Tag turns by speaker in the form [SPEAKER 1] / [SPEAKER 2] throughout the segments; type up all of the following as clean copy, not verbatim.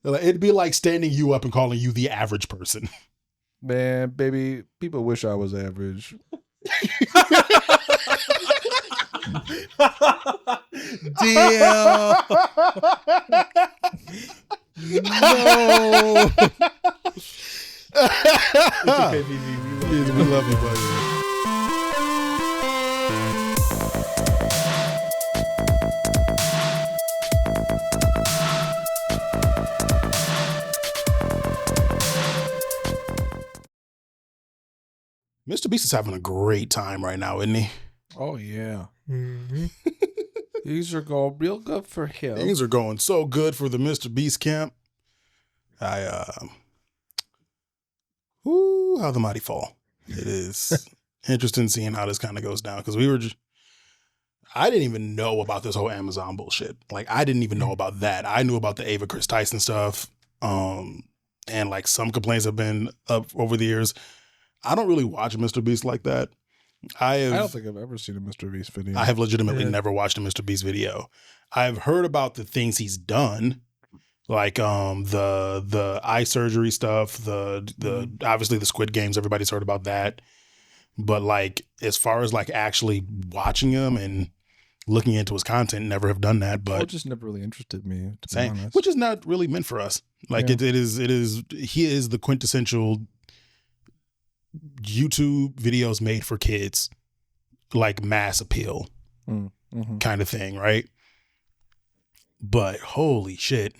[SPEAKER 1] Like, it'd be like standing you up and calling you the average person.
[SPEAKER 2] Man, baby, people wish I was average.
[SPEAKER 1] Damn.
[SPEAKER 2] No.
[SPEAKER 3] It's okay, BB.
[SPEAKER 1] We love you, buddy. Mr. Beast is having a great time right now, isn't he?
[SPEAKER 2] Oh, yeah.
[SPEAKER 3] Mm-hmm.
[SPEAKER 2] These are going real good for him.
[SPEAKER 1] Things are going so good for the Mr. Beast camp. How the mighty fall. It is interesting seeing how this kind of goes down, because I didn't even know about this whole Amazon bullshit. Like, I didn't even know about that. I knew about the Ava Chris Tyson stuff. And like some complaints have been up over the years. I don't really watch Mr. Beast like that. I
[SPEAKER 2] don't think I've ever seen a Mr. Beast video.
[SPEAKER 1] I have legitimately never watched a Mr. Beast video. I've heard about the things he's done, like the eye surgery stuff, the obviously the Squid Games. Everybody's heard about that, but like as far as like actually watching him and looking into his content, never have done that. But
[SPEAKER 2] it just never really interested me, to be honest.
[SPEAKER 1] Which is not really meant for us. Like he is the quintessential YouTube videos made for kids, like mass appeal kind of thing, right? But holy shit,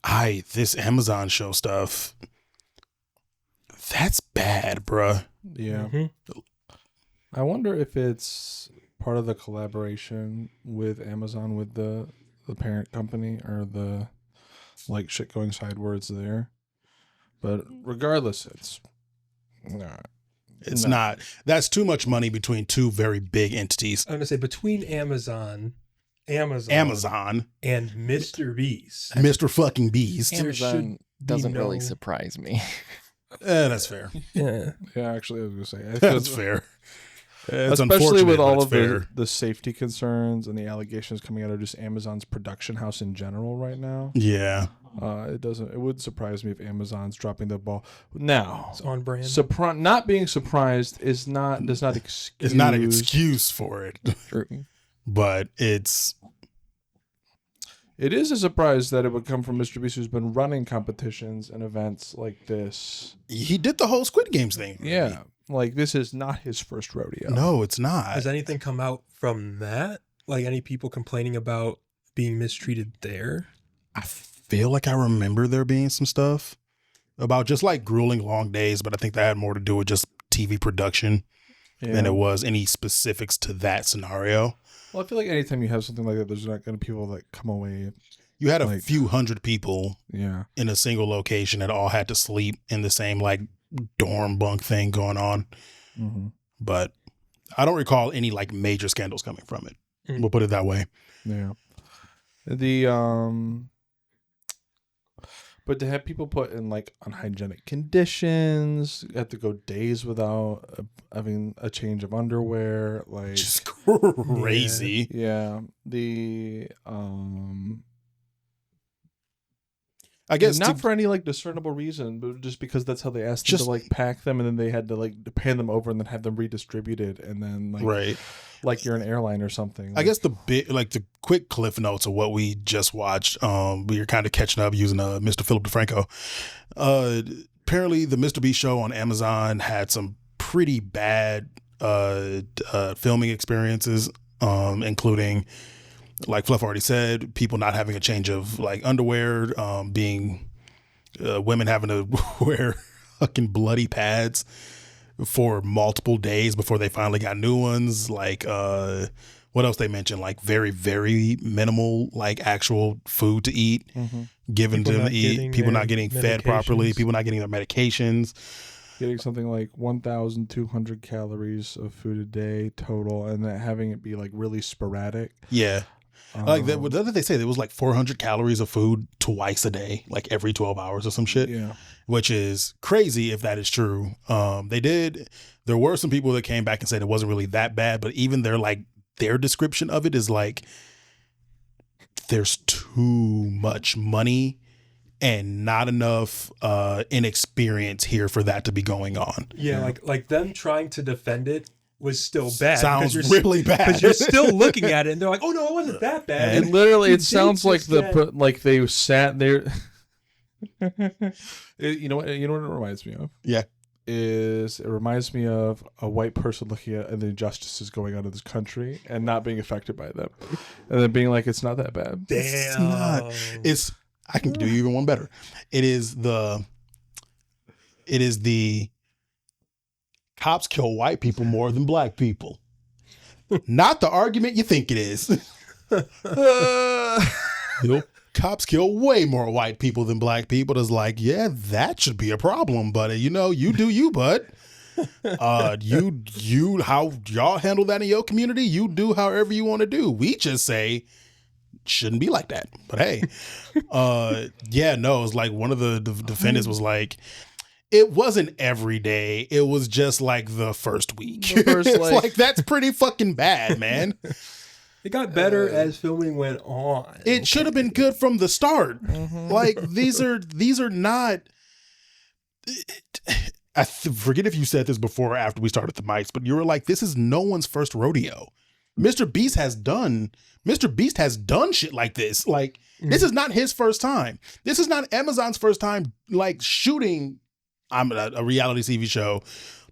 [SPEAKER 1] this Amazon show stuff, that's bad, bruh.
[SPEAKER 2] Yeah.
[SPEAKER 3] Mm-hmm.
[SPEAKER 2] I wonder if it's part of the collaboration with Amazon, with the parent company, or the like shit going sideways there. But regardless, it's
[SPEAKER 1] not. That's too much money between two very big entities.
[SPEAKER 3] I'm gonna say between Amazon, and Mr. Beast,
[SPEAKER 1] Mr. fucking Beast.
[SPEAKER 4] Amazon doesn't really surprise me.
[SPEAKER 1] That's fair.
[SPEAKER 2] Yeah, actually, I was gonna say
[SPEAKER 1] that's fair. It's
[SPEAKER 2] especially with all of
[SPEAKER 1] fair.
[SPEAKER 2] the safety concerns and the allegations coming out of just Amazon's production house in general right now.
[SPEAKER 1] Yeah.
[SPEAKER 2] It would surprise me if Amazon's dropping the ball. Now,
[SPEAKER 3] it's on brand.
[SPEAKER 2] Not being surprised does not excuse.
[SPEAKER 1] It's not an excuse for it.
[SPEAKER 4] True.
[SPEAKER 1] But it
[SPEAKER 2] is a surprise that it would come from Mr. Beast, who's been running competitions and events like this.
[SPEAKER 1] He did the whole Squid Games thing.
[SPEAKER 2] Yeah. Like, this is not his first rodeo.
[SPEAKER 1] No, it's not.
[SPEAKER 3] Has anything come out from that? Like, any people complaining about being mistreated there?
[SPEAKER 1] I feel like I remember there being some stuff about just like grueling long days, but I think that had more to do with just TV production than it was any specifics to that scenario.
[SPEAKER 2] Well, I feel like anytime you have something like that, there's not going to be people that come away.
[SPEAKER 1] You had a few hundred people in a single location that all had to sleep in the same like dorm bunk thing going on.
[SPEAKER 2] Mm-hmm.
[SPEAKER 1] But I don't recall any like major scandals coming from it. We'll put it that way.
[SPEAKER 2] Yeah. But to have people put in like unhygienic conditions, have to go days without having a change of underwear, like
[SPEAKER 1] just crazy.
[SPEAKER 2] Yeah.
[SPEAKER 1] I guess
[SPEAKER 2] not for any like discernible reason, but just because that's how they asked them to like pack them, and then they had to like hand them over and then have them redistributed, and then like like you're an airline or something.
[SPEAKER 1] I guess the quick cliff notes of what we just watched. We were kind of catching up using Mr. Philip DeFranco. Apparently, the Mr. Beast show on Amazon had some pretty bad filming experiences, including, like Fluff already said, people not having a change of like underwear, women having to wear fucking bloody pads for multiple days before they finally got new ones. Like, what else they mentioned? Like very, very minimal, like actual food to eat given to them to eat. People not getting fed properly. People not getting their medications.
[SPEAKER 2] Getting something like 1,200 calories of food a day total, and then having it be like really sporadic.
[SPEAKER 1] Yeah. Like that, what did they say? There was like 400 calories of food twice a day, like every 12 hours or some shit.
[SPEAKER 2] Yeah,
[SPEAKER 1] which is crazy if that is true. There were some people that came back and said it wasn't really that bad, but even their description of it is like there's too much money and not enough inexperience here for that to be going on.
[SPEAKER 3] Yeah, like them trying to defend it was still bad.
[SPEAKER 1] Sounds really bad.
[SPEAKER 3] Because you're still looking at it and they're like, oh no, it wasn't that bad.
[SPEAKER 2] And literally, it sounds like they sat there. You know what it reminds me of?
[SPEAKER 1] Yeah.
[SPEAKER 2] It reminds me of a white person looking at the injustices going on in this country and not being affected by them, and then being like, "It's not that bad."
[SPEAKER 3] Damn,
[SPEAKER 1] it's not. I can do even one better. It is the cops kill white people more than black people. Not the argument you think it is. Cops kill way more white people than black people. It's like, yeah, that should be a problem, buddy. You do you, bud. You how y'all handle that in your community, you do however you want to do. We just say shouldn't be like that. But hey, yeah, no, it's like one of the defendants was like, it wasn't every day. It was just like the first week. It's like, that's pretty fucking bad, man.
[SPEAKER 3] It got better as filming went on.
[SPEAKER 1] It should have been good from the start. Like these are not. Forget if you said this before or after we started the mics, but you were like, this is no one's first rodeo. Mr. Beast has done shit like this. Like this is not his first time. This is not Amazon's first time like shooting a reality TV show.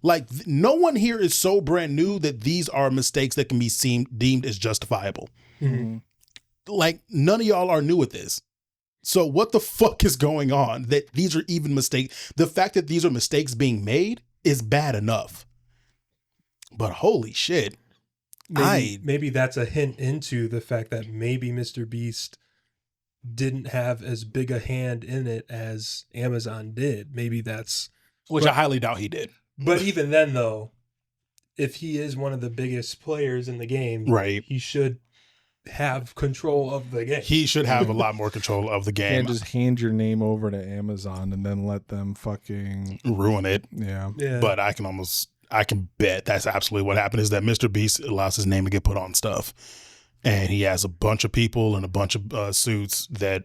[SPEAKER 1] Like no one here is so brand new that these are mistakes that can be deemed as justifiable. Mm-hmm. Like none of y'all are new at this. So what the fuck is going on that these are even mistakes? The fact that these are mistakes being made is bad enough. But holy shit.
[SPEAKER 3] Maybe that's a hint into the fact that maybe Mr. Beast didn't have as big a hand in it as Amazon did. Maybe that's...
[SPEAKER 1] Which I highly doubt he did.
[SPEAKER 3] But even then, though, if he is one of the biggest players in the game,
[SPEAKER 1] right,
[SPEAKER 3] he should have control of the game.
[SPEAKER 1] He should have a lot more control of the game.
[SPEAKER 2] And just hand your name over to Amazon and then let them fucking
[SPEAKER 1] ruin it.
[SPEAKER 2] Yeah.
[SPEAKER 1] But I can bet that's absolutely what happened, is that Mr. Beast allows his name to get put on stuff. And he has a bunch of people and a bunch of suits that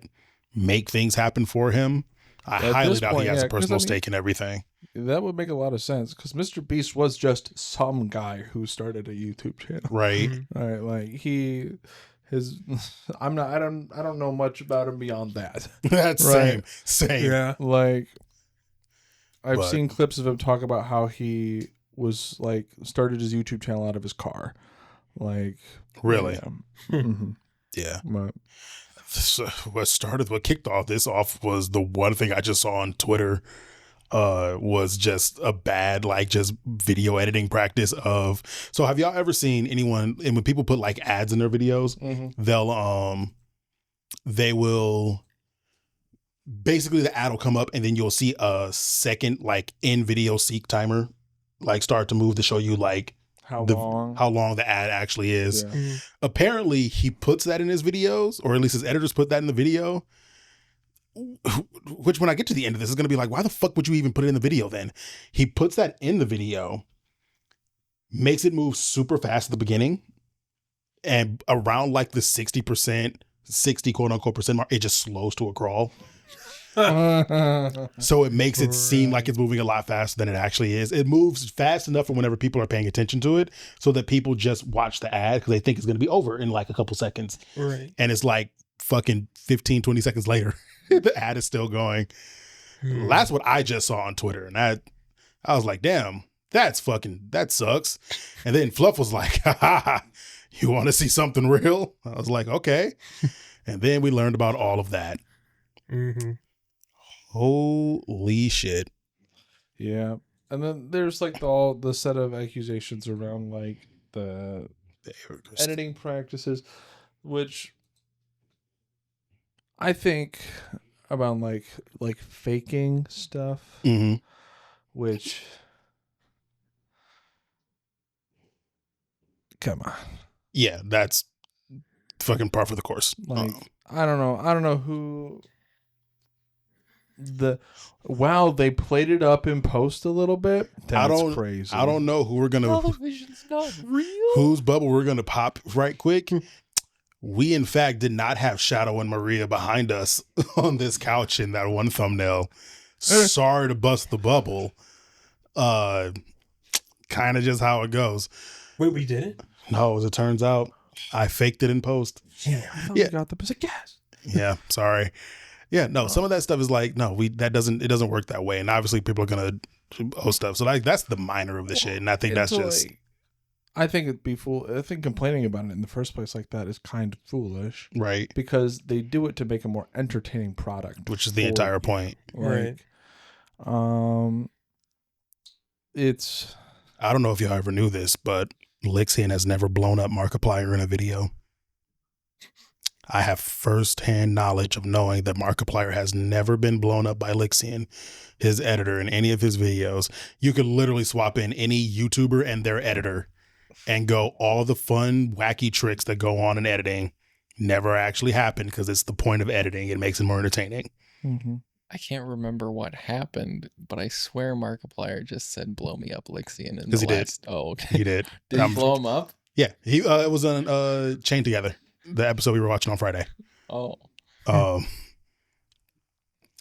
[SPEAKER 1] make things happen for him. I highly doubt he has a personal stake in everything.
[SPEAKER 2] That would make a lot of sense because Mr. Beast was just some guy who started a YouTube channel,
[SPEAKER 1] right?
[SPEAKER 2] Mm-hmm. All right, like I don't know much about him beyond that.
[SPEAKER 1] That's right? Same.
[SPEAKER 2] Yeah, like I've seen clips of him talk about how he was like started his YouTube channel out of his car, like
[SPEAKER 1] really,
[SPEAKER 2] yeah. Mm-hmm.
[SPEAKER 1] Yeah.
[SPEAKER 2] But,
[SPEAKER 1] what kicked all this off was the one thing I just saw on Twitter was just a bad, like, just video editing practice of, so have y'all ever seen anyone, and when people put like ads in their videos, they will basically, the ad will come up and then you'll see a second like in video seek timer like start to move to show you like how long the ad actually is. Yeah. Apparently he puts that in his videos, or at least his editors put that in the video, which when I get to the end of this is going to be like, why the fuck would you even put it in the video then? He puts that in the video, makes it move super fast at the beginning, and around like the 60 quote unquote percent mark, it just slows to a crawl. So it makes it seem like it's moving a lot faster than it actually is. It moves fast enough for whenever people are paying attention to it, so that people just watch the ad because they think it's going to be over in like a couple seconds.
[SPEAKER 3] Right.
[SPEAKER 1] And it's like fucking 15, 20 seconds later, the ad is still going. That's what I just saw on Twitter. And I was like, damn, that sucks. And then Fluff was like, ha ha, you want to see something real? I was like, okay. And then we learned about all of that.
[SPEAKER 3] Mm-hmm.
[SPEAKER 1] Holy shit.
[SPEAKER 2] Yeah. And then there's like all the set of accusations around like the editing practices, which I think about like faking stuff, which, come on.
[SPEAKER 1] Yeah, that's fucking par for the course.
[SPEAKER 2] Like, I don't know who... they played it up in post a little bit. That's crazy.
[SPEAKER 1] I don't know who we're gonna
[SPEAKER 4] television's not real.
[SPEAKER 1] Whose bubble we're gonna pop right quick. we in fact did not have Shadow and Maria behind us on this couch in that one thumbnail. Sorry to bust the bubble. Kind of just how it goes.
[SPEAKER 3] Wait, we didn't?
[SPEAKER 1] No, as it turns out, I faked it in post.
[SPEAKER 3] Yeah.
[SPEAKER 2] You got the music. Yes.
[SPEAKER 1] Yeah, sorry. Yeah, no, some of that stuff is like, no, it doesn't work that way. And obviously people are gonna post stuff. So like that's the minor of the shit. And I think that's just
[SPEAKER 2] I think it'd be I think complaining about it in the first place like that is kind of foolish.
[SPEAKER 1] Right.
[SPEAKER 2] Because they do it to make a more entertaining product.
[SPEAKER 1] Which is the entire point.
[SPEAKER 2] Like,
[SPEAKER 3] right.
[SPEAKER 2] It's
[SPEAKER 1] I don't know if y'all ever knew this, but Lixian has never blown up Markiplier in a video. I have firsthand knowledge of knowing that Markiplier has never been blown up by Lixian, his editor, in any of his videos. You could literally swap in any YouTuber and their editor and go, all the fun, wacky tricks that go on in editing never actually happen because it's the point of editing. It makes it more entertaining.
[SPEAKER 2] Mm-hmm.
[SPEAKER 4] I can't remember what happened, but I swear Markiplier just said "blow me up, Lixian."
[SPEAKER 1] Because he did.
[SPEAKER 4] Oh, okay.
[SPEAKER 1] He did.
[SPEAKER 4] Did he blow him up?
[SPEAKER 1] Yeah, he it was on Chain Together, the episode we were watching on Friday.
[SPEAKER 4] Oh.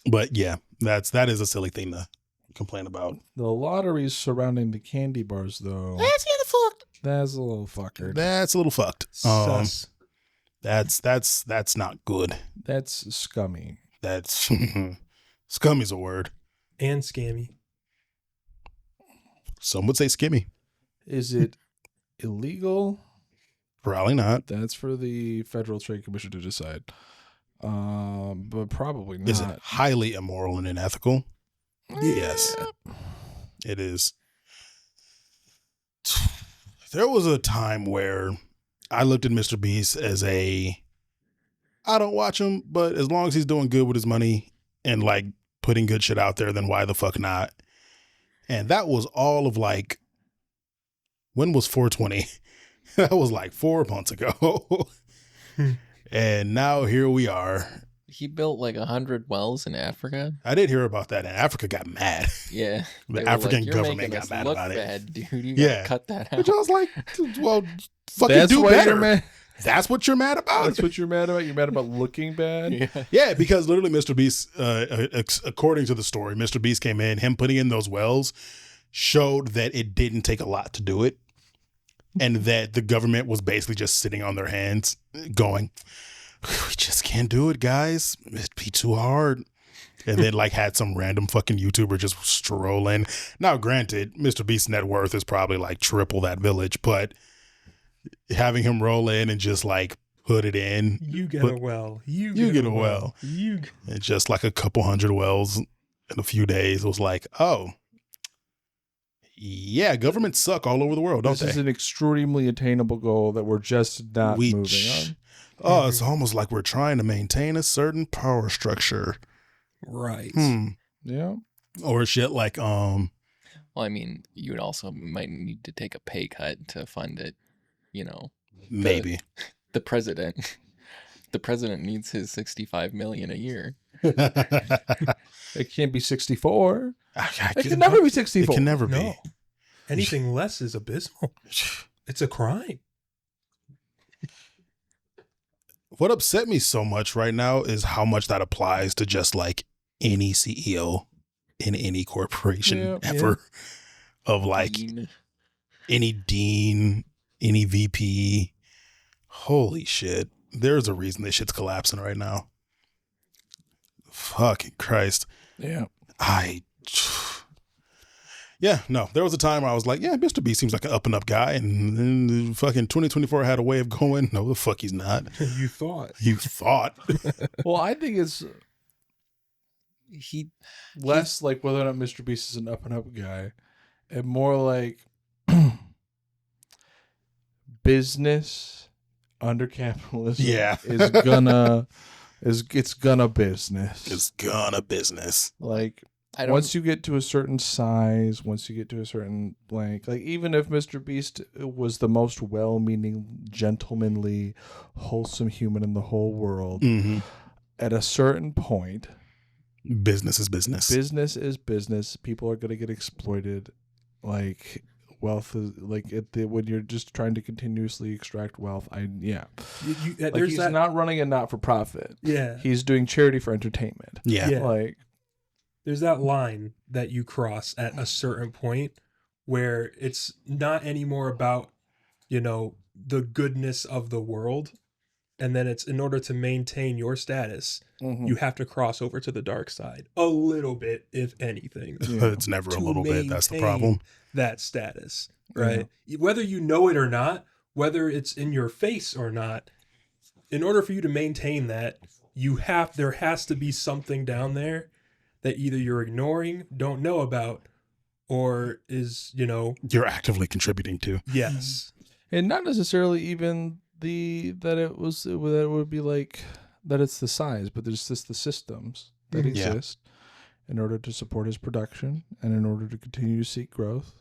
[SPEAKER 1] But yeah, that is a silly thing to complain about.
[SPEAKER 2] The lotteries surrounding the candy bars, though.
[SPEAKER 1] That's kind of fucked.
[SPEAKER 2] That's a little fucker.
[SPEAKER 1] That's a little fucked.
[SPEAKER 3] Sus.
[SPEAKER 1] That's not good.
[SPEAKER 2] That's scummy.
[SPEAKER 1] That's scummy's a word.
[SPEAKER 3] And scammy.
[SPEAKER 1] Some would say skimmy.
[SPEAKER 2] Is it illegal?
[SPEAKER 1] Probably not.
[SPEAKER 2] That's for the Federal Trade Commission to decide. But probably not.
[SPEAKER 1] Is it highly immoral and unethical? Yes, it is. There was a time where I looked at Mr. Beast as I don't watch him, but as long as he's doing good with his money and like putting good shit out there, then why the fuck not? And that was all of like, when was 420? That was like 4 months ago. And now here we are.
[SPEAKER 4] He built like 100 wells in Africa.
[SPEAKER 1] I did hear about that, and Africa got mad.
[SPEAKER 4] Yeah.
[SPEAKER 1] The African government got mad about
[SPEAKER 4] bad,
[SPEAKER 1] it.
[SPEAKER 4] Dude. You
[SPEAKER 1] Yeah.
[SPEAKER 4] gotta cut that out.
[SPEAKER 1] Which I was like, well, fucking
[SPEAKER 2] That's
[SPEAKER 1] do
[SPEAKER 2] why
[SPEAKER 1] better.
[SPEAKER 2] you're mad.
[SPEAKER 1] That's what you're mad about?
[SPEAKER 2] That's what you're mad about? You're mad about looking bad?
[SPEAKER 4] Yeah.
[SPEAKER 1] Yeah, because literally Mr. Beast, according to the story, Mr. Beast came in, him putting in those wells showed that it didn't take a lot to do it. And that the government was basically just sitting on their hands going, we just can't do it, guys. It'd be too hard. And then like had some random fucking YouTuber just stroll in. Now, granted, Mr. Beast's net worth is probably like triple that village, but having him roll in and just like put it in.
[SPEAKER 3] You get a well. You
[SPEAKER 1] get a well.
[SPEAKER 3] You.
[SPEAKER 1] And just like a couple hundred wells in a few days was like, oh, yeah, governments suck all over the world, don't
[SPEAKER 2] This
[SPEAKER 1] they?
[SPEAKER 2] is an extremely attainable goal that we're just not moving on.
[SPEAKER 1] Oh, it's almost like we're trying to maintain a certain power structure.
[SPEAKER 3] Right.
[SPEAKER 2] Yeah.
[SPEAKER 1] Or shit like,
[SPEAKER 4] Well, I mean, you would also might need to take a pay cut to fund it, you know.
[SPEAKER 1] maybe.
[SPEAKER 4] The president needs his $65 million a year.
[SPEAKER 2] It can't be 64.
[SPEAKER 1] It
[SPEAKER 2] It can never be 64.
[SPEAKER 1] It can never be.
[SPEAKER 3] No. Anything less is abysmal. It's a crime.
[SPEAKER 1] What upset me so much right now is how much that applies to just like any CEO in any corporation ever. Of like
[SPEAKER 4] Dean.
[SPEAKER 1] any dean, any VP. Holy shit. There's a reason this shit's collapsing right now. Fucking Christ.
[SPEAKER 2] Yeah.
[SPEAKER 1] Yeah, no, there was a time where I was like, yeah, Mr. B seems like an up and up guy. And then fucking 2024 had a way of going, no, the fuck he's not.
[SPEAKER 3] You thought.
[SPEAKER 1] You thought.
[SPEAKER 2] Well, I think it's less like whether or not Mr. Beast is an up and up guy and more like business under capitalism is gonna it's gonna business.
[SPEAKER 1] It's gonna business.
[SPEAKER 2] Like once you get to a certain size, once you get to a certain blank, like even if Mr. Beast was the most well-meaning, gentlemanly, wholesome human in the whole world, at a certain point,
[SPEAKER 1] business is business.
[SPEAKER 2] Business is business. People are going to get exploited. Like wealth is like when you're just trying to continuously extract wealth. He's not running a not for profit.
[SPEAKER 3] Yeah,
[SPEAKER 2] he's doing charity for entertainment.
[SPEAKER 1] Yeah.
[SPEAKER 2] Like
[SPEAKER 3] there's that line that you cross at a certain point where it's not anymore about, the goodness of the world. And then it's in order to maintain your status, you have to cross over to the dark side a little bit, if anything.
[SPEAKER 1] It's never a little bit. That's the problem.
[SPEAKER 3] That status, right? Whether you know it or not, whether it's in your face or not, in order for you to maintain that, there has to be something down there that either you're ignoring, don't know about, or is,
[SPEAKER 1] you're actively contributing to.
[SPEAKER 3] Yes.
[SPEAKER 2] And not necessarily even that it would be like that it's the size, but there's just the systems that exist in order to support his production and in order to continue to seek growth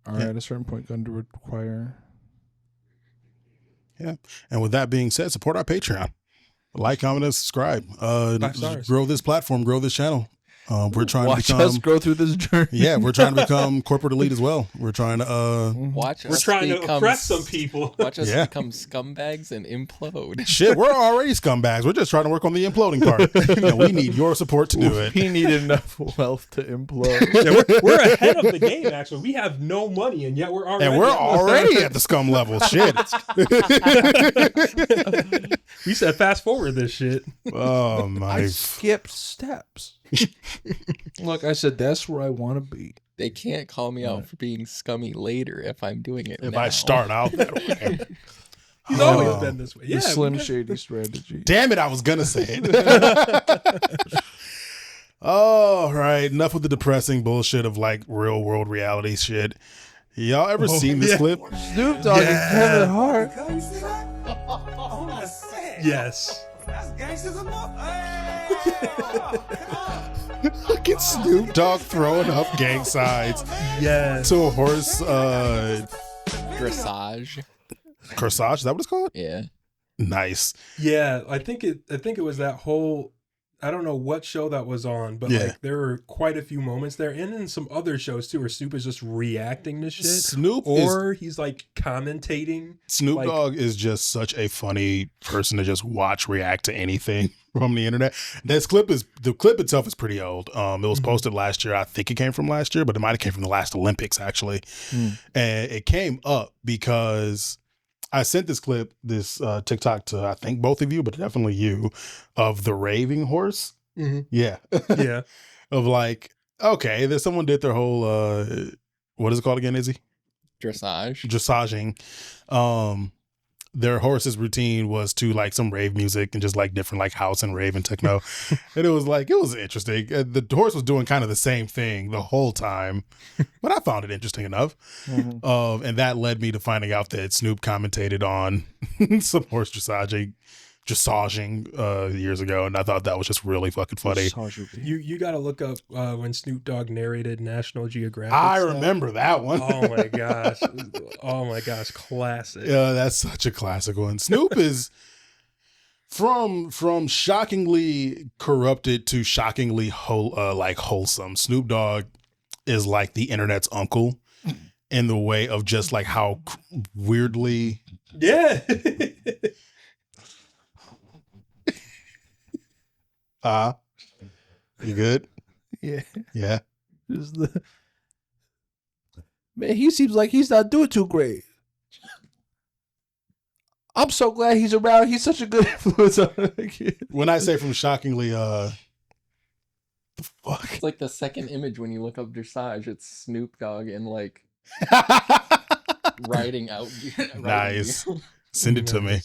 [SPEAKER 2] are at a certain point going to require.
[SPEAKER 1] Yeah. And with that being said, support our Patreon. Like, comment, and subscribe.
[SPEAKER 3] 5 stars.
[SPEAKER 1] Grow this platform, grow this channel. We're trying
[SPEAKER 2] watch
[SPEAKER 1] to become
[SPEAKER 2] us grow through this journey.
[SPEAKER 1] Yeah, we're trying to become corporate elite as well. We're trying to
[SPEAKER 4] watch us.
[SPEAKER 3] We're trying to oppress some people.
[SPEAKER 4] Watch us become scumbags and implode.
[SPEAKER 1] Shit, we're already scumbags. We're just trying to work on the imploding part. And we need your support to do it.
[SPEAKER 2] We need enough wealth to implode.
[SPEAKER 3] Yeah, we're ahead of the game. Actually, we have no money, and yet we're already
[SPEAKER 1] at the scum level. Shit.
[SPEAKER 3] We said fast forward this shit.
[SPEAKER 1] Oh my!
[SPEAKER 2] I skipped steps. Look, I said that's where I want to be.
[SPEAKER 4] They can't call me out for being scummy later if I'm doing it
[SPEAKER 1] if
[SPEAKER 4] now.
[SPEAKER 1] I start out that way.
[SPEAKER 3] He's always been this way. Yeah,
[SPEAKER 2] the Slim Shady strategy.
[SPEAKER 1] Damn it, I was gonna say it. All right, enough with the depressing bullshit of like real world reality shit. Y'all ever seen this clip?
[SPEAKER 2] Snoop Dogg and Kevin Hart.
[SPEAKER 3] Yes.
[SPEAKER 1] Look at Snoop Dogg throwing up gang signs.
[SPEAKER 3] Yes.
[SPEAKER 1] To a horse
[SPEAKER 4] dressage.
[SPEAKER 1] Corsage, is that what it's called?
[SPEAKER 4] Yeah.
[SPEAKER 1] Nice.
[SPEAKER 3] Yeah, I think it was that whole, I don't know what show that was on, but like there were quite a few moments there, and in some other shows too, where Snoop is just reacting to shit. He's like commentating.
[SPEAKER 1] Snoop Dogg is just such a funny person to just watch react to anything from the internet. The clip itself is pretty old. It was posted last year. I think it came from last year, but it might have came from the last Olympics actually. And it came up because I sent this TikTok to, I think, both of you, but definitely you, of the raving horse.
[SPEAKER 3] Mm-hmm.
[SPEAKER 1] Yeah.
[SPEAKER 3] Yeah.
[SPEAKER 1] Of like, okay, there's someone did their whole, what is it called again, Izzy? Dressaging. Their horse's routine was to like some rave music and just like different like house and rave and techno. And it was interesting. The horse was doing kind of the same thing the whole time, but I found it interesting enough. Mm-hmm. And that led me to finding out that Snoop commentated on some horse dressaging years ago, and I thought that was just really fucking funny.
[SPEAKER 3] You got to look up when Snoop Dogg narrated National Geographic.
[SPEAKER 1] I remember that one.
[SPEAKER 3] Oh my gosh, classic.
[SPEAKER 1] Yeah, that's such a classic one. Snoop is from shockingly corrupted to shockingly wholesome. Snoop Dogg is like the internet's uncle in the way of just like how weirdly you good?
[SPEAKER 2] Yeah.
[SPEAKER 1] Yeah.
[SPEAKER 2] Man, he seems like he's not doing too great. I'm so glad he's around. He's such a good influence on the kid.
[SPEAKER 1] When I say from shockingly, the fuck?
[SPEAKER 4] It's like the second image when you look up dressage. It's Snoop Dogg and like riding out.
[SPEAKER 1] Nice. Send it to me.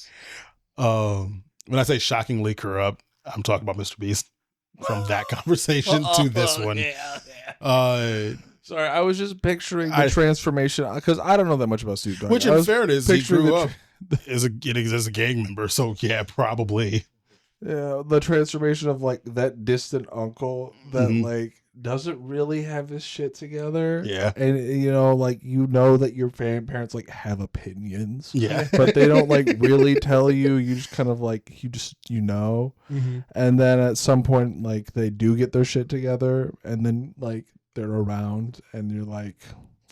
[SPEAKER 1] When I say shockingly corrupt, I'm talking about Mr. Beast from that conversation to this one.
[SPEAKER 2] Sorry, I was just picturing the transformation because I don't know that much about Snoop Dogg.
[SPEAKER 1] Which, in fairness, he grew up as a gang member, so yeah, probably.
[SPEAKER 2] Yeah, the transformation of like that distant uncle that like doesn't really have his shit together.
[SPEAKER 1] Yeah,
[SPEAKER 2] and that your parents like have opinions.
[SPEAKER 1] Yeah,
[SPEAKER 2] but they don't like really tell you. You just kind of like and then at some point like they do get their shit together, and then like they're around, and you're like,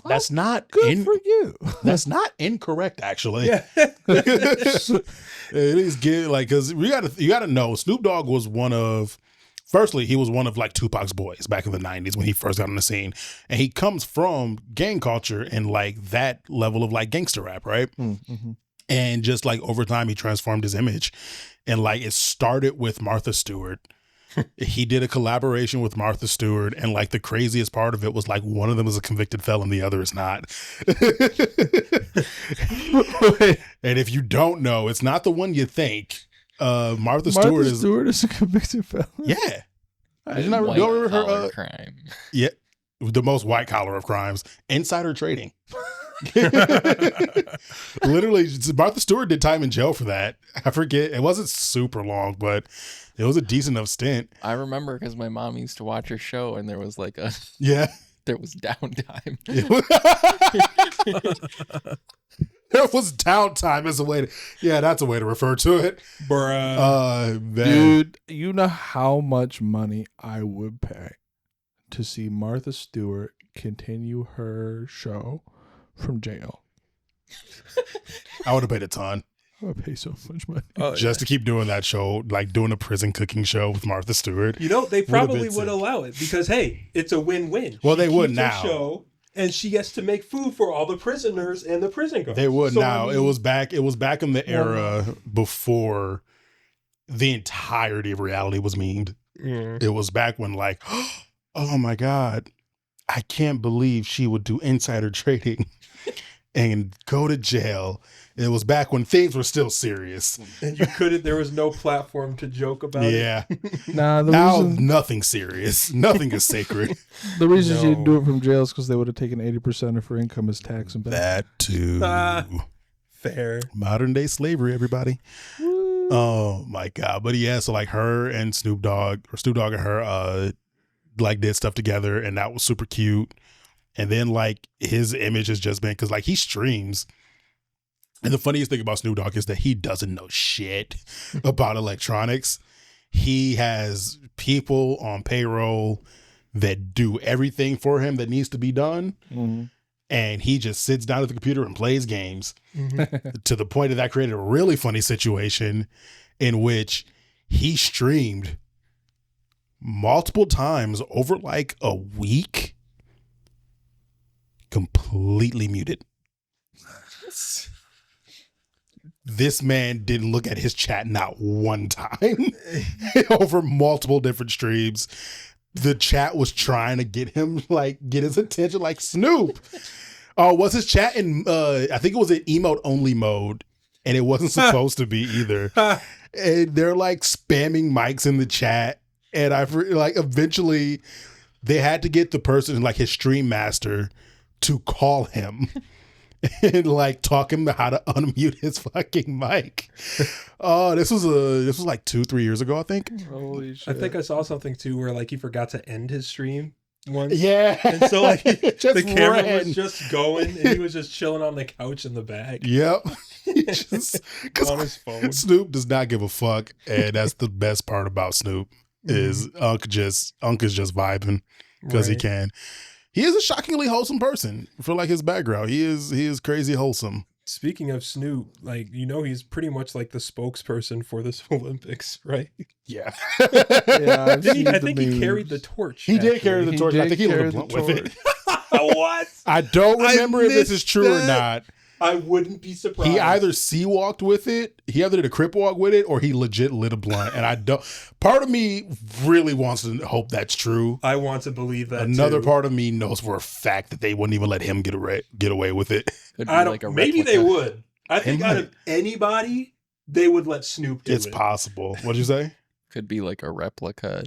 [SPEAKER 1] That's not
[SPEAKER 2] Good for you.
[SPEAKER 1] That's not incorrect, actually.
[SPEAKER 3] Yeah.
[SPEAKER 1] It is good, like, because you gotta know Snoop Dogg was firstly, he was one of like Tupac's boys back in the 90s when he first got on the scene. And he comes from gang culture and like that level of like gangster rap, right?
[SPEAKER 2] Mm-hmm.
[SPEAKER 1] And just like over time, he transformed his image. And like it started with Martha Stewart. He did a collaboration with Martha Stewart. And like the craziest part of it was like one of them is a convicted felon, the other is not. And if you don't know, it's not the one you think. Martha Stewart
[SPEAKER 2] is a convicted felon.
[SPEAKER 1] Yeah.
[SPEAKER 4] White
[SPEAKER 1] Don't remember
[SPEAKER 4] collar
[SPEAKER 1] her?
[SPEAKER 4] crime.
[SPEAKER 1] Yeah. The most white collar of crimes. Insider trading. Literally, Martha Stewart did time in jail for that. I forget. It wasn't super long, but it was a decent enough stint.
[SPEAKER 4] I remember because my mom used to watch her show, and there was like
[SPEAKER 1] Yeah.
[SPEAKER 4] there was downtime.
[SPEAKER 1] There was downtime as a way to, that's a way to refer to it.
[SPEAKER 3] Bruh.
[SPEAKER 1] Man.
[SPEAKER 2] Dude, you know how much money I would pay to see Martha Stewart continue her show from jail.
[SPEAKER 1] I would have paid a ton
[SPEAKER 2] I would pay so much money.
[SPEAKER 1] just to keep doing that show, like doing a prison cooking show with Martha Stewart.
[SPEAKER 3] You know, they
[SPEAKER 1] Would've
[SPEAKER 3] probably
[SPEAKER 1] been
[SPEAKER 3] would
[SPEAKER 1] sick.
[SPEAKER 3] allow it because, hey, it's a win-win.
[SPEAKER 1] Well, they would
[SPEAKER 3] keeps her
[SPEAKER 1] now.
[SPEAKER 3] Show, and she gets to make food for all the prisoners and the prison guards.
[SPEAKER 1] They would
[SPEAKER 3] So,
[SPEAKER 1] now.
[SPEAKER 3] I mean,
[SPEAKER 1] It was back in the era before the entirety of reality was memed. It was back when like, oh my God, I can't believe she would do insider trading and go to jail. It was back when things were still serious.
[SPEAKER 3] And you couldn't, there was no platform to joke about it.
[SPEAKER 1] Yeah.
[SPEAKER 2] Nah,
[SPEAKER 1] Now nothing's serious. Nothing is sacred.
[SPEAKER 2] the reason she didn't
[SPEAKER 3] No.
[SPEAKER 2] do it from jail is because they would have taken 80% of her income as tax and
[SPEAKER 1] That too.
[SPEAKER 3] Fair.
[SPEAKER 1] Modern day slavery, everybody. Oh my God. But yeah, so like her and Snoop Dogg and her like did stuff together, and that was super cute. And then like his image has just been, because like he streams. And the funniest thing about Snoop Dogg is that he doesn't know shit about electronics. He has people on payroll that do everything for him that needs to be done.
[SPEAKER 2] Mm-hmm.
[SPEAKER 1] And he just sits down at the computer and plays games,
[SPEAKER 3] Mm-hmm.
[SPEAKER 1] to the point that created a really funny situation in which he streamed multiple times over like a week, completely muted. This man didn't look at his chat not one time over multiple different streams. The chat was trying to get his attention, like Snoop. Was his chat in, I think it was in emote only mode, and it wasn't supposed to be either. And they're like spamming mics in the chat. And eventually they had to get the person, like his stream master, to call him and like talk him to how to unmute his fucking mic. Oh, this was like 2-3 years ago, I think.
[SPEAKER 2] Holy shit.
[SPEAKER 3] I think I saw something too where like he forgot to end his stream once.
[SPEAKER 1] Yeah.
[SPEAKER 3] And so like
[SPEAKER 1] Just
[SPEAKER 3] the camera
[SPEAKER 1] ran.
[SPEAKER 3] was just going and he was just chilling on the couch in the bag
[SPEAKER 1] Yep. Just, 'cause
[SPEAKER 3] on his phone.
[SPEAKER 1] Snoop does not give a fuck, and that's the best part about Snoop is Unc is just vibing because he
[SPEAKER 3] Right.
[SPEAKER 1] can. He is a shockingly wholesome person for like his background. He is crazy wholesome.
[SPEAKER 3] Speaking of Snoop, like, you know, he's pretty much like the spokesperson for this Olympics, right?
[SPEAKER 1] Yeah.
[SPEAKER 2] Yeah, I've
[SPEAKER 3] Didn't he,
[SPEAKER 2] seen
[SPEAKER 3] I
[SPEAKER 2] the
[SPEAKER 3] think he
[SPEAKER 2] means.
[SPEAKER 3] carried the torch.
[SPEAKER 1] He did
[SPEAKER 3] actually.
[SPEAKER 1] carry the
[SPEAKER 2] He
[SPEAKER 1] torch. I
[SPEAKER 2] did
[SPEAKER 1] think he lit
[SPEAKER 2] carry
[SPEAKER 1] a
[SPEAKER 2] the
[SPEAKER 1] blunt with it.
[SPEAKER 3] What?
[SPEAKER 1] I don't remember if this is
[SPEAKER 3] missed
[SPEAKER 1] true or
[SPEAKER 3] that.
[SPEAKER 1] not.
[SPEAKER 3] I wouldn't be surprised.
[SPEAKER 1] He either sea walked with it, he either did a crip walk with it, or he legit lit a blunt. And I don't. Part of me really wants to hope that's true.
[SPEAKER 3] I want to believe that.
[SPEAKER 1] Another
[SPEAKER 3] too.
[SPEAKER 1] part of me knows for a fact that they wouldn't even let him get away with it.
[SPEAKER 4] Could be
[SPEAKER 3] I don't.
[SPEAKER 4] like a
[SPEAKER 3] Maybe they
[SPEAKER 4] replica.
[SPEAKER 3] would. I think
[SPEAKER 1] They
[SPEAKER 3] out
[SPEAKER 1] might.
[SPEAKER 3] of anybody, they would let Snoop do
[SPEAKER 1] It's
[SPEAKER 3] it.
[SPEAKER 1] possible. What'd you say?
[SPEAKER 4] Could be like a replica.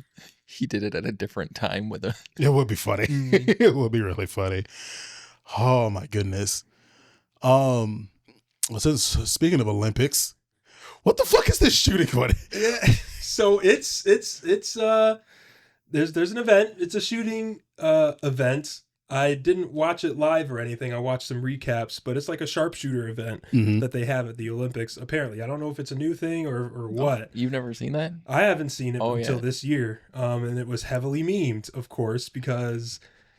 [SPEAKER 4] He did it at a different time with a.
[SPEAKER 1] It would be funny. It would be really funny. Oh my goodness. Since speaking of Olympics, what the fuck is this shooting one?
[SPEAKER 3] Yeah. So there's an event. It's a shooting event. I didn't watch it live or anything. I watched some recaps, but it's like a sharpshooter event
[SPEAKER 1] Mhm.
[SPEAKER 3] that they have at the Olympics. Apparently, I don't know if it's a new thing or what.
[SPEAKER 4] You've never seen that?
[SPEAKER 3] I haven't seen it
[SPEAKER 4] Oh,
[SPEAKER 3] until
[SPEAKER 4] yeah.
[SPEAKER 3] this year, and it was heavily memed, of course, because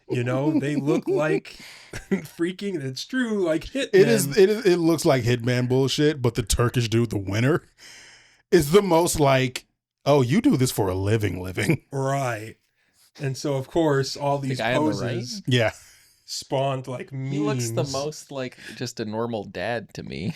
[SPEAKER 3] You know, they look like freaking. It's true, like hitmen.
[SPEAKER 1] It looks like Hitman bullshit, but the Turkish dude, the winner, is the most like, oh, you do this for a living.
[SPEAKER 3] Right. And so, of course, all these
[SPEAKER 4] guy on the
[SPEAKER 3] poses
[SPEAKER 1] Yeah.
[SPEAKER 3] spawned like memes.
[SPEAKER 4] He looks the most like just a normal dad to me.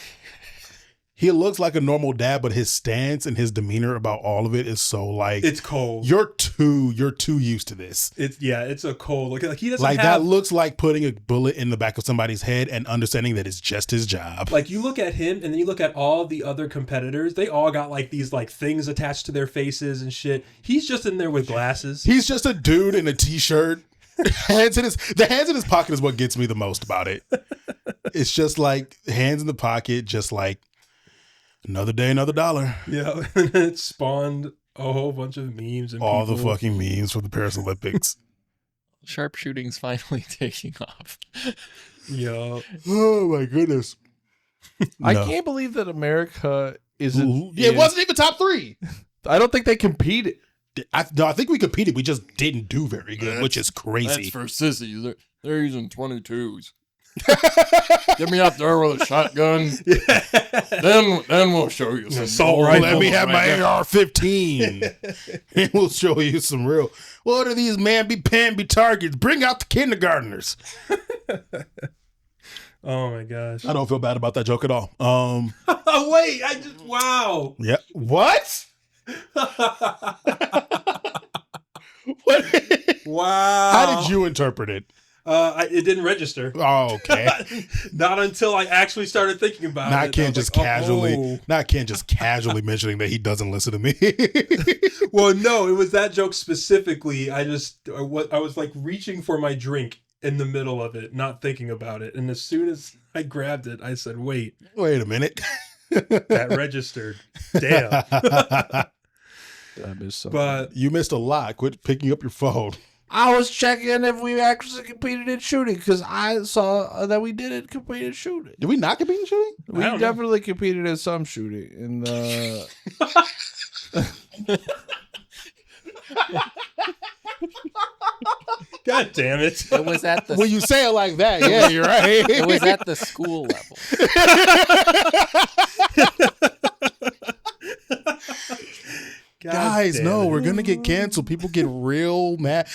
[SPEAKER 1] He looks like a normal dad, but his stance and his demeanor about all of it is so like,
[SPEAKER 3] It's cold.
[SPEAKER 1] you're too used to this.
[SPEAKER 3] It's a cold look. Like he doesn't
[SPEAKER 1] Like
[SPEAKER 3] have,
[SPEAKER 1] that looks like putting a bullet in the back of somebody's head and understanding that it's just his job.
[SPEAKER 3] like you look at him and then you look at all the other competitors. They all got like these like things attached to their faces and shit. He's just in there with glasses.
[SPEAKER 1] He's just a dude in a t-shirt. The hands in his pocket is what gets me the most about it. It's just like hands in the pocket, just like another day, another dollar.
[SPEAKER 3] Yeah, and it spawned a whole bunch of memes and
[SPEAKER 1] All the
[SPEAKER 3] people-
[SPEAKER 1] fucking memes for the Paris Olympics.
[SPEAKER 4] Sharpshooting's finally taking off.
[SPEAKER 3] Yeah,
[SPEAKER 1] Oh my goodness.
[SPEAKER 2] I
[SPEAKER 1] No.
[SPEAKER 2] can't believe that America isn't.
[SPEAKER 1] It wasn't even top 3.
[SPEAKER 2] I don't think they competed.
[SPEAKER 1] I think we competed. We just didn't do very good, which is crazy.
[SPEAKER 4] for sissies. They're using 22s. Get me out there with a shotgun. Then we'll show you some
[SPEAKER 3] assault
[SPEAKER 4] more.
[SPEAKER 3] rifle.
[SPEAKER 1] Let me have my AR-15 and we'll show you some real. What are these mamby-pamby targets? Bring out the kindergartners.
[SPEAKER 3] oh my gosh.
[SPEAKER 1] I don't feel bad about that joke at all.
[SPEAKER 3] Oh wait, wow.
[SPEAKER 1] Yeah. What? What?
[SPEAKER 3] Wow.
[SPEAKER 1] How did you interpret it?
[SPEAKER 3] It didn't register.
[SPEAKER 1] Oh, okay.
[SPEAKER 3] Not until I actually started thinking about it.
[SPEAKER 1] Not Ken
[SPEAKER 3] I was
[SPEAKER 1] just
[SPEAKER 3] like,
[SPEAKER 1] casually,
[SPEAKER 3] oh.
[SPEAKER 1] not Ken just casually mentioning that he doesn't listen to me.
[SPEAKER 3] Well, no, it was that joke specifically. I was like reaching for my drink in the middle of it, not thinking about it. And as soon as I grabbed it, I said, wait,
[SPEAKER 1] Wait a minute.
[SPEAKER 3] that registered. Damn.
[SPEAKER 2] That is so.
[SPEAKER 3] But
[SPEAKER 1] You missed a lot. Quit picking up your phone.
[SPEAKER 2] I was checking if we actually competed in shooting because I saw that we didn't compete in shooting.
[SPEAKER 1] Did we not compete in shooting?
[SPEAKER 2] We
[SPEAKER 3] don't know.
[SPEAKER 2] definitely competed in some shooting. In the
[SPEAKER 3] God damn it.
[SPEAKER 4] It was at the
[SPEAKER 1] When you say it like that, yeah, you're right.
[SPEAKER 4] it was at the school level.
[SPEAKER 3] God
[SPEAKER 1] Guys,
[SPEAKER 3] damn
[SPEAKER 1] no,
[SPEAKER 3] it.
[SPEAKER 1] we're gonna get canceled. People get real mad.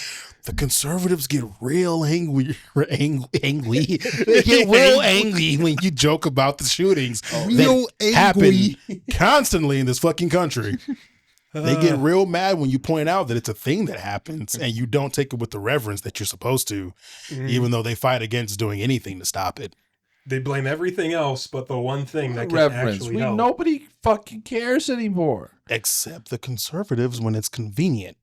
[SPEAKER 1] The conservatives get real angry. Angry. They get real angry when you joke about the shootings that happen constantly in this fucking country. They get real mad when you point out that it's a thing that happens and you don't take it with the reverence that you're supposed to, even though they fight against doing anything to stop it.
[SPEAKER 3] They blame everything else but the one thing that can
[SPEAKER 2] reference.
[SPEAKER 3] actually help.
[SPEAKER 2] Nobody fucking cares anymore.
[SPEAKER 1] Except the conservatives when it's convenient.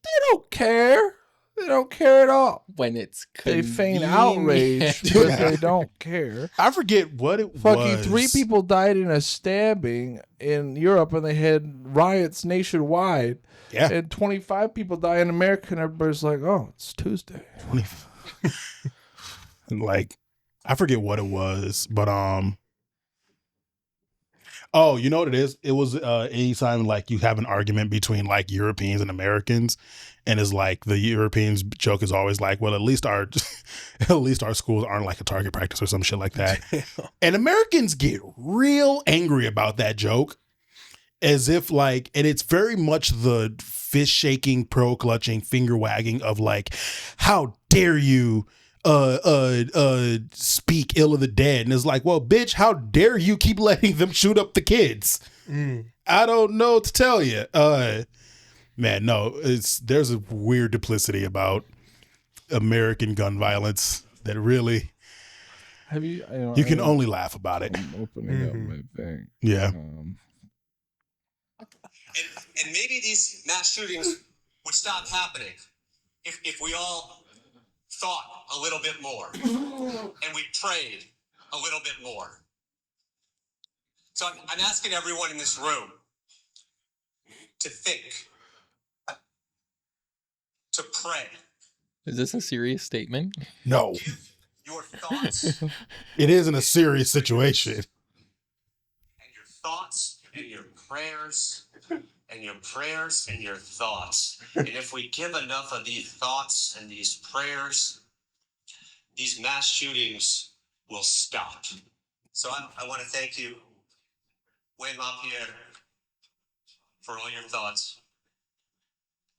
[SPEAKER 2] They don't care. They don't care at all.
[SPEAKER 4] When it's
[SPEAKER 2] They feign
[SPEAKER 4] convenient.
[SPEAKER 2] outrage, but they don't care.
[SPEAKER 1] I forget what it
[SPEAKER 2] Fucking
[SPEAKER 1] was.
[SPEAKER 2] 3 people died in a stabbing in Europe, and they had riots nationwide.
[SPEAKER 1] Yeah.
[SPEAKER 2] And 25 people die in America, and everybody's like, "Oh, it's Tuesday."
[SPEAKER 1] And like, I forget what it was, but oh, you know what it is? It was anytime like you have an argument between like Europeans and Americans, and it's like the Europeans joke is always like, well, at least our schools aren't like a target practice or some shit like that. And Americans get real angry about that joke, as if like, and it's very much the fist shaking, pearl clutching, finger wagging of like, how dare you speak ill of the dead. And it's like, well, bitch, how dare you keep letting them shoot up the kids? I don't know what to tell you. Man, no, there's a weird duplicity about American gun violence that really
[SPEAKER 2] Have you?
[SPEAKER 1] you can only laugh about it.
[SPEAKER 2] I'm opening up my thing.
[SPEAKER 1] Yeah.
[SPEAKER 5] And maybe these mass shootings would stop happening if we all thought a little bit more and we prayed a little bit more. So I'm asking everyone in this room to think, to pray.
[SPEAKER 4] Is this a serious statement?
[SPEAKER 1] No,
[SPEAKER 5] Your thoughts and
[SPEAKER 1] it isn't a serious situation.
[SPEAKER 5] your thoughts and your prayers and your prayers and your thoughts. And if we give enough of these thoughts and these prayers, these mass shootings will stop. So I want to thank you, Wayne LaPierre, for all your thoughts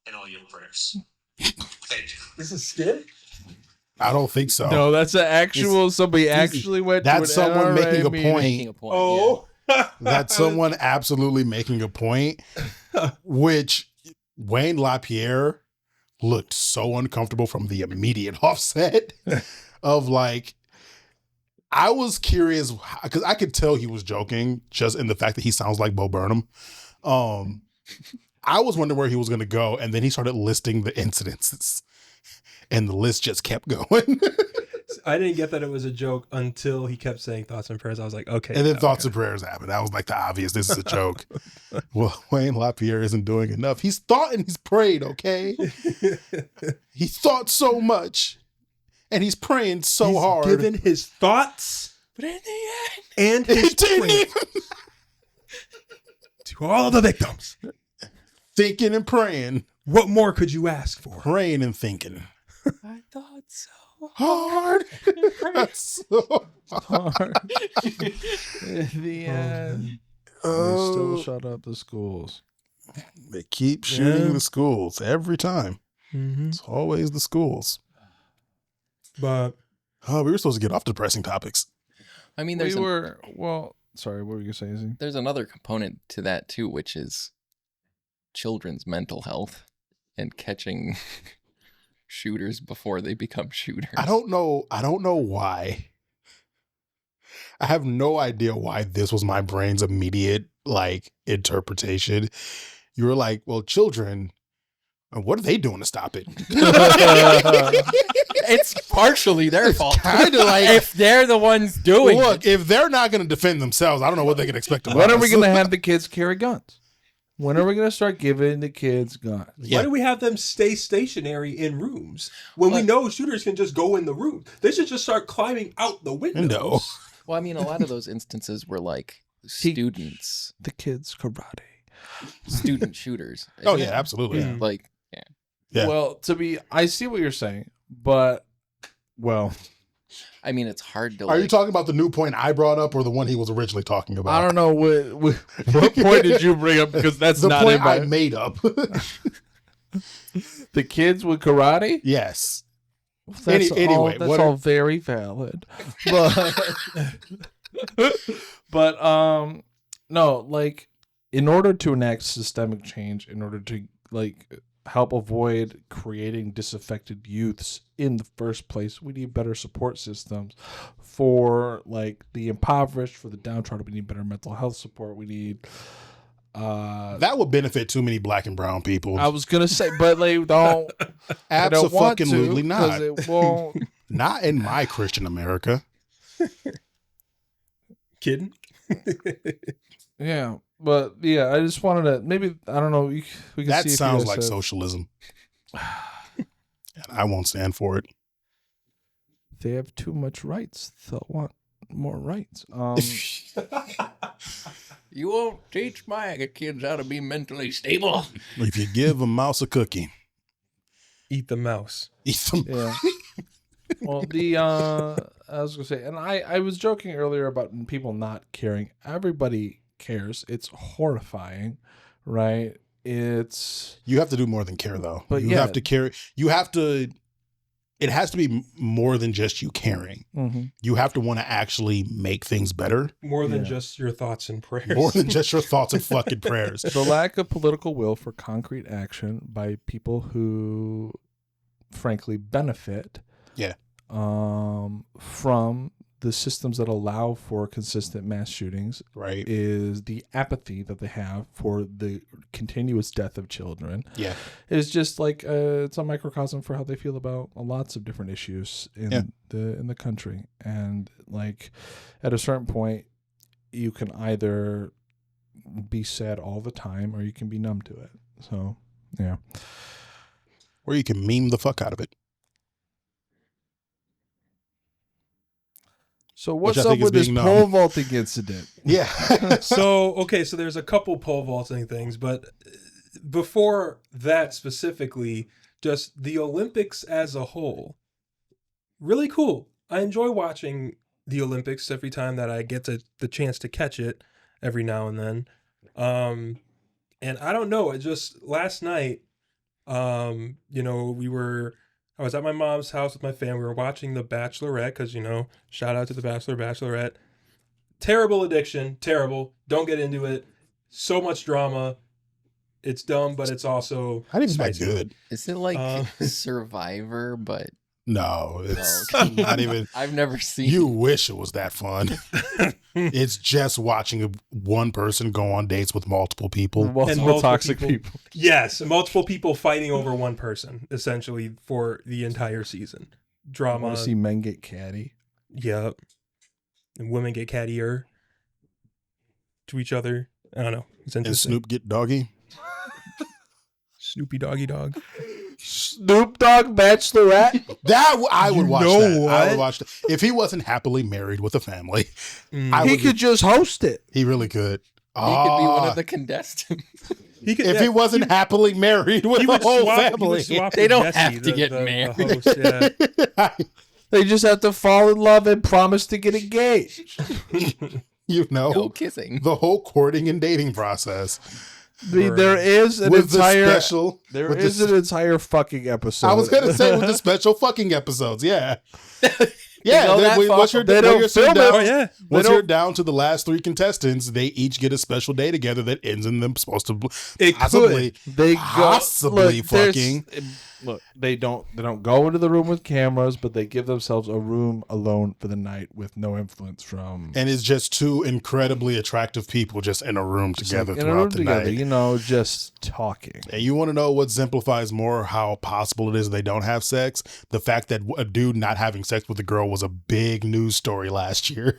[SPEAKER 5] and all your prayers. Thank you.
[SPEAKER 3] This is skit?
[SPEAKER 1] I don't think so.
[SPEAKER 2] No, that's an actual. Somebody actually went.
[SPEAKER 1] That's
[SPEAKER 2] to an
[SPEAKER 1] someone
[SPEAKER 2] NRA
[SPEAKER 1] making a
[SPEAKER 2] meeting.
[SPEAKER 1] point.
[SPEAKER 4] Making a point.
[SPEAKER 3] Oh.
[SPEAKER 1] That's someone absolutely making a point, which Wayne LaPierre looked so uncomfortable from the immediate offset of like, I was curious because I could tell he was joking just in the fact that he sounds like Bo Burnham. I was wondering where he was going to go, and then he started listing the incidences, and the list just kept going.
[SPEAKER 3] I didn't get that it was a joke until he kept saying thoughts and prayers. I was like, okay.
[SPEAKER 1] And then thoughts and prayers happened. That was like the obvious. This is a joke. Well, Wayne LaPierre isn't doing enough. He's thought and he's prayed, okay? He thought so much, and he's praying so
[SPEAKER 3] He's
[SPEAKER 1] hard.
[SPEAKER 3] given his thoughts,
[SPEAKER 4] But in the end,
[SPEAKER 3] and his
[SPEAKER 1] It didn't
[SPEAKER 3] prayers
[SPEAKER 1] even-
[SPEAKER 3] to all of the victims.
[SPEAKER 1] Thinking and praying,
[SPEAKER 3] What more could you ask for?
[SPEAKER 1] praying and thinking.
[SPEAKER 4] I thought so.
[SPEAKER 1] Hard. So
[SPEAKER 2] Hard. In the end, they
[SPEAKER 1] Oh,
[SPEAKER 2] still shut up the schools.
[SPEAKER 1] they keep shooting
[SPEAKER 3] Yeah.
[SPEAKER 1] the schools every time.
[SPEAKER 3] Mm-hmm.
[SPEAKER 1] It's always the schools.
[SPEAKER 3] But
[SPEAKER 1] Oh, we were supposed to get off depressing topics.
[SPEAKER 4] I mean,
[SPEAKER 2] We were well. Sorry, what were you gonna say, Izzy?
[SPEAKER 4] there's another component to that too, which is children's mental health and catching shooters before they become shooters.
[SPEAKER 1] I don't know why. I have no idea why this was my brain's immediate like interpretation. You were like, well, children, what are they doing to stop it?
[SPEAKER 4] It's partially their fault.
[SPEAKER 1] Kind of like,
[SPEAKER 4] If they're the ones doing
[SPEAKER 1] look,
[SPEAKER 4] it.
[SPEAKER 1] if they're not going to defend themselves, I don't know what they can expect of
[SPEAKER 2] When
[SPEAKER 1] us.
[SPEAKER 2] are we gonna have the kids carry guns? When are we gonna start giving the kids guns?
[SPEAKER 1] Yeah.
[SPEAKER 3] why do we have them stay stationary in rooms when we know shooters can just go in the room? They should just start climbing out the windows.
[SPEAKER 1] No.
[SPEAKER 4] Well, I mean, a lot of those instances were like students,
[SPEAKER 2] The kids karate.
[SPEAKER 4] student shooters.
[SPEAKER 1] Oh
[SPEAKER 4] isn't
[SPEAKER 1] yeah,
[SPEAKER 4] it?
[SPEAKER 1] absolutely.
[SPEAKER 3] Yeah.
[SPEAKER 4] Like,
[SPEAKER 1] Yeah.
[SPEAKER 2] Well, I see what you're saying, but
[SPEAKER 4] I mean, it's hard to.
[SPEAKER 1] Are you
[SPEAKER 4] like,
[SPEAKER 1] talking about the new point I brought up or the one he was originally talking about?
[SPEAKER 2] I don't know what point did you bring up because that's
[SPEAKER 1] The
[SPEAKER 2] not
[SPEAKER 1] point
[SPEAKER 2] in my,
[SPEAKER 1] I made up.
[SPEAKER 2] the kids with karate.
[SPEAKER 1] Yes.
[SPEAKER 2] That's
[SPEAKER 1] Anyway,
[SPEAKER 2] that's
[SPEAKER 1] what
[SPEAKER 2] all
[SPEAKER 1] are-
[SPEAKER 2] very valid, but no, like in order to enact systemic change, in order to like help avoid creating disaffected youths in the first place, we need better support systems for like the impoverished, for the downtrodden. We need better mental health support. We need
[SPEAKER 1] That would benefit too many black and brown people.
[SPEAKER 2] I was gonna say, but like don't I don't want to,
[SPEAKER 1] Abso-fucking-lutely
[SPEAKER 2] 'cause
[SPEAKER 1] not.
[SPEAKER 2] it won't.
[SPEAKER 1] Not in my Christian America.
[SPEAKER 3] Kidding?
[SPEAKER 2] Yeah, but yeah, I just wanted to maybe I don't know. We can
[SPEAKER 1] That
[SPEAKER 2] see if you
[SPEAKER 1] sounds
[SPEAKER 2] guys
[SPEAKER 1] like
[SPEAKER 2] have-
[SPEAKER 1] socialism. And I won't stand for it.
[SPEAKER 2] They have too much rights. They'll want more rights.
[SPEAKER 4] You won't teach my kids how to be mentally stable.
[SPEAKER 1] If you give a mouse a cookie,
[SPEAKER 3] Eat the mouse.
[SPEAKER 1] eat them.
[SPEAKER 2] Yeah. Well, I was gonna say, and I was joking earlier about people not caring. Everybody cares. It's horrifying, right? It's
[SPEAKER 1] You have to do more than care, though.
[SPEAKER 2] But
[SPEAKER 1] you
[SPEAKER 2] yeah.
[SPEAKER 1] have to care. You have to. It has to be more than just you caring. You have to want to actually make things better,
[SPEAKER 3] More than
[SPEAKER 2] Yeah.
[SPEAKER 3] just your thoughts and prayers.
[SPEAKER 1] more than just your thoughts and fucking prayers.
[SPEAKER 2] the lack of political will for concrete action by people who, frankly, benefit.
[SPEAKER 1] Yeah.
[SPEAKER 2] From the systems that allow for consistent mass shootings
[SPEAKER 1] Right.
[SPEAKER 2] is the apathy that they have for the continuous death of children.
[SPEAKER 1] Yeah.
[SPEAKER 2] It's just like it's a microcosm for how they feel about lots of different issues in the country. And like at a certain point, you can either be sad all the time or you can be numb to it. So yeah.
[SPEAKER 1] Or you can meme the fuck out of it.
[SPEAKER 2] So what's
[SPEAKER 1] I
[SPEAKER 2] up
[SPEAKER 1] think is
[SPEAKER 2] with this
[SPEAKER 1] being known.
[SPEAKER 2] pole vaulting incident?
[SPEAKER 1] Yeah.
[SPEAKER 3] So there's a couple pole vaulting things, but before that specifically, just the Olympics as a whole, really cool. I enjoy watching the Olympics every time that I get the chance to catch it every now and then. And I don't know, it just last night, I was at my mom's house with my family. We were watching The Bachelorette because, shout out to The Bachelor, Bachelorette. Terrible addiction. Terrible. Don't get into it. So much drama. It's dumb, but it's also
[SPEAKER 1] Not even that
[SPEAKER 3] spicy.
[SPEAKER 1] good.
[SPEAKER 6] Is it like Survivor, but
[SPEAKER 1] No, it's
[SPEAKER 6] okay.
[SPEAKER 1] not even.
[SPEAKER 6] I've never seen
[SPEAKER 1] You wish it was that fun. It's just watching one person go on dates with multiple people.
[SPEAKER 2] Multiple toxic people.
[SPEAKER 3] Yes, multiple people fighting over one person, essentially, for the entire season.
[SPEAKER 2] I
[SPEAKER 3] Drama.
[SPEAKER 2] want to see men get catty.
[SPEAKER 3] Yep. And women get cattier to each other. I don't know. It's
[SPEAKER 1] And
[SPEAKER 3] interesting.
[SPEAKER 1] Snoop get doggy.
[SPEAKER 3] Snoopy doggy dog.
[SPEAKER 2] Snoop Dogg Bachelorette.
[SPEAKER 1] I would watch
[SPEAKER 3] know
[SPEAKER 1] that. I
[SPEAKER 3] what?
[SPEAKER 1] would watch that. If he wasn't happily married with a family,
[SPEAKER 3] Mm.
[SPEAKER 2] He could just host it.
[SPEAKER 1] he really could.
[SPEAKER 6] He could be one
[SPEAKER 1] Ah,
[SPEAKER 6] of the contestants.
[SPEAKER 3] He could,
[SPEAKER 1] if he wasn't happily married with
[SPEAKER 3] he
[SPEAKER 1] the
[SPEAKER 3] would
[SPEAKER 1] whole
[SPEAKER 3] swap, he
[SPEAKER 1] family.
[SPEAKER 3] would swap
[SPEAKER 6] They
[SPEAKER 3] with
[SPEAKER 6] don't
[SPEAKER 3] Jesse,
[SPEAKER 6] have to get
[SPEAKER 3] the
[SPEAKER 6] married.
[SPEAKER 3] host, yeah.
[SPEAKER 2] They just have to fall in love and promise to get engaged.
[SPEAKER 6] No kissing.
[SPEAKER 1] the whole courting and dating process.
[SPEAKER 2] I mean, there is an
[SPEAKER 1] With
[SPEAKER 2] entire
[SPEAKER 1] the special.
[SPEAKER 2] there
[SPEAKER 1] with
[SPEAKER 2] is
[SPEAKER 1] the,
[SPEAKER 2] an entire fucking episode.
[SPEAKER 1] I was gonna say with the special fucking episodes. Yeah.
[SPEAKER 6] go
[SPEAKER 1] Yeah.
[SPEAKER 6] that far?
[SPEAKER 1] Once you're,
[SPEAKER 2] They
[SPEAKER 1] when
[SPEAKER 2] don't
[SPEAKER 1] you're
[SPEAKER 2] film
[SPEAKER 1] down,
[SPEAKER 2] it.
[SPEAKER 3] Oh, yeah.
[SPEAKER 1] Once
[SPEAKER 2] don't-
[SPEAKER 1] you're down to the last 3 contestants, they each get a special day together that ends in them supposed to
[SPEAKER 3] It
[SPEAKER 1] possibly,
[SPEAKER 2] They go,
[SPEAKER 1] possibly
[SPEAKER 2] there's-
[SPEAKER 1] fucking.
[SPEAKER 2] Look, they don't go into the room with cameras, but they give themselves a room alone for the night with no influence from.
[SPEAKER 1] And it's just 2 incredibly attractive people just in a room together
[SPEAKER 2] in a room
[SPEAKER 1] throughout the
[SPEAKER 2] together,
[SPEAKER 1] night.
[SPEAKER 2] just talking.
[SPEAKER 1] And you want to know what exemplifies more how possible it is they don't have sex? The fact that a dude not having sex with a girl was a big news story last year.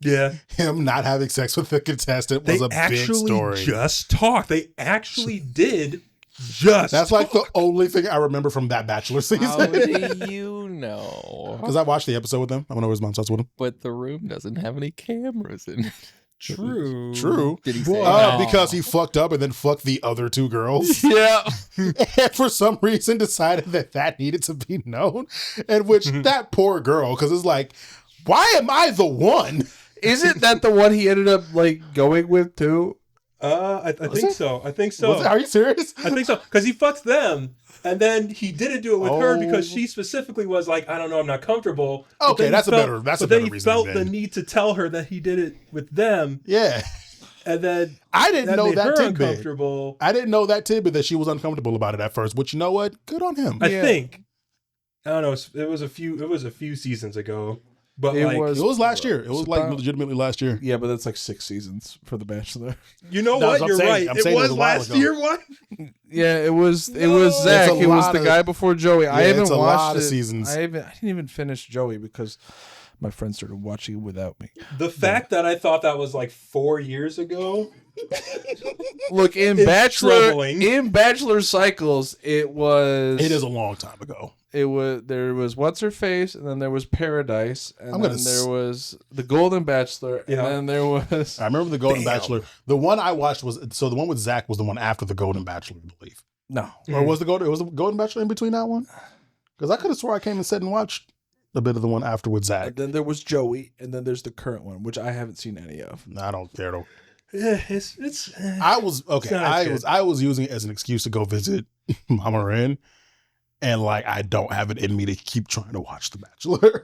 [SPEAKER 3] Yeah.
[SPEAKER 1] Him not having sex with the contestant was
[SPEAKER 3] They
[SPEAKER 1] a big
[SPEAKER 3] actually
[SPEAKER 1] story.
[SPEAKER 3] just talked. They actually did just
[SPEAKER 1] That's like
[SPEAKER 3] talk.
[SPEAKER 1] the only thing I remember from that Bachelor
[SPEAKER 6] How
[SPEAKER 1] season.
[SPEAKER 6] do you know?
[SPEAKER 1] Because I watched the episode with him. I went over his mom's house with him.
[SPEAKER 6] But the room doesn't have any cameras in it.
[SPEAKER 3] True.
[SPEAKER 1] True.
[SPEAKER 6] Did he say
[SPEAKER 1] Oh,
[SPEAKER 6] no?
[SPEAKER 1] because he fucked up and then fucked the other 2 girls.
[SPEAKER 2] Yeah,
[SPEAKER 1] And for some reason decided that needed to be known. And which that poor girl, because it's like, why am I the one?
[SPEAKER 2] isn't that the one he ended up going with too?
[SPEAKER 3] I think so. I think so.
[SPEAKER 1] Was it- are you serious?
[SPEAKER 3] I think so. Because he fucked them. And then he didn't do it with her because
[SPEAKER 1] Oh.
[SPEAKER 3] she specifically was like, I don't know, I'm not comfortable. But
[SPEAKER 1] Okay,
[SPEAKER 3] then
[SPEAKER 1] that's
[SPEAKER 3] he
[SPEAKER 1] a
[SPEAKER 3] felt-
[SPEAKER 1] better- that's a
[SPEAKER 3] but then
[SPEAKER 1] better
[SPEAKER 3] he
[SPEAKER 1] reason
[SPEAKER 3] felt
[SPEAKER 1] then.
[SPEAKER 3] the need to tell her that he did it with them.
[SPEAKER 1] Yeah.
[SPEAKER 3] And then
[SPEAKER 1] I didn't
[SPEAKER 3] that
[SPEAKER 1] know
[SPEAKER 3] made
[SPEAKER 1] that
[SPEAKER 3] her
[SPEAKER 1] tidbit.
[SPEAKER 3] uncomfortable.
[SPEAKER 1] I didn't know that tidbit that she was uncomfortable about it at first. But you know what? Good on him.
[SPEAKER 3] I think. I don't know. It was a few seasons ago. But
[SPEAKER 2] It
[SPEAKER 3] like,
[SPEAKER 1] It was last year. It was like
[SPEAKER 2] about-
[SPEAKER 1] legitimately last year.
[SPEAKER 2] Yeah, but that's like 6 seasons for The Bachelor.
[SPEAKER 3] you know
[SPEAKER 1] That's
[SPEAKER 3] what?
[SPEAKER 1] what I'm
[SPEAKER 3] You're
[SPEAKER 1] saying.
[SPEAKER 3] right.
[SPEAKER 1] I'm
[SPEAKER 3] It
[SPEAKER 1] saying it
[SPEAKER 3] was
[SPEAKER 1] was a while
[SPEAKER 3] last
[SPEAKER 1] ago.
[SPEAKER 3] year. What?
[SPEAKER 2] Yeah, it was Zach.
[SPEAKER 1] It's a
[SPEAKER 2] It was
[SPEAKER 1] lot
[SPEAKER 2] the
[SPEAKER 1] of-
[SPEAKER 2] guy before Joey. I
[SPEAKER 1] Yeah,
[SPEAKER 2] haven't
[SPEAKER 1] it's a
[SPEAKER 2] watched
[SPEAKER 1] lot of
[SPEAKER 2] it.
[SPEAKER 1] seasons.
[SPEAKER 2] I didn't even finish Joey because my friend started watching it without me.
[SPEAKER 3] The fact that I thought that was like 4 years ago.
[SPEAKER 2] Look, in
[SPEAKER 3] It's
[SPEAKER 2] Bachelor
[SPEAKER 3] troubling.
[SPEAKER 2] cycles, it was
[SPEAKER 1] It is a long time ago.
[SPEAKER 2] there was What's Her Face, and then there was Paradise, and
[SPEAKER 1] I'm
[SPEAKER 2] then
[SPEAKER 1] gonna
[SPEAKER 2] there was The Golden Bachelor, and
[SPEAKER 3] Yeah.
[SPEAKER 2] then there was
[SPEAKER 1] I remember the Golden Bachelor. The one I watched was the one with Zach was the one after the Golden Bachelor, I believe.
[SPEAKER 2] no.
[SPEAKER 1] Or was the Golden Bachelor in between that one? Because I could have swore I came and sat and watched a bit of the one after with Zach.
[SPEAKER 2] And then there was Joey, and then there's the current one, which I haven't seen any of.
[SPEAKER 1] I don't care though.
[SPEAKER 3] Yeah, it's
[SPEAKER 1] I was okay.
[SPEAKER 3] not as
[SPEAKER 1] I was using it as an excuse to go visit Mama Ren, and like I don't have it in me to keep trying to watch The Bachelor.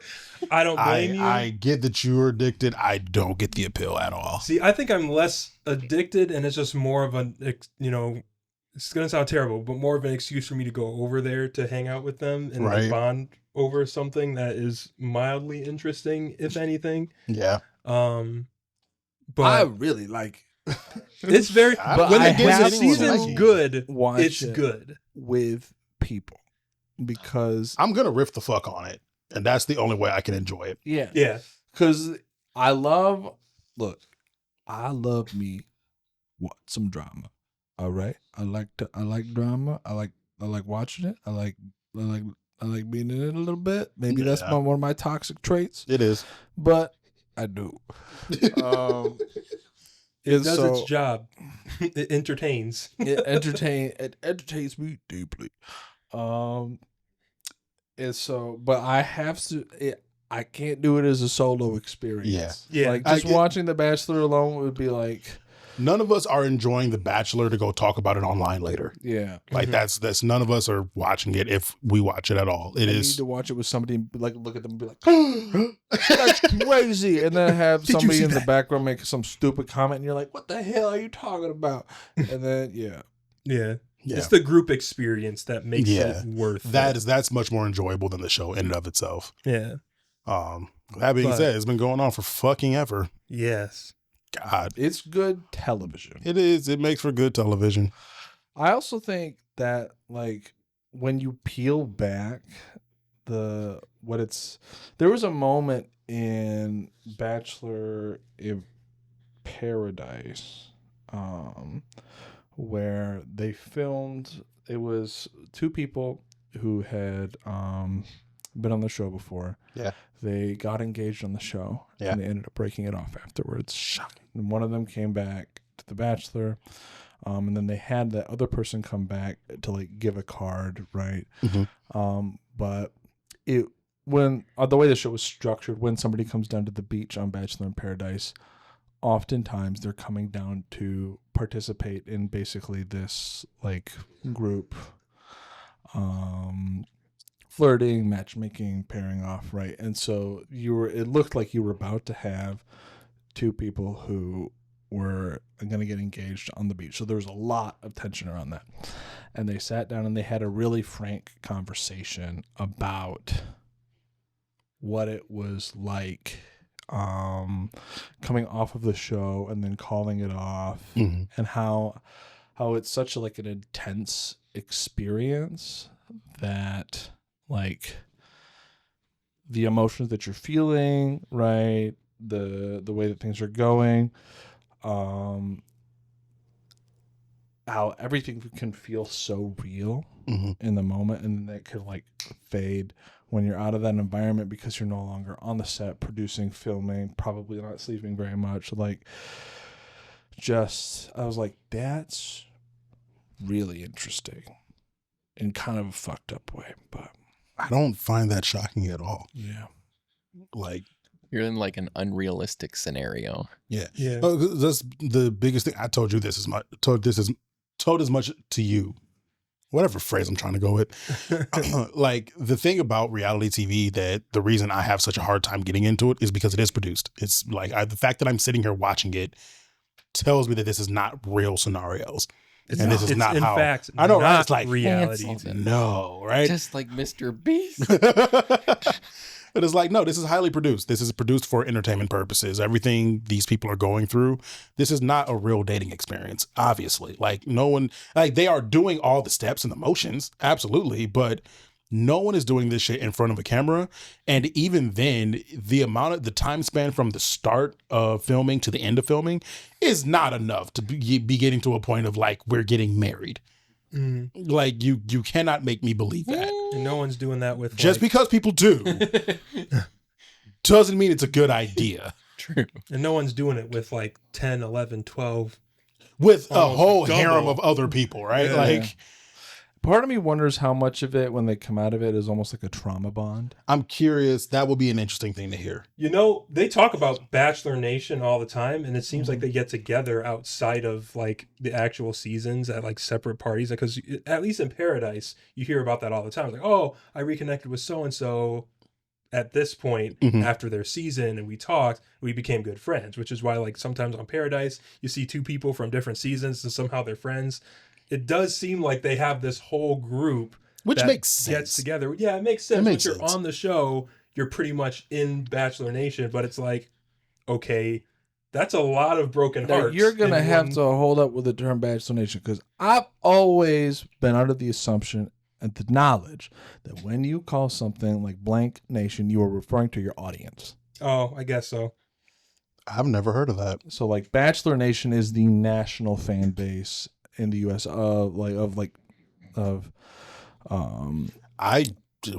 [SPEAKER 3] I don't blame you.
[SPEAKER 1] I get that you're addicted. I don't get the appeal at all.
[SPEAKER 3] See, I think I'm less addicted, and it's just more of it's gonna sound terrible, but more of an excuse for me to go over there to hang out with them and like,
[SPEAKER 1] Right.
[SPEAKER 3] bond over something that is mildly interesting, if anything.
[SPEAKER 1] Yeah,
[SPEAKER 3] But
[SPEAKER 2] really like
[SPEAKER 3] it's very.
[SPEAKER 1] But
[SPEAKER 3] when
[SPEAKER 2] I
[SPEAKER 3] the
[SPEAKER 2] have
[SPEAKER 3] season's
[SPEAKER 1] to
[SPEAKER 3] good,
[SPEAKER 2] watch
[SPEAKER 3] it's
[SPEAKER 2] it
[SPEAKER 3] good.
[SPEAKER 2] with people because
[SPEAKER 1] I'm gonna riff the fuck on it, and that's the only way I can enjoy it.
[SPEAKER 2] yeah,
[SPEAKER 3] Yeah,
[SPEAKER 2] because I love me some drama. All right, I like drama. I like watching it. I like I like being in it a little bit. Maybe that's one of my toxic traits.
[SPEAKER 1] It is.
[SPEAKER 2] But I do.
[SPEAKER 3] It does its job. It entertains.
[SPEAKER 2] It entertains me deeply. And so, but I have to. I can't do it as a solo experience.
[SPEAKER 3] Yeah.
[SPEAKER 2] Like just watching The Bachelor alone would be like.
[SPEAKER 1] None of us are enjoying The Bachelor to go talk about it online later.
[SPEAKER 2] Yeah.
[SPEAKER 1] Like that's none of us are watching it if we watch it at all. I need
[SPEAKER 2] to watch it with somebody and like look at them and be like, that's crazy. And then have somebody in the background make some stupid comment and you're like, what the hell are you talking about? And then
[SPEAKER 3] Yeah. It's the group experience that makes it worth it.
[SPEAKER 1] That's much more enjoyable than the show in and of itself.
[SPEAKER 3] Yeah.
[SPEAKER 1] That being said, it's been going on for fucking ever.
[SPEAKER 3] Yes.
[SPEAKER 1] God.
[SPEAKER 2] It's good television.
[SPEAKER 1] It is. It makes for good television.
[SPEAKER 2] I also think that like when you peel back there was a moment in Bachelor in Paradise where they filmed, it was two people who had been on the show before.
[SPEAKER 1] Yeah.
[SPEAKER 2] They got engaged on the show.
[SPEAKER 1] Yeah.
[SPEAKER 2] And they ended up breaking it off afterwards. Shocking. And one of them came back to The Bachelor. And then they had that other person come back to like give a card, right?
[SPEAKER 1] Mm-hmm.
[SPEAKER 2] But the way the show was structured, when somebody comes down to the beach on Bachelor in Paradise, oftentimes they're coming down to participate in basically this like group flirting, matchmaking, pairing off, right? And so it looked like you were about to have two people who were going to get engaged on the beach. So there was a lot of tension around that. And they sat down and they had a really frank conversation about what it was like coming off of the show and then calling it off, and how it's such like an intense experience that like the emotions that you're feeling, right? The way that things are going, how everything can feel so real in the moment, and that could like fade when you're out of that environment because you're no longer on the set producing, filming, probably not sleeping very much. Like, I was like, that's really interesting in kind of a fucked up way, but
[SPEAKER 1] I don't find that shocking at all.
[SPEAKER 2] Yeah.
[SPEAKER 1] Like,
[SPEAKER 6] you're in like an unrealistic scenario.
[SPEAKER 1] Yeah.
[SPEAKER 3] Yeah.
[SPEAKER 1] That's the biggest thing. I told you this is told as much to you. Whatever phrase I'm trying to go with. Like, the thing about reality TV, that the reason I have such a hard time getting into it is because it is produced. It's like the fact that I'm sitting here watching it tells me that this is not real scenarios. This is not how. In fact, I know, right? It's like
[SPEAKER 3] reality.
[SPEAKER 1] No, right?
[SPEAKER 6] Just like Mr. Beast.
[SPEAKER 1] But it's like, no, this is highly produced. This is produced for entertainment purposes. Everything these people are going through, this is not a real dating experience, obviously. Like, no one, like, they are doing all the steps and the motions, absolutely, but no one is doing this shit in front of a camera. And even then, the time span from the start of filming to the end of filming is not enough to be getting to a point of like, we're getting married. Like, you cannot make me believe that.
[SPEAKER 3] And no one's doing that with
[SPEAKER 1] just because people do doesn't mean it's a good idea.
[SPEAKER 6] True.
[SPEAKER 3] And no one's doing it with like 10, 11, 12
[SPEAKER 1] with a whole harem of other people, right?
[SPEAKER 3] Yeah.
[SPEAKER 1] Like,
[SPEAKER 2] part of me wonders how much of it, when they come out of it, is almost like a trauma bond.
[SPEAKER 1] I'm curious. That will be an interesting thing to hear.
[SPEAKER 3] You know, they talk about Bachelor Nation all the time, and it seems like they get together outside of like the actual seasons at like separate parties. Because at least in Paradise, you hear about that all the time. It's like, oh, I reconnected with so and so at this point after their season, and we talked. We became good friends, which is why like sometimes on Paradise you see two people from different seasons and somehow they're friends. It does seem like they have this whole group,
[SPEAKER 1] which makes sense.
[SPEAKER 3] Gets together. Yeah, it makes sense. Once you're on the show, you're pretty much in Bachelor Nation, but it's like, okay, that's a lot of broken hearts.
[SPEAKER 2] Now, you're gonna have to hold up with the term Bachelor Nation, because I've always been under the assumption and the knowledge that when you call something like blank nation, you are referring to your audience.
[SPEAKER 3] Oh, I guess so.
[SPEAKER 1] I've never heard of that.
[SPEAKER 2] So like Bachelor Nation is the national fan base in the US I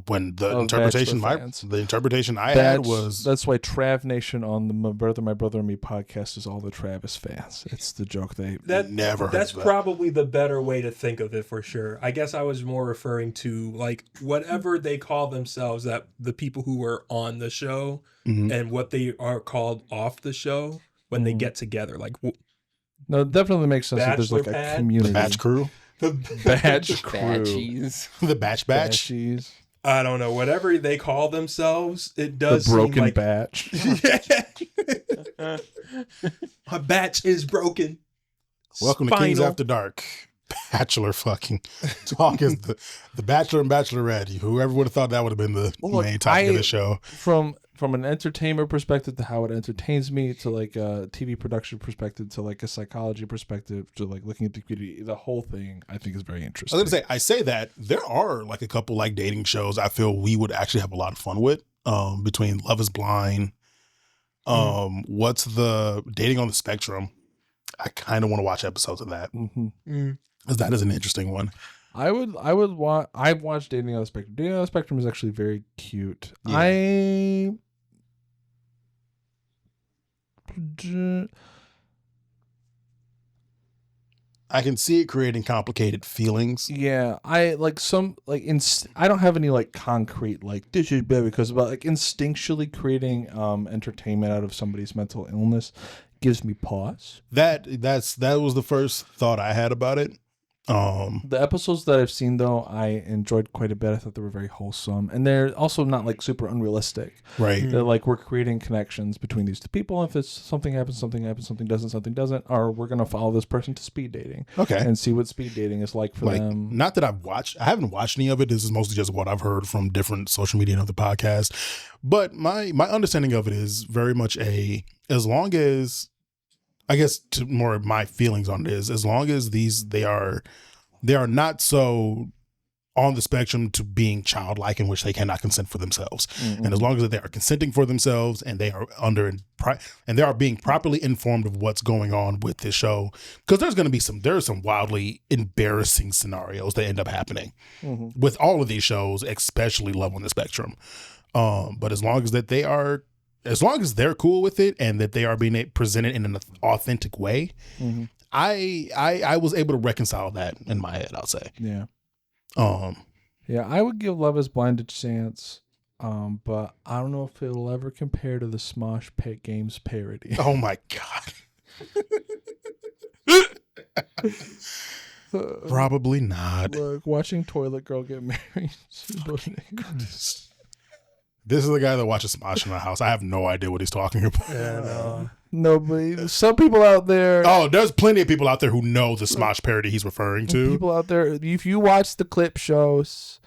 [SPEAKER 1] when the
[SPEAKER 2] Oh,
[SPEAKER 1] interpretation
[SPEAKER 2] Bachelor fans.
[SPEAKER 1] the interpretation I had was
[SPEAKER 2] that's why Trav Nation on the My Brother and Me podcast is all the Travis fans. It's the joke they
[SPEAKER 1] never heard
[SPEAKER 3] That's
[SPEAKER 1] of that.
[SPEAKER 3] probably the better way to think of it for sure. I guess I was more referring to like whatever they call themselves, that the people who were on the show
[SPEAKER 1] Mhm.
[SPEAKER 3] and what they are called off the show when they get together. Like
[SPEAKER 2] No, it definitely makes sense that there's like
[SPEAKER 3] Bachelor
[SPEAKER 2] a
[SPEAKER 3] pad?
[SPEAKER 2] community.
[SPEAKER 1] The batch crew,
[SPEAKER 3] the
[SPEAKER 2] Batch crew.
[SPEAKER 6] Batchies.
[SPEAKER 1] the batch.
[SPEAKER 2] Batchies.
[SPEAKER 3] I don't know, whatever they call themselves, it does
[SPEAKER 2] The broken
[SPEAKER 3] seem like
[SPEAKER 2] batch.
[SPEAKER 3] a batch is broken.
[SPEAKER 1] Welcome to Kingz
[SPEAKER 3] Spinal.
[SPEAKER 1] After Dark. Bachelor fucking talk is the Bachelor and Bachelorette. Whoever would have thought that would have been the
[SPEAKER 2] Well,
[SPEAKER 1] main topic of the show.
[SPEAKER 2] From an entertainment perspective to how it entertains me, to like a TV production perspective, to like a psychology perspective, to like looking at the community, the whole thing I think is very
[SPEAKER 1] I
[SPEAKER 2] interesting.
[SPEAKER 1] was gonna say, I say that there are like a couple like dating shows I feel we would actually have a lot of fun with. Between Love Is Blind, what's the Dating on the Spectrum? I kind of want to watch episodes of that because that is an interesting one.
[SPEAKER 2] I've watched Dating on the Spectrum. Dating on the Spectrum is actually very cute.
[SPEAKER 1] Yeah. I can see it creating complicated feelings.
[SPEAKER 2] Yeah, I like some like I don't have any like concrete like this is bad because, but like instinctually creating entertainment out of somebody's mental illness gives me pause.
[SPEAKER 1] That was the first thought I had about it.
[SPEAKER 2] The episodes that I've seen though, I enjoyed quite a bit. I thought they were very wholesome, and they're also not like super unrealistic.
[SPEAKER 1] Right.
[SPEAKER 2] They're like we're creating connections between these two people. If it's something happens, something doesn't, or we're gonna follow this person to speed dating.
[SPEAKER 1] Okay.
[SPEAKER 2] And see what speed dating is like for them.
[SPEAKER 1] Not that I haven't watched any of it. This is mostly just what I've heard from different social media and other podcasts. But my understanding of it is very much as long as, I guess to more of my feelings on it is, as long as they are not so on the spectrum to being childlike in which they cannot consent for themselves. And as long as they are consenting for themselves and they are and they are being properly informed of what's going on with this show, because there are some wildly embarrassing scenarios that end up happening with all of these shows, especially Love on the Spectrum. But as long as they're cool with it and that they are being presented in an authentic way, I was able to reconcile that in my head, I'll say.
[SPEAKER 2] Yeah. Yeah, I would give Love Is Blind a chance, but I don't know if it'll ever compare to the Smosh Pet Games parody.
[SPEAKER 1] Oh my God. Probably not.
[SPEAKER 2] Look, watching Toilet Girl get married.
[SPEAKER 1] This is the guy that watches Smosh in my house. I have no idea what he's talking about.
[SPEAKER 3] And,
[SPEAKER 2] Nobody. Some people out there.
[SPEAKER 1] Oh, there's plenty of people out there who know the Smosh parody he's referring to.
[SPEAKER 2] People out there. If you watch the clip shows,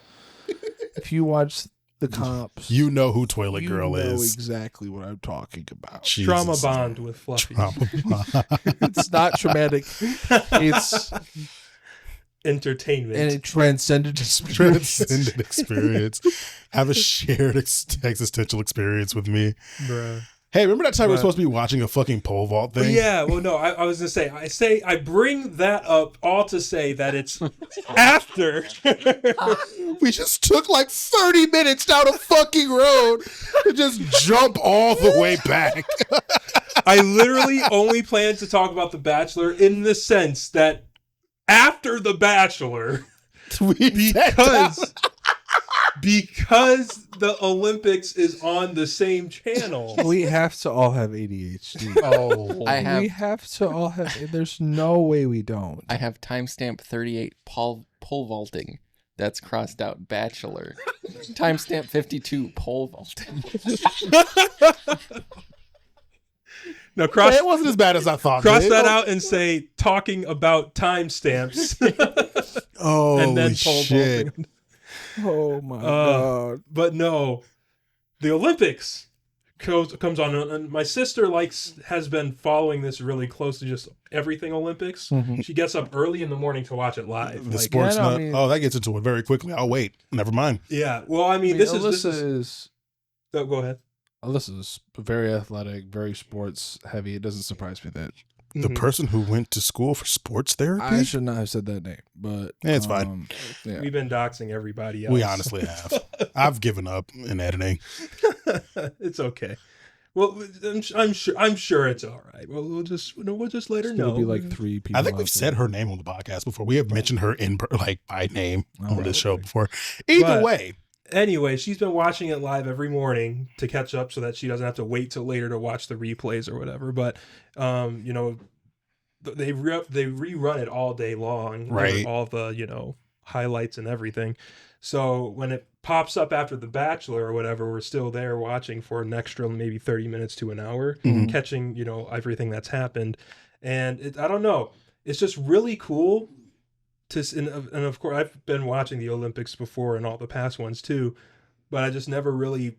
[SPEAKER 2] if you watch the comps,
[SPEAKER 1] You know who Toilet Girl
[SPEAKER 2] know
[SPEAKER 1] is.
[SPEAKER 2] exactly what I'm talking about.
[SPEAKER 1] Jesus.
[SPEAKER 3] trauma bond with Fluffy.
[SPEAKER 2] It's not traumatic. It's
[SPEAKER 3] Entertainment.
[SPEAKER 2] and it transcended
[SPEAKER 1] Transcendent experience. Have a shared existential experience with me.
[SPEAKER 3] Bruh.
[SPEAKER 1] Hey, remember that time we were supposed to be watching a fucking pole vault thing?
[SPEAKER 3] Yeah, well, no, I was gonna say, I bring that up all to say that it's after.
[SPEAKER 1] We just took like 30 minutes down a fucking road to just jump all the way back.
[SPEAKER 3] I literally only plan to talk about The Bachelor in the sense that after The Bachelor, because the Olympics is on the same channel.
[SPEAKER 2] We have to all have ADHD.
[SPEAKER 3] Oh,
[SPEAKER 2] We have to all have. There's no way we don't.
[SPEAKER 6] I have timestamp 38 pole vaulting. That's crossed out Bachelor. Timestamp 52 pole vaulting.
[SPEAKER 3] now cross
[SPEAKER 1] It wasn't as bad as I thought.
[SPEAKER 3] cross
[SPEAKER 1] dude.
[SPEAKER 3] that out and say talking about timestamps,
[SPEAKER 1] Oh,
[SPEAKER 3] and then pole
[SPEAKER 1] shit.
[SPEAKER 3] vaulting.
[SPEAKER 2] Oh my god!
[SPEAKER 3] But no, the Olympics comes on, and my sister has been following this really closely, just everything Olympics. She gets up early in the morning to watch it live.
[SPEAKER 1] The sports
[SPEAKER 2] yeah, no, I
[SPEAKER 1] nut.
[SPEAKER 2] mean-
[SPEAKER 1] Oh, that gets into it very quickly. I'll wait. Never mind.
[SPEAKER 3] Yeah, well, I mean, this
[SPEAKER 2] Alyssa
[SPEAKER 3] is. Oh, go ahead.
[SPEAKER 2] Alyssa is very athletic, very sports heavy. It doesn't surprise me that
[SPEAKER 1] The person who went to school for sports therapy?
[SPEAKER 2] I should not have said that name, but
[SPEAKER 1] It's fine.
[SPEAKER 2] Yeah.
[SPEAKER 3] We've been doxing everybody else.
[SPEAKER 1] We honestly have. I've given up in editing.
[SPEAKER 3] It's okay. Well, I'm sure it's all right. Well, we'll just let her know.
[SPEAKER 2] It'll be like 3 people.
[SPEAKER 1] I think we've
[SPEAKER 2] out
[SPEAKER 1] said
[SPEAKER 2] there.
[SPEAKER 1] her name on the podcast before. We have mentioned her by name on
[SPEAKER 2] right,
[SPEAKER 1] this show
[SPEAKER 2] okay.
[SPEAKER 1] before. Either
[SPEAKER 3] But-
[SPEAKER 1] way,
[SPEAKER 3] Anyway, she's been watching it live every morning to catch up so that she doesn't have to wait till later to watch the replays or whatever. But, you know, they rerun it all day long.
[SPEAKER 1] Right.
[SPEAKER 3] All the, highlights and everything. So when it pops up after The Bachelor or whatever, we're still there watching for an extra maybe 30 minutes to an hour, catching, everything that's happened. And I don't know. It's just really cool. And of course, I've been watching the Olympics before and all the past ones too, but I just never really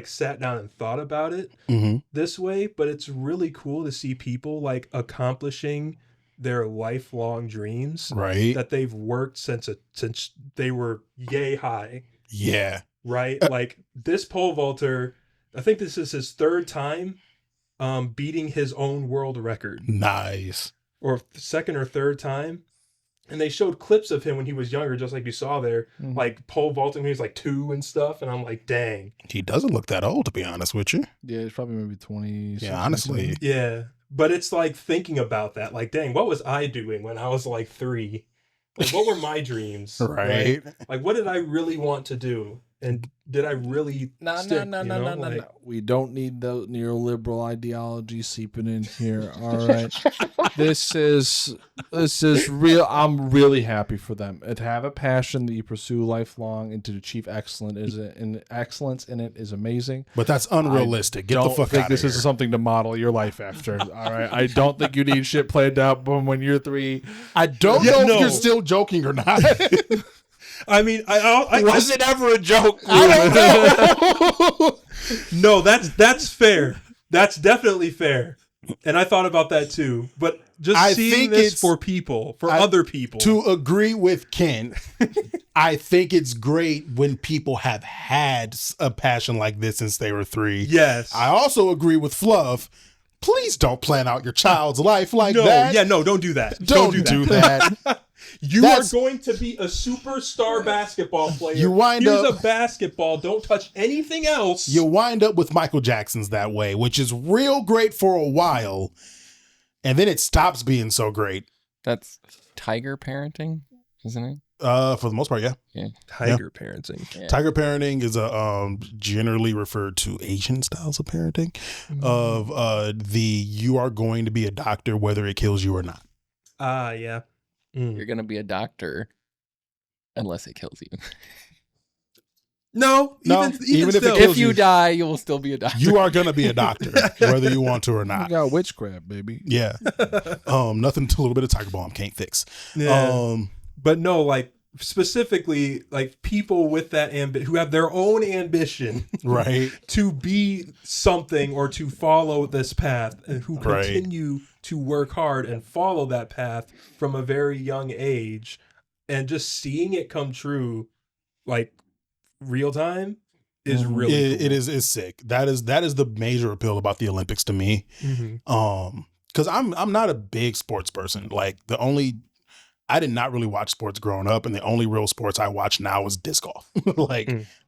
[SPEAKER 3] sat down and thought about it this way. But it's really cool to see people like accomplishing their lifelong dreams,
[SPEAKER 1] right?
[SPEAKER 3] that they've worked since they were yay high,
[SPEAKER 1] Yeah.
[SPEAKER 3] right? Like this pole vaulter, I think this is his 3rd time beating his own world record,
[SPEAKER 1] Nice.
[SPEAKER 3] or 2nd or 3rd time. And they showed clips of him when he was younger, just like you saw there, like pole vaulting when he was like 2 and stuff. And I'm like, dang.
[SPEAKER 1] He doesn't look that old, to be honest with you.
[SPEAKER 2] Yeah, it's probably maybe 20.
[SPEAKER 1] Yeah, honestly.
[SPEAKER 3] Yeah. But it's like thinking about that, like, dang, what was I doing when I was like 3? Like, what were my dreams?
[SPEAKER 1] Right.
[SPEAKER 3] Like, what did I really want to do? And did I really stick,
[SPEAKER 2] No. We don't need the neoliberal ideology seeping in here. All right. This is real. I'm really happy for them. To have a passion that you pursue lifelong and to achieve excellence in it is amazing.
[SPEAKER 1] But that's unrealistic. Get the fuck out of
[SPEAKER 2] this
[SPEAKER 1] here.
[SPEAKER 2] is something to model your life after. All right. I don't think you need shit planned out when you're 3.
[SPEAKER 1] I don't know if you're still joking or not.
[SPEAKER 3] I mean, I
[SPEAKER 2] Was it ever a joke?
[SPEAKER 1] I don't know.
[SPEAKER 3] no, that's fair. That's definitely fair. And I thought about that too. But just seeing this for other people.
[SPEAKER 1] To agree with Ken, I think it's great when people have had a passion like this since they were 3.
[SPEAKER 3] Yes.
[SPEAKER 1] I also agree with Fluff. Please don't plan out your child's life like that.
[SPEAKER 3] Yeah, no, don't do that.
[SPEAKER 1] Don't do that.
[SPEAKER 3] You are going to be a superstar basketball player.
[SPEAKER 1] You wind
[SPEAKER 3] Here's
[SPEAKER 1] up-
[SPEAKER 3] a basketball. Don't touch anything else.
[SPEAKER 1] You wind up with Michael Jackson's that way, which is real great for a while, and then it stops being so great.
[SPEAKER 6] That's tiger parenting, isn't it?
[SPEAKER 1] For the most part, yeah.
[SPEAKER 3] Tiger parenting.
[SPEAKER 6] Yeah.
[SPEAKER 1] Tiger parenting is generally referred to Asian styles of parenting. Of you are going to be a doctor whether it kills you or not.
[SPEAKER 3] Yeah.
[SPEAKER 6] You're going to be a doctor unless it kills you.
[SPEAKER 3] No,
[SPEAKER 1] even if it
[SPEAKER 3] still.
[SPEAKER 1] kills
[SPEAKER 6] If you die, you will still be a doctor.
[SPEAKER 1] You are going to be a doctor whether you want to or
[SPEAKER 2] You
[SPEAKER 1] not.
[SPEAKER 2] got witchcraft, baby.
[SPEAKER 1] Yeah. Nothing to a little bit of Tiger Balm can't fix.
[SPEAKER 3] Yeah. But no, like specifically, like people with that who have their own ambition,
[SPEAKER 1] Right.
[SPEAKER 3] to be something or to follow this path, and who continue to work hard and follow that path from a very young age, and just seeing it come true, like real time, is really cool.
[SPEAKER 1] It's sick. That is the major appeal about the Olympics to me. Because I'm not a big sports person. Like I did not really watch sports growing up, and the only real sports I watch now is disc golf.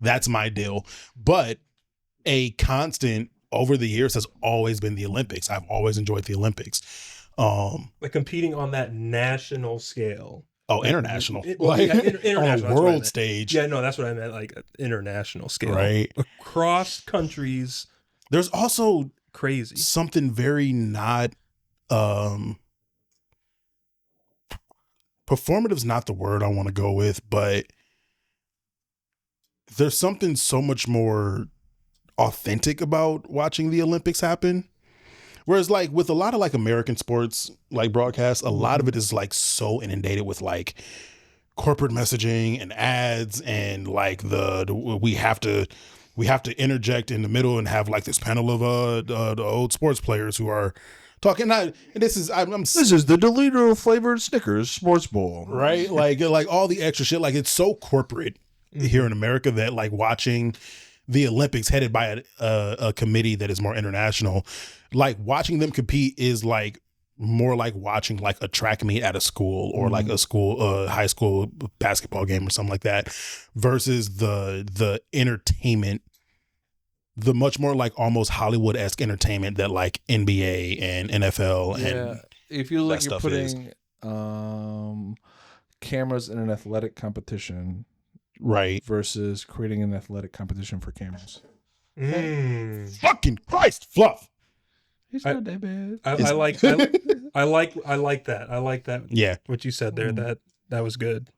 [SPEAKER 1] That's my deal. But a constant over the years has always been the Olympics. I've always enjoyed the Olympics.
[SPEAKER 3] Like competing on that national scale.
[SPEAKER 1] International.
[SPEAKER 3] International.
[SPEAKER 1] On
[SPEAKER 3] that's
[SPEAKER 1] a
[SPEAKER 3] what I
[SPEAKER 1] world
[SPEAKER 3] meant.
[SPEAKER 1] stage.
[SPEAKER 3] Yeah, no, that's what I meant. Like international scale.
[SPEAKER 1] Right.
[SPEAKER 3] Across countries.
[SPEAKER 1] There's also
[SPEAKER 3] Crazy.
[SPEAKER 1] something very not performative's not the word I want to go with, but there's something so much more authentic about watching the Olympics happen. Whereas like with a lot of like American sports like broadcasts, a lot of it is like so inundated with like corporate messaging and ads and like we have to interject in the middle and have like this panel of the old sports players who are talking. This is
[SPEAKER 2] the Delito flavored Snickers sports bowl,
[SPEAKER 1] right? like all the extra shit. Like it's so corporate here in America that like watching the Olympics headed by a committee that is more international, like watching them compete is like more like watching like a track meet at a school or like a school, high school basketball game or something like that, versus the entertainment, the much more like almost Hollywood-esque entertainment that like NBA and NFL and
[SPEAKER 2] if you look,
[SPEAKER 1] that
[SPEAKER 2] you're
[SPEAKER 1] stuff is.
[SPEAKER 2] putting cameras in an athletic competition
[SPEAKER 1] right.
[SPEAKER 2] versus creating an athletic competition for cameras.
[SPEAKER 1] Fucking Christ, Fluff.
[SPEAKER 2] He's not that bad.
[SPEAKER 3] I like that. I like that.
[SPEAKER 1] Yeah.
[SPEAKER 3] What you said there. That was good.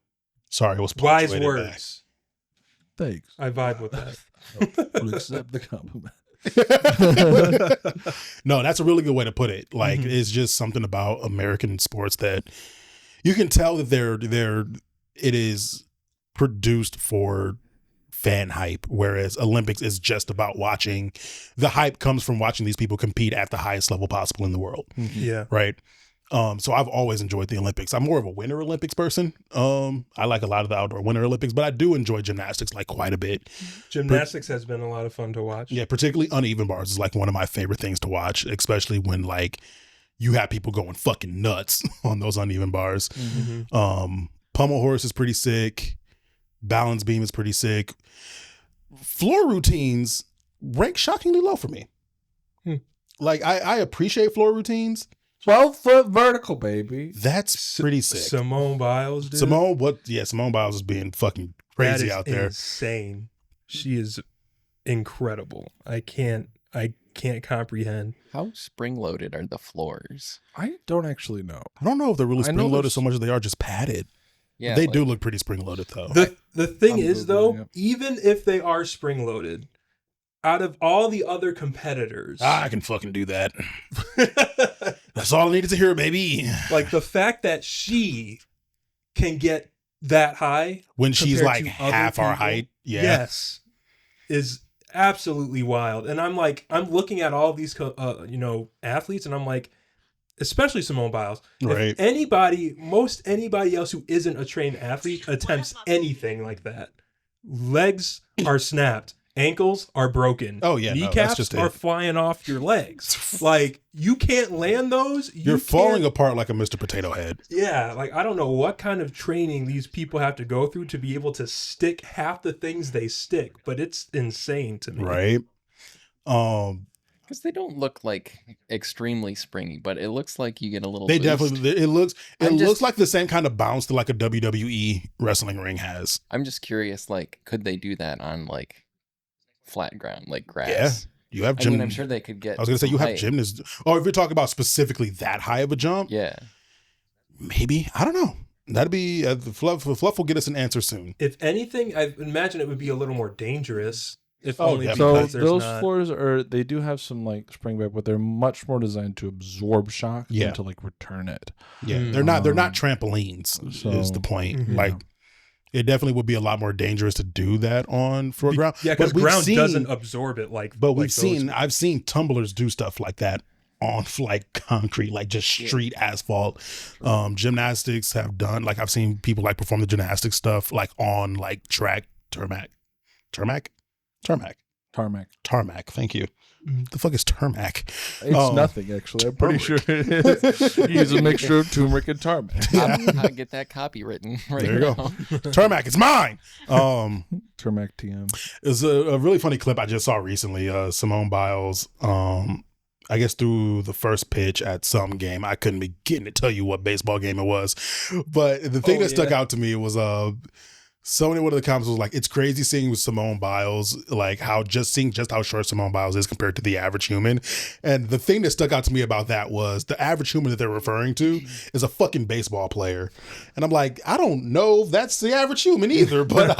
[SPEAKER 1] Sorry, it was
[SPEAKER 3] Wise
[SPEAKER 1] punctuated
[SPEAKER 3] words.
[SPEAKER 2] Thanks.
[SPEAKER 3] I vibe with that.
[SPEAKER 2] I'll accept the compliment.
[SPEAKER 1] No, that's a really good way to put it. Like, it's just something about American sports that you can tell that it is produced for fan hype, whereas Olympics is just about watching. The hype comes from watching these people compete at the highest level possible in the world.
[SPEAKER 3] Yeah.
[SPEAKER 1] Right. So I've always enjoyed the Olympics. I'm more of a Winter Olympics person. I like a lot of the outdoor Winter Olympics, but I do enjoy gymnastics like quite a bit.
[SPEAKER 3] Gymnastics has been a lot of fun to watch.
[SPEAKER 1] Yeah, particularly uneven bars is like one of my favorite things to watch, especially when like you have people going fucking nuts on those uneven bars. Pummel horse is pretty sick. Balance beam is pretty sick. Floor routines rank shockingly low for me. Like I appreciate floor routines.
[SPEAKER 2] 12-foot vertical, baby.
[SPEAKER 1] That's pretty sick.
[SPEAKER 3] Simone Biles, dude.
[SPEAKER 1] Simone Biles is being fucking crazy out there.
[SPEAKER 3] Insane. She is incredible. I can't comprehend.
[SPEAKER 6] How spring-loaded are the floors?
[SPEAKER 2] I don't actually know.
[SPEAKER 1] I don't know if they're really
[SPEAKER 2] I know
[SPEAKER 1] spring loaded
[SPEAKER 2] there's-
[SPEAKER 1] so much as they are just padded.
[SPEAKER 6] Yeah,
[SPEAKER 1] They
[SPEAKER 6] like,
[SPEAKER 1] do look pretty spring loaded though.
[SPEAKER 3] The thing
[SPEAKER 2] I'm
[SPEAKER 3] is
[SPEAKER 2] Googling,
[SPEAKER 3] though,
[SPEAKER 2] yep.
[SPEAKER 3] even if they are spring loaded, out of all the other competitors,
[SPEAKER 1] I can fucking do that. That's all I needed to hear, baby.
[SPEAKER 3] like the fact that she can get that high
[SPEAKER 1] When she's
[SPEAKER 3] compared
[SPEAKER 1] like
[SPEAKER 3] to other
[SPEAKER 1] half our
[SPEAKER 3] people,
[SPEAKER 1] height. Yeah.
[SPEAKER 3] yes, is absolutely wild. And I'm looking at all these athletes, and I'm like, especially Simone Biles.
[SPEAKER 1] Right.
[SPEAKER 3] If most anybody else who isn't a trained athlete attempts anything like that, legs are snapped, ankles are broken.
[SPEAKER 1] Oh, yeah, no, that's
[SPEAKER 3] kneecaps
[SPEAKER 1] just it.
[SPEAKER 3] are flying off your legs. Like, you can't land those.
[SPEAKER 1] You're falling apart like a Mr. Potato Head.
[SPEAKER 3] Yeah, like I don't know what kind of training these people have to go through to be able to stick half the things they stick, but it's insane to me.
[SPEAKER 1] Right.
[SPEAKER 6] because they don't look like extremely springy, but it looks like you get a little.
[SPEAKER 1] They
[SPEAKER 6] boost.
[SPEAKER 1] definitely. It looks
[SPEAKER 6] I'm just-
[SPEAKER 1] like the same kind of bounce that like a WWE wrestling ring has.
[SPEAKER 6] I'm just curious, like, could they do that on like flat ground, like grass?
[SPEAKER 1] Yeah. You have
[SPEAKER 6] I
[SPEAKER 1] gym.
[SPEAKER 6] mean, I'm sure they could get.
[SPEAKER 1] I was gonna say you have
[SPEAKER 6] height.
[SPEAKER 1] gymnasts. Oh, if you're talking about specifically that high of a jump,
[SPEAKER 6] Yeah.
[SPEAKER 1] maybe. I don't know. That'd be Fluff will get us an answer soon.
[SPEAKER 3] If anything, I imagine it would be a little more dangerous. If
[SPEAKER 1] Oh,
[SPEAKER 3] only
[SPEAKER 1] yeah.
[SPEAKER 2] So
[SPEAKER 3] because there's
[SPEAKER 2] those
[SPEAKER 3] not.
[SPEAKER 2] floors they do have some like spring back, but they're much more designed to absorb shock
[SPEAKER 1] Yeah.
[SPEAKER 2] than to like return it.
[SPEAKER 1] Yeah,
[SPEAKER 3] Mm.
[SPEAKER 1] they're not trampolines.
[SPEAKER 2] So-
[SPEAKER 1] is the point?
[SPEAKER 3] Mhm.
[SPEAKER 1] Like, it definitely would be a lot more dangerous to do that on floor ground.
[SPEAKER 3] Yeah, because
[SPEAKER 1] But we've
[SPEAKER 3] ground
[SPEAKER 1] seen-
[SPEAKER 3] doesn't absorb it like.
[SPEAKER 1] But
[SPEAKER 3] like
[SPEAKER 1] we've
[SPEAKER 3] those.
[SPEAKER 1] I've seen tumblers do stuff like that on like concrete, like just street asphalt. Gymnastics have done, like I've seen people like perform the gymnastics stuff like on like track tarmac. Thank you. The fuck is tarmac?
[SPEAKER 2] It's nothing actually. I'm pretty sure it is. You use a mixture of turmeric and tarmac.
[SPEAKER 6] I'll get that copy written right
[SPEAKER 1] There you
[SPEAKER 6] now.
[SPEAKER 1] go. Tarmac, it's mine.
[SPEAKER 2] Tarmac TM.
[SPEAKER 1] It's a really funny clip I just saw recently. Simone Biles, I guess through the first pitch at some game. I couldn't begin to tell you what baseball game it was. But the thing that stuck out to me was someone in one of the comments was like, it's crazy seeing with Simone Biles, like seeing how short Simone Biles is compared to the average human. And the thing that stuck out to me about that was the average human that they're referring to is a fucking baseball player. And I'm like, I don't know if that's the average human either, but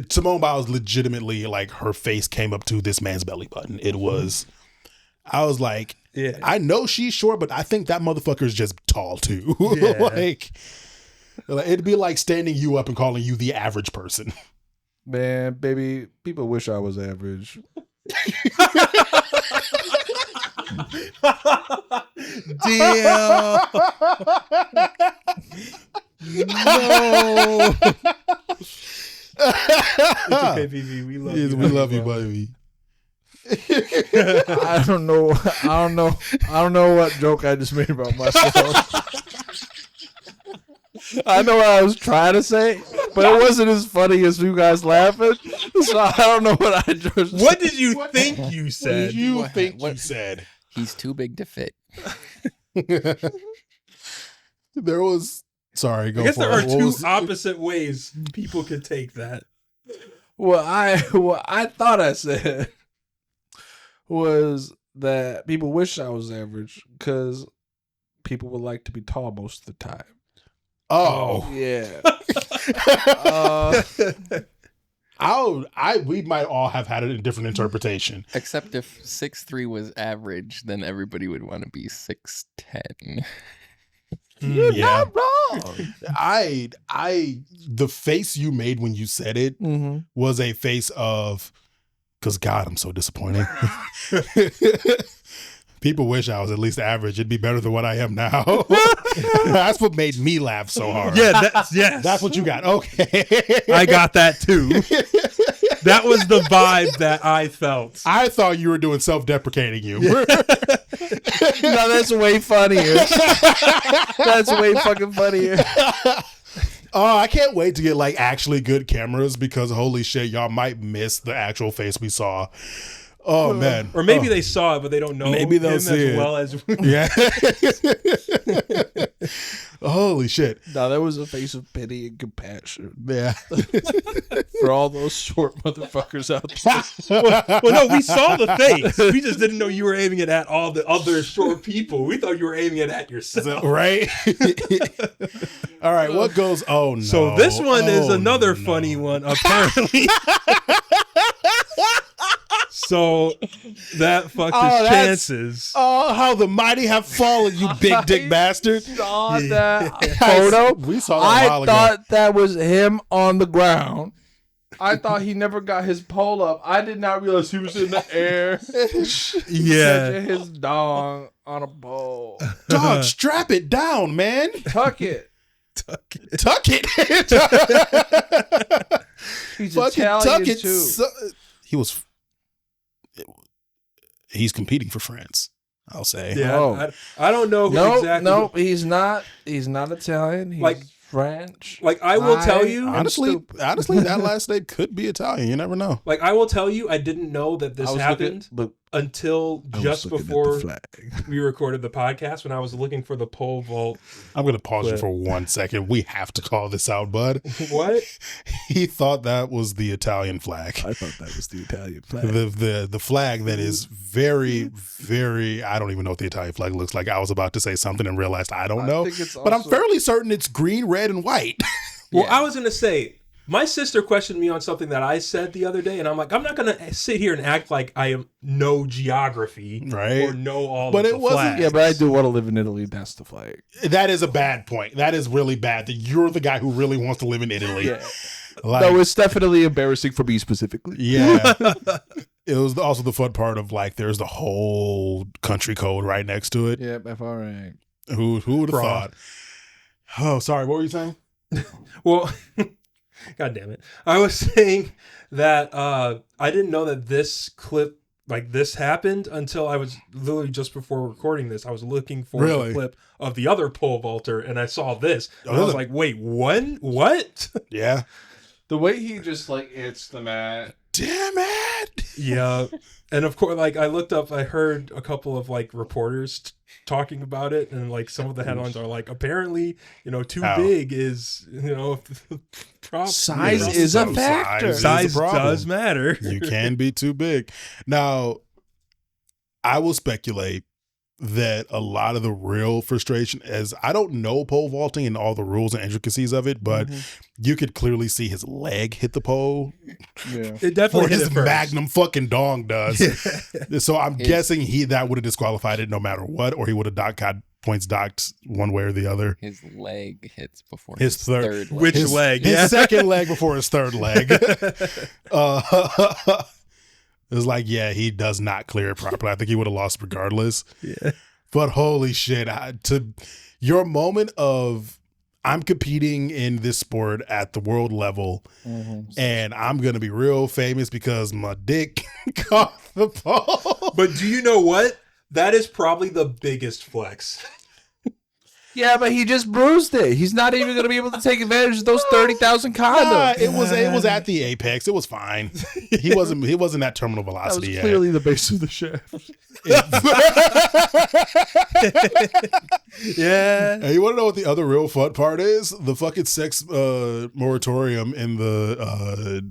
[SPEAKER 1] Simone Biles legitimately, like, her face came up to this man's belly button. I was like,
[SPEAKER 3] Yeah.
[SPEAKER 1] I know she's short, but I think that motherfucker is just tall too.
[SPEAKER 3] Yeah.
[SPEAKER 1] like, it'd be like standing you up and calling you the average person.
[SPEAKER 2] Man, baby, people wish I was average.
[SPEAKER 3] Damn.
[SPEAKER 2] No.
[SPEAKER 3] It's okay, BB. We love you.
[SPEAKER 1] We love you, buddy.
[SPEAKER 2] I don't know what joke I just made about myself. I know what I was trying to say, but it wasn't as funny as you guys laughing. So I don't know what I just.
[SPEAKER 3] What did you think you
[SPEAKER 1] What
[SPEAKER 3] said?
[SPEAKER 1] did you
[SPEAKER 6] What-
[SPEAKER 1] think
[SPEAKER 6] what-
[SPEAKER 1] you said?
[SPEAKER 6] He's too big to fit.
[SPEAKER 1] There was. Sorry, go
[SPEAKER 3] I guess
[SPEAKER 1] for
[SPEAKER 3] there
[SPEAKER 1] it.
[SPEAKER 3] are
[SPEAKER 1] What
[SPEAKER 3] two
[SPEAKER 1] was-
[SPEAKER 3] opposite ways people could take that.
[SPEAKER 2] What I thought I said was that people wish I was average because people would like to be tall most of the time.
[SPEAKER 1] Oh,
[SPEAKER 2] Yeah.
[SPEAKER 1] we might all have had a different interpretation.
[SPEAKER 6] Except if 6'3" was average, then everybody would want to be 6'10".
[SPEAKER 2] You're
[SPEAKER 1] Yeah.
[SPEAKER 2] not wrong.
[SPEAKER 1] The face you made when you said it
[SPEAKER 2] Mm-hmm.
[SPEAKER 1] was a face of, because God, I'm so disappointing. People wish I was at least average. It'd be better than what I am now. That's what made me laugh so hard.
[SPEAKER 3] Yeah, yes.
[SPEAKER 1] That's what you got. Okay.
[SPEAKER 3] I got that too. That was the vibe that I felt.
[SPEAKER 1] I thought you were doing self-deprecating humor.
[SPEAKER 2] No, that's way funnier. That's way fucking funnier.
[SPEAKER 1] Oh, I can't wait to get like actually good cameras because holy shit, y'all might miss the actual face we saw. Oh man.
[SPEAKER 3] Or maybe they saw it, but they don't know
[SPEAKER 1] Maybe they'll
[SPEAKER 3] him
[SPEAKER 1] see
[SPEAKER 3] as
[SPEAKER 1] it.
[SPEAKER 3] well as
[SPEAKER 1] Yeah. Holy shit.
[SPEAKER 2] No, that was a face of pity and compassion
[SPEAKER 1] Yeah.
[SPEAKER 2] for all those short motherfuckers out there.
[SPEAKER 3] Well, no, we saw the face. We just didn't know you were aiming it at all the other short people. We thought you were aiming it at yourself.
[SPEAKER 1] Right? All right, what goes? Oh no.
[SPEAKER 3] So this one is
[SPEAKER 1] Oh,
[SPEAKER 3] another
[SPEAKER 1] no.
[SPEAKER 3] funny one, apparently. So that fucked
[SPEAKER 1] Oh,
[SPEAKER 3] his
[SPEAKER 1] that's-
[SPEAKER 3] chances.
[SPEAKER 1] Oh, how the mighty have fallen, you big dick bastard.
[SPEAKER 2] Saw that photo.
[SPEAKER 1] We saw that a while
[SPEAKER 2] I
[SPEAKER 1] ago.
[SPEAKER 2] thought that was him on the ground. I thought he never got his pole up. I did not realize he was in the air.
[SPEAKER 3] Yeah.
[SPEAKER 2] Catching his dong on a pole.
[SPEAKER 1] Dog, strap it down, man.
[SPEAKER 2] Tuck it.
[SPEAKER 1] Tuck it.
[SPEAKER 2] He's
[SPEAKER 1] Fucking
[SPEAKER 2] Italian
[SPEAKER 1] tuck it.
[SPEAKER 2] too.
[SPEAKER 1] He's competing for France, I'll say.
[SPEAKER 3] Yeah,
[SPEAKER 2] Oh.
[SPEAKER 3] I don't know who
[SPEAKER 2] No,
[SPEAKER 3] exactly.
[SPEAKER 2] no, he's not. He's not Italian. He's
[SPEAKER 3] Like-
[SPEAKER 2] French.
[SPEAKER 3] Like I will tell you,
[SPEAKER 1] Honestly, that last name could be Italian. You never know.
[SPEAKER 3] like I will tell you, I didn't know that this
[SPEAKER 2] I was
[SPEAKER 3] happened
[SPEAKER 2] looking-
[SPEAKER 3] until
[SPEAKER 2] I was
[SPEAKER 3] just
[SPEAKER 2] looking at the
[SPEAKER 3] before
[SPEAKER 2] flag.
[SPEAKER 3] we recorded the podcast when I was looking for the pole vault.
[SPEAKER 1] I'm going to pause you
[SPEAKER 3] But-
[SPEAKER 1] for 1 second. We have to call this out, bud.
[SPEAKER 3] What?
[SPEAKER 1] He thought that was the Italian flag.
[SPEAKER 2] I thought that was the Italian flag.
[SPEAKER 1] The flag that is very, very, I don't even know what the Italian flag looks like. I was about to say something and realized I don't know.
[SPEAKER 2] think it's
[SPEAKER 1] But I'm
[SPEAKER 2] also-
[SPEAKER 1] fairly certain it's green, red, and white.
[SPEAKER 3] Well,
[SPEAKER 6] Yeah.
[SPEAKER 3] I was gonna say my sister questioned me on something that I said the other day, and I'm like, I'm not gonna sit here and act like I am know geography
[SPEAKER 1] Right.
[SPEAKER 3] or know all.
[SPEAKER 1] But
[SPEAKER 3] of
[SPEAKER 1] it
[SPEAKER 3] the
[SPEAKER 1] wasn't-
[SPEAKER 3] flags.
[SPEAKER 2] Yeah, but I do want to live in Italy. That's the flag.
[SPEAKER 1] That is a bad point. That is really bad that you're the guy who really wants to live in Italy.
[SPEAKER 2] Yeah.
[SPEAKER 1] Like,
[SPEAKER 2] No, it's definitely embarrassing for me specifically.
[SPEAKER 1] yeah. It was also the fun part of like, there's the whole country code right next to it.
[SPEAKER 2] Yep, FRA.
[SPEAKER 1] Who would have
[SPEAKER 3] Fraud.
[SPEAKER 1] thought? Oh, sorry. What were you saying?
[SPEAKER 3] Well, God damn it. I was saying that I didn't know that this clip, like this happened until I was literally just before recording this. I was looking for
[SPEAKER 1] Really?
[SPEAKER 3] the clip of the other pole vaulter and I saw this. And I
[SPEAKER 1] Oh,
[SPEAKER 3] was like, wait, when? What?
[SPEAKER 1] Yeah.
[SPEAKER 2] The way he just like hits the mat.
[SPEAKER 1] Damn it.
[SPEAKER 3] Yeah. And of course, like I looked up, I heard a couple of like reporters talking about it, and like some of the headlines are like, apparently, too
[SPEAKER 1] Ow.
[SPEAKER 3] big is,
[SPEAKER 2] Size
[SPEAKER 1] Yeah,
[SPEAKER 2] is a
[SPEAKER 1] so
[SPEAKER 2] factor.
[SPEAKER 1] size
[SPEAKER 3] size
[SPEAKER 1] a problem.
[SPEAKER 3] does matter.
[SPEAKER 1] You can be too big. Now, I will speculate that a lot of the real frustration is I don't know pole vaulting and all the rules and intricacies of it, but you could clearly see his leg hit the pole
[SPEAKER 2] Yeah.
[SPEAKER 3] It definitely
[SPEAKER 1] or
[SPEAKER 3] hit
[SPEAKER 1] his
[SPEAKER 3] it first.
[SPEAKER 1] magnum fucking dong does. So I'm
[SPEAKER 6] His-
[SPEAKER 1] guessing that would have disqualified it no matter what, or he would have got points docked one way or the other.
[SPEAKER 6] His leg hits before
[SPEAKER 1] His
[SPEAKER 6] his
[SPEAKER 1] third-
[SPEAKER 6] third leg.
[SPEAKER 3] Which
[SPEAKER 1] His,
[SPEAKER 3] leg?
[SPEAKER 1] his
[SPEAKER 3] Yeah.
[SPEAKER 1] second leg before his third leg. It's like, yeah, he does not clear it properly. I think he would have lost regardless.
[SPEAKER 3] Yeah.
[SPEAKER 1] But holy shit, to your moment of, I'm competing in this sport at the world level, and I'm gonna be real famous because my dick caught the ball.
[SPEAKER 3] But do you know what? That is probably the biggest flex.
[SPEAKER 2] Yeah, but he just bruised it. He's not even going to be able to take advantage of those 30,000 condoms.
[SPEAKER 1] It was at the apex. It was fine. He wasn't at terminal
[SPEAKER 2] That was
[SPEAKER 1] velocity yet.
[SPEAKER 2] clearly the base of the shaft.
[SPEAKER 3] Yeah.
[SPEAKER 1] Hey, you want to know what the other real fun part is? The fucking sex moratorium in the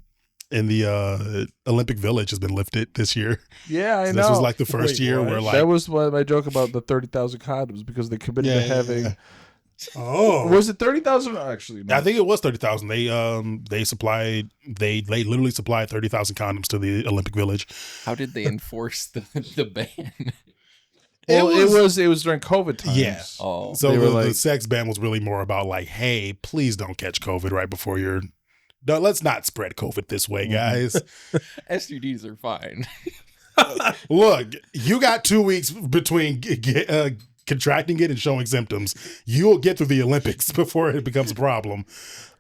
[SPEAKER 1] Olympic Village has been lifted this year.
[SPEAKER 2] Yeah, I know.
[SPEAKER 1] This was like the first
[SPEAKER 3] Wait,
[SPEAKER 1] year
[SPEAKER 3] what?
[SPEAKER 1] where like
[SPEAKER 2] that was my joke about the 30,000 condoms because they committed to having.
[SPEAKER 3] Oh.
[SPEAKER 2] Was it 30,000? Actually, no.
[SPEAKER 1] I think it was 30,000. They literally supplied 30,000 condoms to the Olympic Village.
[SPEAKER 6] How did they enforce the ban?
[SPEAKER 2] Well, it was during COVID times.
[SPEAKER 1] Yeah.
[SPEAKER 6] Oh,
[SPEAKER 1] So
[SPEAKER 2] They were
[SPEAKER 1] the
[SPEAKER 2] like-
[SPEAKER 1] sex ban was really more about like, hey, please don't catch COVID right before you're. No, let's not spread COVID this way, guys.
[SPEAKER 6] STDs are fine.
[SPEAKER 1] Look, you got 2 weeks between contracting it and showing symptoms. You'll get through the Olympics before it becomes a problem.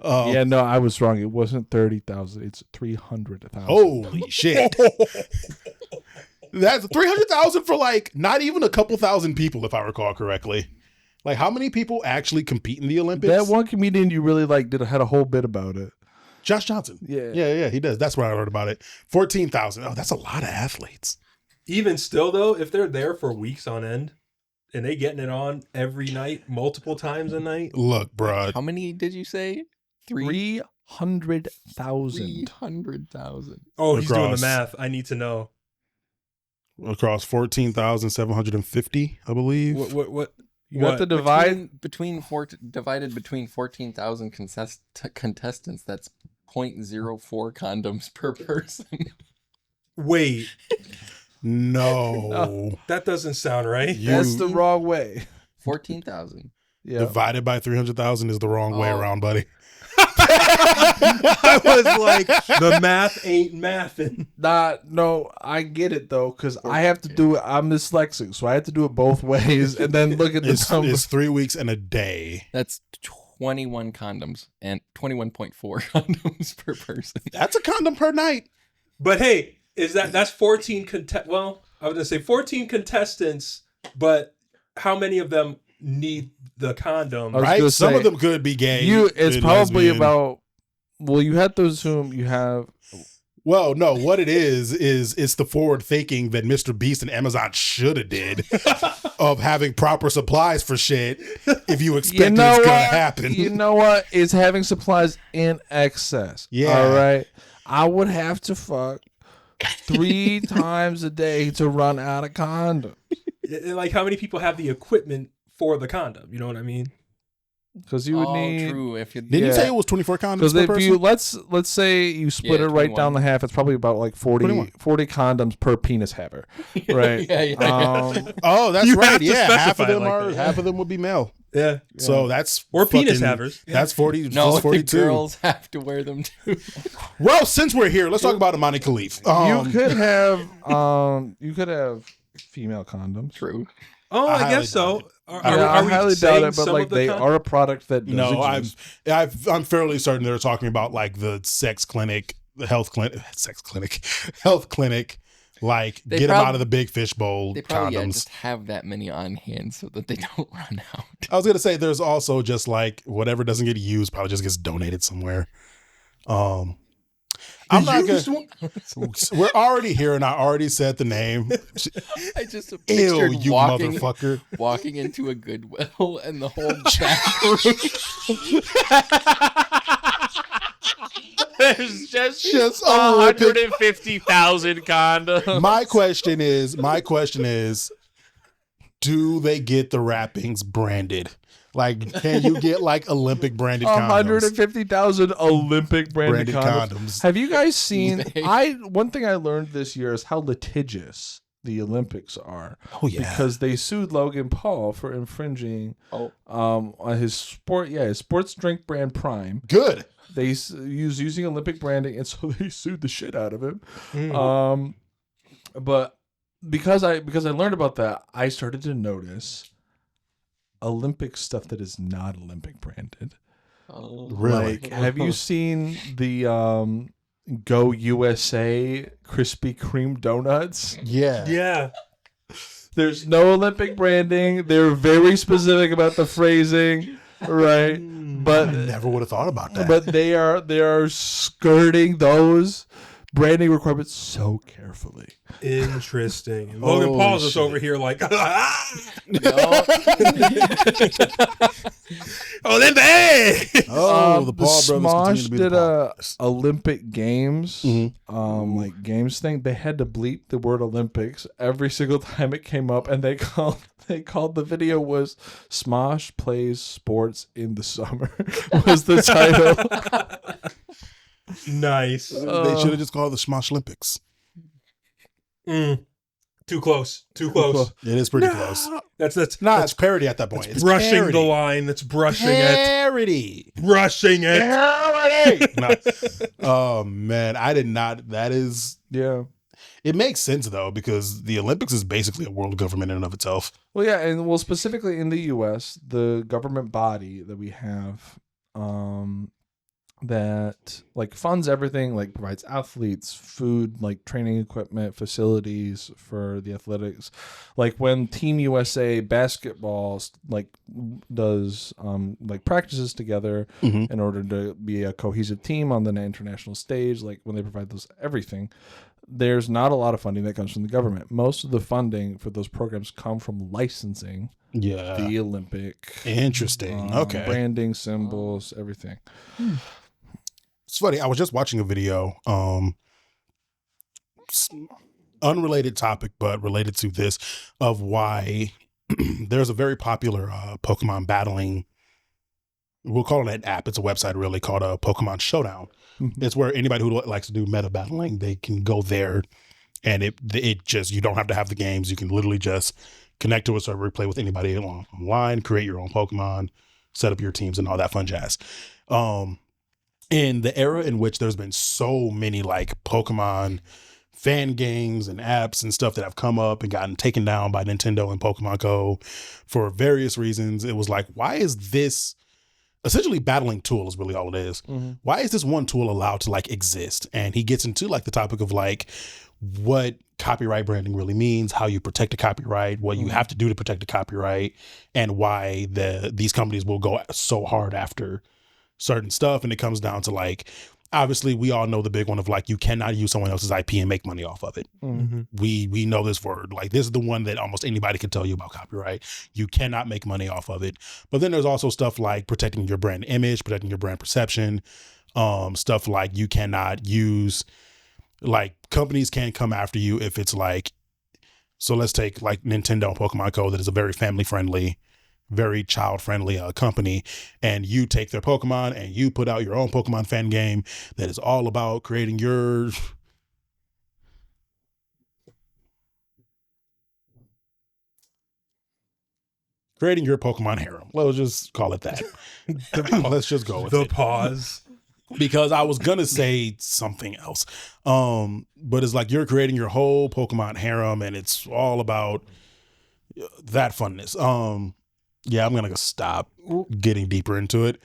[SPEAKER 2] Yeah, no, I was wrong. It wasn't 30,000. It's 300,000.
[SPEAKER 1] Holy shit. That's 300,000 for like not even a couple thousand people, if I recall correctly. Like, how many people actually compete in the Olympics?
[SPEAKER 2] That one comedian you really like had a whole bit about it.
[SPEAKER 1] Josh Johnson.
[SPEAKER 2] Yeah.
[SPEAKER 1] He does. That's where I heard about it. 14,000. Oh, that's a lot of athletes.
[SPEAKER 3] Even still, though, if they're there for weeks on end and they getting it on every night, multiple times a night.
[SPEAKER 1] Look, bro.
[SPEAKER 6] How many did you say?
[SPEAKER 2] 300,000.
[SPEAKER 6] 300,000.
[SPEAKER 3] Oh, he's doing the
[SPEAKER 1] Across.
[SPEAKER 3] math. I need to know.
[SPEAKER 1] Across 14,750, I believe.
[SPEAKER 3] What?
[SPEAKER 2] You got to divide.
[SPEAKER 6] Divided between 14,000 contestants. That's 0.04 condoms per person.
[SPEAKER 3] Wait,
[SPEAKER 1] No.
[SPEAKER 3] that doesn't sound right.
[SPEAKER 2] That's the wrong way.
[SPEAKER 6] 14,000.
[SPEAKER 2] Yeah.
[SPEAKER 1] Divided by 300,000 is the wrong way
[SPEAKER 6] Oh.
[SPEAKER 1] around, buddy.
[SPEAKER 3] I was like, the math ain't mathin'.
[SPEAKER 2] No, I get it though, because I have to do it. I'm dyslexic, so I have to do it both ways and then look at the
[SPEAKER 1] It's
[SPEAKER 2] numbers.
[SPEAKER 1] 3 weeks and a day.
[SPEAKER 6] That's 21 condoms and 21.4 condoms per person.
[SPEAKER 1] That's a condom per night.
[SPEAKER 3] But hey, that's 14 well, I was gonna say 14 contestants, but how many of them need the condom?
[SPEAKER 2] I was
[SPEAKER 1] Right?
[SPEAKER 2] gonna
[SPEAKER 1] Some
[SPEAKER 2] say,
[SPEAKER 1] of them could be gay.
[SPEAKER 2] It's
[SPEAKER 1] and
[SPEAKER 2] probably
[SPEAKER 1] lesbian.
[SPEAKER 2] about. Well, you have to assume you have.
[SPEAKER 1] Well, no, what it is it's the forward thinking that Mr. Beast and Amazon should have did of having proper supplies for shit if you expect it's going to happen.
[SPEAKER 2] You know what? It's having supplies in excess.
[SPEAKER 1] Yeah.
[SPEAKER 2] All right. I would have to fuck 3 times a day to run out of condoms.
[SPEAKER 3] Like, how many people have the equipment for the condom? You know what I mean?
[SPEAKER 2] Because you would need.
[SPEAKER 6] True. If you
[SPEAKER 1] Didn't you say it was 24 condoms
[SPEAKER 2] Because
[SPEAKER 1] per
[SPEAKER 2] if
[SPEAKER 1] person?
[SPEAKER 2] you let's say you split
[SPEAKER 6] Yeah,
[SPEAKER 2] it right
[SPEAKER 6] 21.
[SPEAKER 2] down the half, it's probably about like 40 condoms per penis haver, right?
[SPEAKER 6] Yeah.
[SPEAKER 1] Oh, that's
[SPEAKER 3] You
[SPEAKER 1] right.
[SPEAKER 3] have to
[SPEAKER 1] Yeah, half
[SPEAKER 3] specify
[SPEAKER 1] of them
[SPEAKER 3] like
[SPEAKER 1] are
[SPEAKER 3] that.
[SPEAKER 1] half of them would be male.
[SPEAKER 3] Yeah.
[SPEAKER 1] So that's
[SPEAKER 3] Or penis
[SPEAKER 1] fucking-
[SPEAKER 3] havers.
[SPEAKER 1] That's 40.
[SPEAKER 6] No,
[SPEAKER 1] that's
[SPEAKER 6] the
[SPEAKER 1] 42.
[SPEAKER 6] girls have to wear them too.
[SPEAKER 1] Well, since we're here, let's talk about Imane Khelif.
[SPEAKER 2] You could have female condoms.
[SPEAKER 6] True.
[SPEAKER 3] Oh,
[SPEAKER 1] I
[SPEAKER 3] I
[SPEAKER 1] highly
[SPEAKER 3] guess so.
[SPEAKER 1] doubt
[SPEAKER 3] Are
[SPEAKER 2] I
[SPEAKER 3] we
[SPEAKER 2] highly
[SPEAKER 3] saying
[SPEAKER 2] doubt it, but
[SPEAKER 3] some
[SPEAKER 2] like
[SPEAKER 3] of the
[SPEAKER 2] they
[SPEAKER 3] con-
[SPEAKER 2] are a product that does
[SPEAKER 1] No,
[SPEAKER 2] exist.
[SPEAKER 1] I'm fairly certain they're talking about like the sex clinic, the health clinic, like
[SPEAKER 6] They
[SPEAKER 1] get them
[SPEAKER 6] prob-
[SPEAKER 1] out of the big fish bowl
[SPEAKER 6] They probably
[SPEAKER 1] condoms.
[SPEAKER 6] just have that many on hand so that they don't run out.
[SPEAKER 1] I was gonna say there's also just like whatever doesn't get used probably just gets donated somewhere. I'm not gonna. We're already here, and I already said the name.
[SPEAKER 6] I just
[SPEAKER 1] Ew,
[SPEAKER 6] pictured
[SPEAKER 1] you
[SPEAKER 6] walking
[SPEAKER 1] motherfucker!
[SPEAKER 6] into a Goodwill and the whole back room.
[SPEAKER 7] There's just
[SPEAKER 1] Just Olympic.
[SPEAKER 7] 150,000 condoms.
[SPEAKER 1] My question is, do they get the wrappings branded? Like, can you get like Olympic branded condoms?
[SPEAKER 2] 150,000 Olympic branded
[SPEAKER 1] Branded
[SPEAKER 2] condoms.
[SPEAKER 1] condoms.
[SPEAKER 2] Have you guys seen?
[SPEAKER 6] They-
[SPEAKER 2] One thing I learned this year is how litigious the Olympics are.
[SPEAKER 1] Oh yeah,
[SPEAKER 2] Because they sued Logan Paul for infringing on his sports drink brand Prime.
[SPEAKER 1] good.
[SPEAKER 2] They using Olympic branding, and so they sued the shit out of him. But because I learned about that, I started to notice Olympic stuff that is not Olympic branded.
[SPEAKER 1] Really?
[SPEAKER 2] Like, have you seen the Go USA Krispy Kreme donuts?
[SPEAKER 1] Yeah.
[SPEAKER 3] Yeah.
[SPEAKER 2] There's no Olympic branding. They're very specific about the phrasing, right? But
[SPEAKER 1] I never would have thought about that.
[SPEAKER 2] But they are skirting those branding requirements so carefully.
[SPEAKER 3] Interesting. And Logan Paul's just
[SPEAKER 1] shit.
[SPEAKER 3] over here like,
[SPEAKER 6] No.
[SPEAKER 3] Olympic!
[SPEAKER 1] the Paul
[SPEAKER 2] the
[SPEAKER 1] brothers continue
[SPEAKER 2] Smosh
[SPEAKER 1] to be
[SPEAKER 2] did
[SPEAKER 1] the Paul
[SPEAKER 2] a
[SPEAKER 1] brothers.
[SPEAKER 2] Olympic Games,
[SPEAKER 1] Mhm.
[SPEAKER 2] like games thing. They had to bleep the word Olympics every single time it came up, and they called the video was Smosh plays sports in the summer was the title.
[SPEAKER 3] Nice.
[SPEAKER 1] They should have just called it the Smosh Olympics.
[SPEAKER 3] Too close. Too close.
[SPEAKER 1] It is pretty close.
[SPEAKER 3] That's
[SPEAKER 1] It's parody at that point. It's
[SPEAKER 3] brushing
[SPEAKER 1] parody.
[SPEAKER 3] the line. That's brushing it.
[SPEAKER 1] Parody.
[SPEAKER 3] Brushing it.
[SPEAKER 1] No. Oh man, I did not. That is.
[SPEAKER 2] Yeah.
[SPEAKER 1] It makes sense though because the Olympics is basically a world government in and of itself.
[SPEAKER 2] Well, yeah, and well, specifically in the U.S., the government body that we have, that like funds everything, like provides athletes, food, like training equipment, facilities for the athletics. Like when Team USA basketball like does like practices together in order to be a cohesive team on the international stage, like when they provide those everything. There's not a lot of funding that comes from the government. Most of the funding for those programs come from licensing
[SPEAKER 1] Yeah.
[SPEAKER 2] the Olympic.
[SPEAKER 1] Interesting. Okay.
[SPEAKER 2] Branding, symbols, everything.
[SPEAKER 1] It's funny. I was just watching a video, unrelated topic, but related to this, of why there's a very popular Pokemon battling. We'll call it an app. It's a website really called Pokemon Showdown. It's where anybody who likes to do meta battling, they can go there, and it just, you don't have to have the games. You can literally just connect to a server, play with anybody online, create your own Pokemon, set up your teams, and all that fun jazz. In the era in which there's been so many like Pokemon fan games and apps and stuff that have come up and gotten taken down by Nintendo and Pokemon Go for various reasons, it was like, why is this essentially battling tool is really all it is. Why is this one tool allowed to like exist? And he gets into like the topic of like what copyright branding really means, how you protect a copyright, what you have to do to protect a copyright, and why these companies will go so hard after certain stuff. And it comes down to like, obviously we all know the big one of like, you cannot use someone else's IP and make money off of it. We know this word. Like this is the one that almost anybody can tell you about copyright. You cannot make money off of it. But then there's also stuff like protecting your brand image, protecting your brand perception, stuff like you cannot use, like companies can't come after you if it's like, so let's take like Nintendo and Pokemon Go, that is a very family friendly, very child friendly company, and you take their Pokemon and you put out your own Pokemon fan game that is all about creating your Pokemon harem. Let's just call it that. Let's just go with
[SPEAKER 3] The
[SPEAKER 1] it.
[SPEAKER 3] pause.
[SPEAKER 1] Because I was gonna say something else, but it's like you're creating your whole Pokemon harem, and it's all about that funness. Yeah, I'm gonna stop getting deeper into it.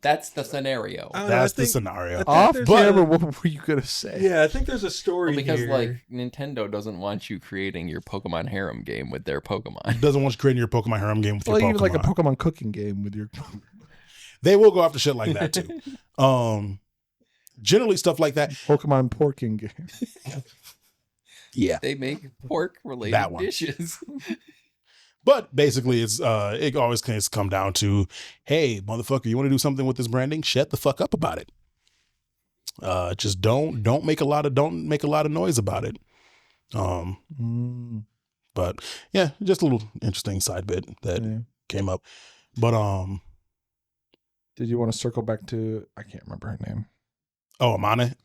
[SPEAKER 6] That's the scenario.
[SPEAKER 1] That's the scenario.
[SPEAKER 2] Off
[SPEAKER 3] there's
[SPEAKER 2] camera, what were you gonna say?
[SPEAKER 3] Yeah, I think there's a story
[SPEAKER 6] Because
[SPEAKER 3] here.
[SPEAKER 6] like Nintendo doesn't want you creating your Pokemon harem game with their Pokemon.
[SPEAKER 1] Doesn't want you creating your Pokemon harem game with
[SPEAKER 2] Well,
[SPEAKER 1] your
[SPEAKER 2] even
[SPEAKER 1] Pokemon.
[SPEAKER 2] like a Pokemon cooking game with your.
[SPEAKER 1] They will go after shit like that too. Generally stuff like that.
[SPEAKER 2] Pokemon porking game.
[SPEAKER 1] Yeah.
[SPEAKER 6] They make pork
[SPEAKER 1] That
[SPEAKER 6] related
[SPEAKER 1] one.
[SPEAKER 6] dishes.
[SPEAKER 1] But basically, it's it always can come down to, hey, motherfucker, you want to do something with this branding? Shut the fuck up about it. Just don't make a lot of noise about it. But yeah, just a little interesting side bit that came up. But
[SPEAKER 2] Did you want to circle back to? I can't remember her name.
[SPEAKER 1] oh, Imane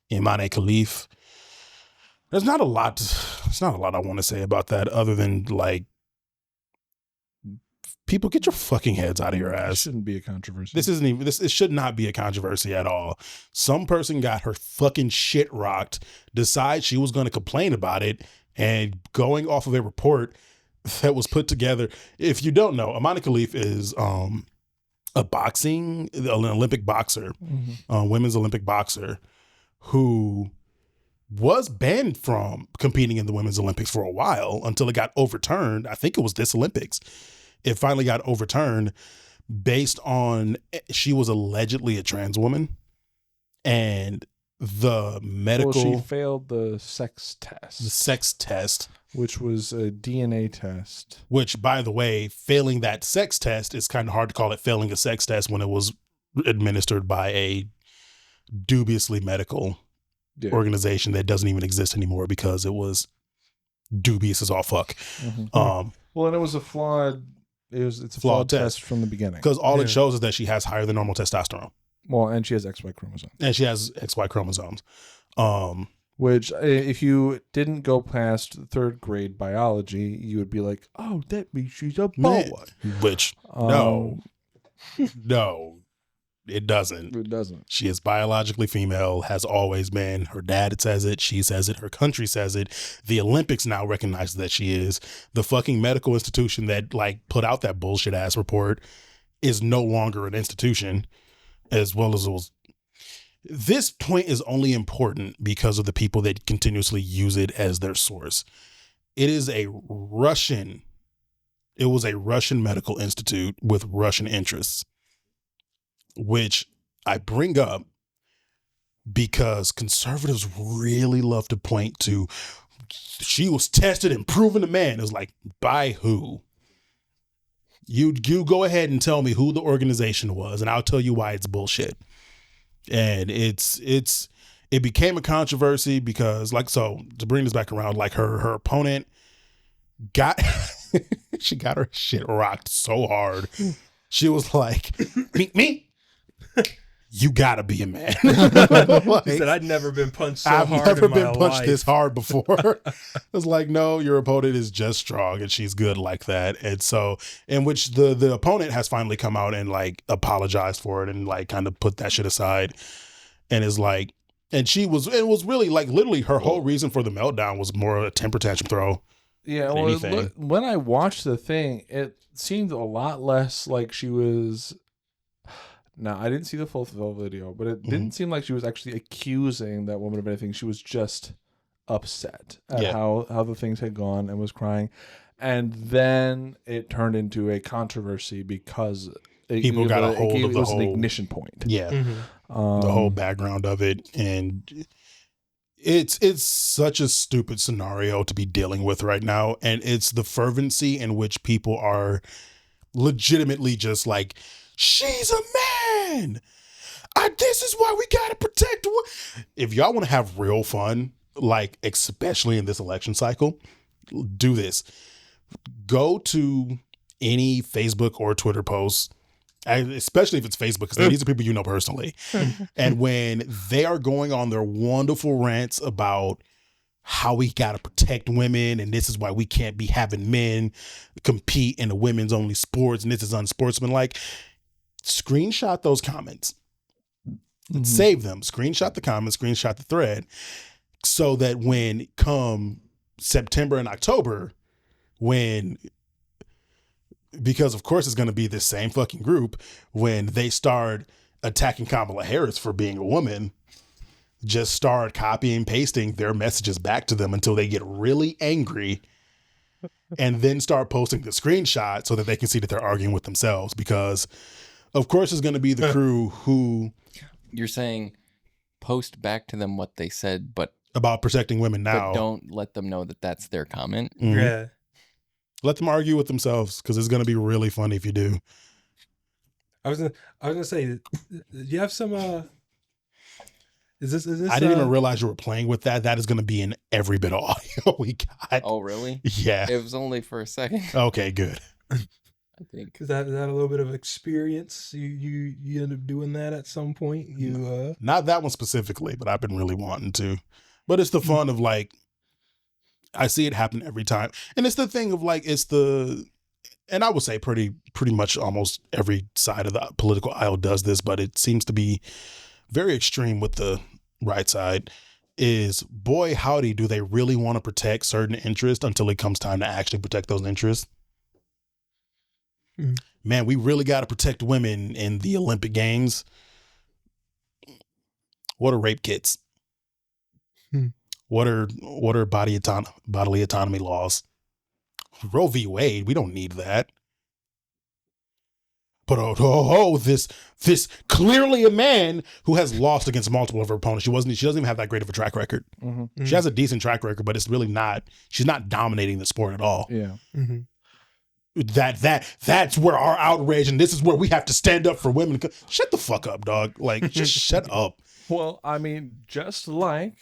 [SPEAKER 1] Khelif. There's not a lot. There's not a lot I want to say about that other than like, people, get your fucking heads out of your
[SPEAKER 2] It
[SPEAKER 1] ass.
[SPEAKER 2] shouldn't be a controversy.
[SPEAKER 1] This isn't even this. It should not be a controversy at all. Some person got her fucking shit rocked, decide she was going to complain about it, and going off of a report that was put together. If you don't know, Imane Khelif is an Olympic boxer, women's Olympic boxer, who was banned from competing in the Women's Olympics for a while until it got overturned. I think it was this Olympics. It finally got overturned based on she was allegedly a trans woman, and the medical
[SPEAKER 2] Well, she failed the sex test, which was a DNA test.
[SPEAKER 1] which, by the way, failing that sex test, it's kind of hard to call it failing a sex test when it was administered by a dubiously medical organization that doesn't even exist anymore because it was dubious as all fuck.
[SPEAKER 2] Well, and it was a flawed. It's a flawed test from the beginning.
[SPEAKER 1] Because all it shows is that she has higher than normal testosterone.
[SPEAKER 2] Well, and she has XY chromosomes. Which, if you didn't go past third grade biology, you would be like, "Oh, that means she's a boy."
[SPEAKER 1] Which no, it doesn't.
[SPEAKER 2] It doesn't.
[SPEAKER 1] She is biologically female, has always been. Her dad says it. She says it. Her country says it. The Olympics now recognize that she is. The fucking medical institution that put out that bullshit ass report is no longer an institution, as well as it was. This point is only important because of the people that continuously use it as their source. It was a Russian medical institute with Russian interests, which I bring up because conservatives really love to point to, she was tested and proven a man. It was like, by who? You go ahead and tell me who the organization was, and I'll tell you why it's bullshit. And it became a controversy because, so to bring this back around, her opponent she got her shit rocked so hard. She was like, me? You gotta be a man.
[SPEAKER 3] He said, I'd never been punched so hard. I've never been punched
[SPEAKER 1] this hard before. I was like, no, your opponent is just strong and she's good like that. And so, in which the opponent has finally come out and apologized for it and kind of put that shit aside. And is like, and it was really literally her whole reason for the meltdown was more a temper tantrum throw.
[SPEAKER 2] Yeah, well, when I watched the thing, it seemed a lot less like she was. Now, I didn't see the full video, but it didn't seem like she was actually accusing that woman of anything. She was just upset at how the things had gone and was crying. And then it turned into a controversy because
[SPEAKER 1] people got a hold of the whole...
[SPEAKER 2] an ignition point.
[SPEAKER 1] Yeah. The whole background of it. And it's such a stupid scenario to be dealing with right now. And it's the fervency in which people are legitimately just like, she's a man. This is why we gotta protect. If y'all want to have real fun, especially in this election cycle, do this. Go to any Facebook or Twitter posts, especially if it's Facebook, because these are people you know personally. And when they are going on their wonderful rants about how we gotta protect women, and this is why we can't be having men compete in the women's only sports, and this is unsportsmanlike. Screenshot those comments, save them, screenshot the comments, screenshot the thread, so that when come September and October, because of course it's going to be the same fucking group, when they start attacking Kamala Harris for being a woman, just start copying and pasting their messages back to them until they get really angry, and then start posting the screenshot so that they can see that they're arguing with themselves, because of course it's going to be the crew who...
[SPEAKER 6] You're saying post back to them what they said, but...
[SPEAKER 1] about protecting women now.
[SPEAKER 6] But don't let them know that that's their comment.
[SPEAKER 1] Mm-hmm.
[SPEAKER 3] Yeah.
[SPEAKER 1] Let them argue with themselves, because it's going to be really funny if you do.
[SPEAKER 3] I was gonna say, do you have some... Is this?
[SPEAKER 1] I didn't even realize you were playing with that. That is going to be in every bit of audio we got.
[SPEAKER 6] Oh, really?
[SPEAKER 1] Yeah.
[SPEAKER 6] It was only for a second.
[SPEAKER 1] Okay, good.
[SPEAKER 6] I think.
[SPEAKER 3] Is that a little bit of experience? You end up doing that at some point?
[SPEAKER 1] Not that one specifically, but I've been really wanting to. But it's the fun of I see it happen every time. And it's the thing of and I would say pretty much almost every side of the political aisle does this, but it seems to be very extreme with the right side, is boy howdy do they really want to protect certain interests until it comes time to actually protect those interests. man, we really got to protect women in the Olympic Games. What are rape kits? What are bodily autonomy laws? Roe v. Wade, we don't need that. But this clearly a man who has lost against multiple of her opponents. She doesn't even have that great of a track record.
[SPEAKER 2] Mm-hmm.
[SPEAKER 1] She has a decent track record, but it's really not. She's not dominating the sport at all.
[SPEAKER 2] Yeah.
[SPEAKER 3] Mm-hmm.
[SPEAKER 1] That's where our outrage, and this is where we have to stand up for women. Shut the fuck up, dog. Like, just shut up.
[SPEAKER 2] Well, I mean, just like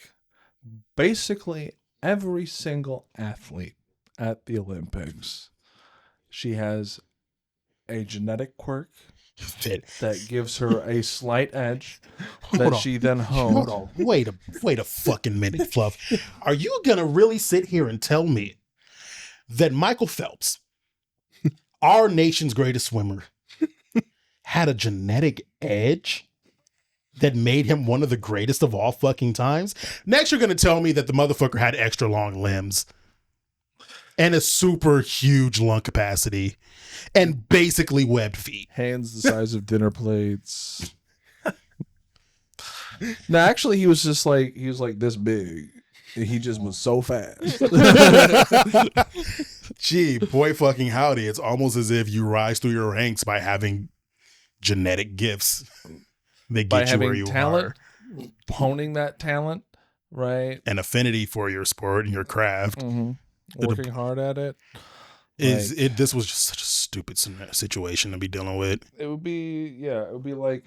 [SPEAKER 2] basically every single athlete at the Olympics, she has a genetic quirk that gives her a slight edge that she then hones.
[SPEAKER 1] Hold on. Wait a fucking minute, Fluff. Are you gonna really sit here and tell me that Michael Phelps, our nation's greatest swimmer, had a genetic edge that made him one of the greatest of all fucking times? Next, you're gonna tell me that the motherfucker had extra long limbs and a super huge lung capacity and basically webbed feet.
[SPEAKER 2] Hands the size of dinner plates. No, actually, he was like this big. He just was so fast.
[SPEAKER 1] Gee, boy fucking howdy. It's almost as if you rise through your ranks by having genetic gifts. They
[SPEAKER 2] By
[SPEAKER 1] get you
[SPEAKER 2] having
[SPEAKER 1] where you
[SPEAKER 2] talent,
[SPEAKER 1] are.
[SPEAKER 2] honing that talent, right?
[SPEAKER 1] An affinity for your sport and your craft.
[SPEAKER 2] Mm-hmm. Working hard at it.
[SPEAKER 1] This was just such a stupid situation to be dealing with.
[SPEAKER 2] It would be like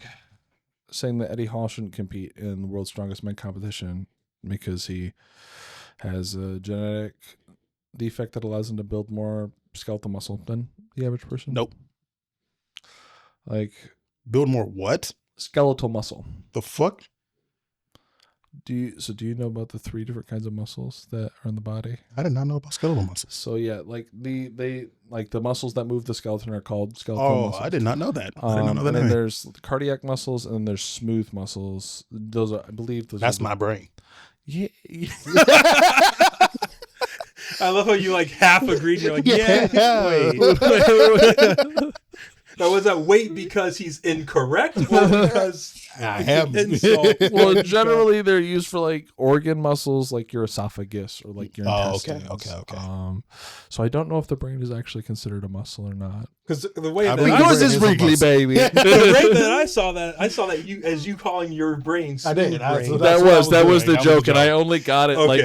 [SPEAKER 2] saying that Eddie Hall shouldn't compete in the World's Strongest Men competition because he has a genetic defect that allows him to build more skeletal muscle than the average person.
[SPEAKER 1] Nope.
[SPEAKER 2] Like,
[SPEAKER 1] build more what?
[SPEAKER 2] Skeletal muscle.
[SPEAKER 1] The fuck?
[SPEAKER 2] Do you know about the 3 different kinds of muscles that are in the body?
[SPEAKER 1] I did not know about skeletal muscles.
[SPEAKER 2] So yeah, like they like the muscles that move the skeleton are called skeletal muscles.
[SPEAKER 1] I did not know that. I did not know that.
[SPEAKER 2] And then there's cardiac muscles and then there's smooth muscles. Those are, I believe,
[SPEAKER 1] that's my brain.
[SPEAKER 2] Yeah.
[SPEAKER 3] I love how you like half agreed. You're like, yeah. Wait. Now, was that wait because he's incorrect or because
[SPEAKER 1] I am?
[SPEAKER 2] Well, generally they're used for like organ muscles, like your esophagus or like your intestines.
[SPEAKER 1] Okay.
[SPEAKER 2] So I don't know if the brain is actually considered a muscle or not.
[SPEAKER 3] Because the way
[SPEAKER 1] I
[SPEAKER 3] that
[SPEAKER 1] believe
[SPEAKER 3] I,
[SPEAKER 2] Yours is wrinkly, baby.
[SPEAKER 3] the way that I saw that you calling your brain.
[SPEAKER 1] I did.
[SPEAKER 3] smooth
[SPEAKER 1] I-
[SPEAKER 3] brain.
[SPEAKER 1] so
[SPEAKER 2] That
[SPEAKER 1] That's what I
[SPEAKER 2] was
[SPEAKER 1] was
[SPEAKER 2] the
[SPEAKER 1] doing. That was
[SPEAKER 2] joke,
[SPEAKER 1] the
[SPEAKER 2] and I
[SPEAKER 1] joke.
[SPEAKER 2] only got it
[SPEAKER 3] Okay.
[SPEAKER 2] like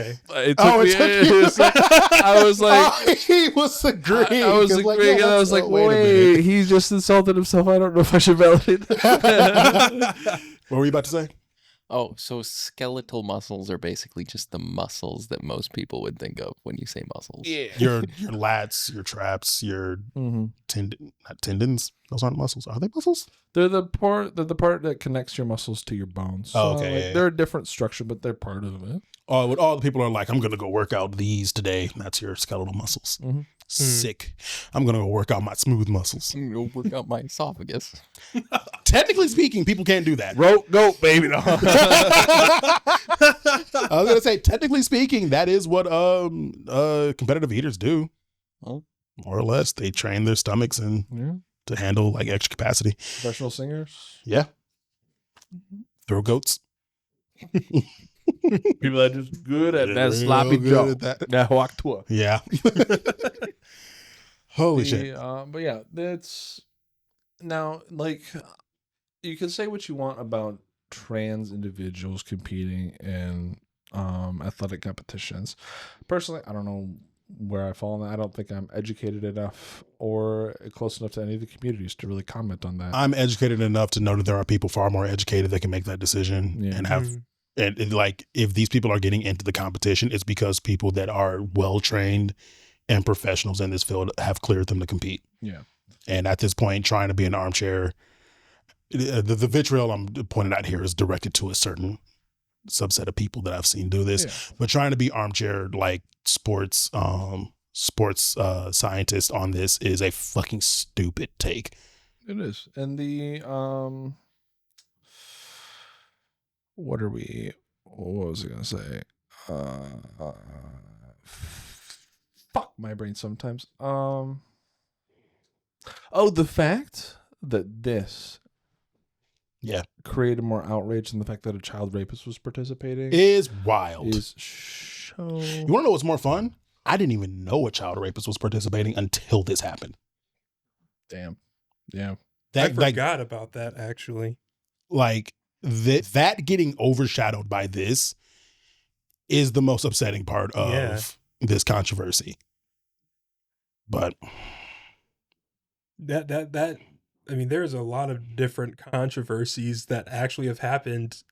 [SPEAKER 2] it
[SPEAKER 1] Oh,
[SPEAKER 2] took
[SPEAKER 1] it
[SPEAKER 2] me.
[SPEAKER 1] took you.
[SPEAKER 2] It was like, I was like.
[SPEAKER 1] he was agreeing.
[SPEAKER 2] I was
[SPEAKER 1] 'cause,
[SPEAKER 2] agreeing, and I was like, wait, he just insulted himself. I don't know if I should validate that.
[SPEAKER 1] What were you about to say?
[SPEAKER 6] Oh, so skeletal muscles are basically just the muscles that most people would think of when you say muscles.
[SPEAKER 2] Yeah.
[SPEAKER 1] Your lats, your traps, your
[SPEAKER 2] Mm-hmm.
[SPEAKER 1] not tendons. Those aren't muscles. Are they muscles?
[SPEAKER 2] They're the part that connects your muscles to your bones.
[SPEAKER 1] Oh, okay, yeah.
[SPEAKER 2] They're a different structure, but they're part of it.
[SPEAKER 1] All the people are like, I'm gonna go work out these today. That's your skeletal muscles.
[SPEAKER 2] Mm-hmm.
[SPEAKER 1] Sick. I'm gonna go work out my smooth muscles.
[SPEAKER 6] I'm gonna go work out my esophagus.
[SPEAKER 1] Technically speaking, people can't do that.
[SPEAKER 2] Goat, baby. No.
[SPEAKER 1] I was gonna say, technically speaking, that is what competitive eaters do.
[SPEAKER 6] Huh?
[SPEAKER 1] More or less, they train their stomachs and
[SPEAKER 2] Yeah.
[SPEAKER 1] to handle like extra capacity.
[SPEAKER 2] Professional singers.
[SPEAKER 1] Yeah. Throw goats.
[SPEAKER 2] People that are just good at that
[SPEAKER 1] Real
[SPEAKER 2] sloppy
[SPEAKER 1] good
[SPEAKER 2] joke.
[SPEAKER 1] at that.
[SPEAKER 2] That walk tour.
[SPEAKER 1] Yeah. Holy shit.
[SPEAKER 2] But yeah, that's now like you can say what you want about trans individuals competing in athletic competitions. Personally, I don't know where I fall on that. I don't think I'm educated enough or close enough to any of the communities to really comment on that.
[SPEAKER 1] I'm educated enough to know that there are people far more educated that can make that decision
[SPEAKER 2] Yeah.
[SPEAKER 1] and have and like if these people are getting into the competition, it's because people that are well trained and professionals in this field have cleared them to compete.
[SPEAKER 2] Yeah.
[SPEAKER 1] And at this point, trying to be an armchair, the vitriol I'm pointing out here is directed to a certain subset of people that I've seen do this.
[SPEAKER 2] Yeah.
[SPEAKER 1] But trying to be armchair like sports scientist on this is a fucking stupid take.
[SPEAKER 2] It is. And the what was I gonna say? Fuck my brain sometimes. Oh, the fact that this
[SPEAKER 1] Yeah.
[SPEAKER 2] created more outrage than the fact that a child rapist was participating
[SPEAKER 1] Is wild.
[SPEAKER 2] is so...
[SPEAKER 1] You want to know what's more fun? I didn't even know a child rapist was participating until this happened.
[SPEAKER 2] Damn. Yeah.
[SPEAKER 3] I
[SPEAKER 1] That like
[SPEAKER 3] forgot about that, actually.
[SPEAKER 1] that getting overshadowed by this is the most upsetting part of this controversy. But
[SPEAKER 3] That I mean, there's a lot of different controversies that actually have happened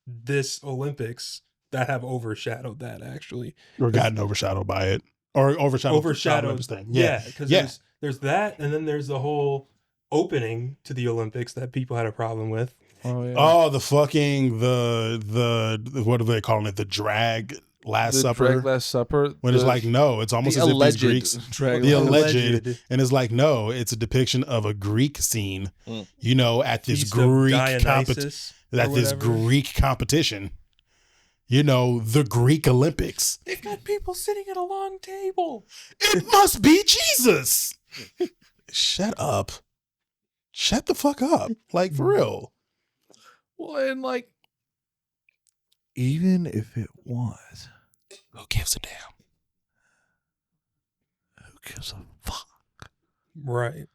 [SPEAKER 3] this Olympics that have overshadowed that, actually.
[SPEAKER 1] or gotten overshadowed by it. Or overshadowed the child rapist thing.
[SPEAKER 3] Yeah, because there's that, and then there's the whole opening to the Olympics that people had a problem with.
[SPEAKER 2] Oh, yeah.
[SPEAKER 1] Oh, the fucking the what are they calling it? The drag Last Supper.
[SPEAKER 2] Drag Last Supper.
[SPEAKER 1] When it's like, no, it's almost
[SPEAKER 6] The
[SPEAKER 1] as if
[SPEAKER 6] alleged
[SPEAKER 1] these Greeks,
[SPEAKER 2] Drag
[SPEAKER 1] the
[SPEAKER 2] Last-
[SPEAKER 1] alleged, and it's like, no, it's a depiction of a Greek scene, you know, at this
[SPEAKER 3] Feast of
[SPEAKER 1] Greek
[SPEAKER 3] Dionysus or
[SPEAKER 1] at this
[SPEAKER 3] whatever.
[SPEAKER 1] Greek competition, you know, the Greek Olympics.
[SPEAKER 6] They've got people sitting at a long table.
[SPEAKER 1] It must be Jesus. Shut up. Shut the fuck up. Like, for real.
[SPEAKER 2] Well, and like, even if it was,
[SPEAKER 1] Who gives a damn?
[SPEAKER 2] who gives a fuck?
[SPEAKER 3] Right.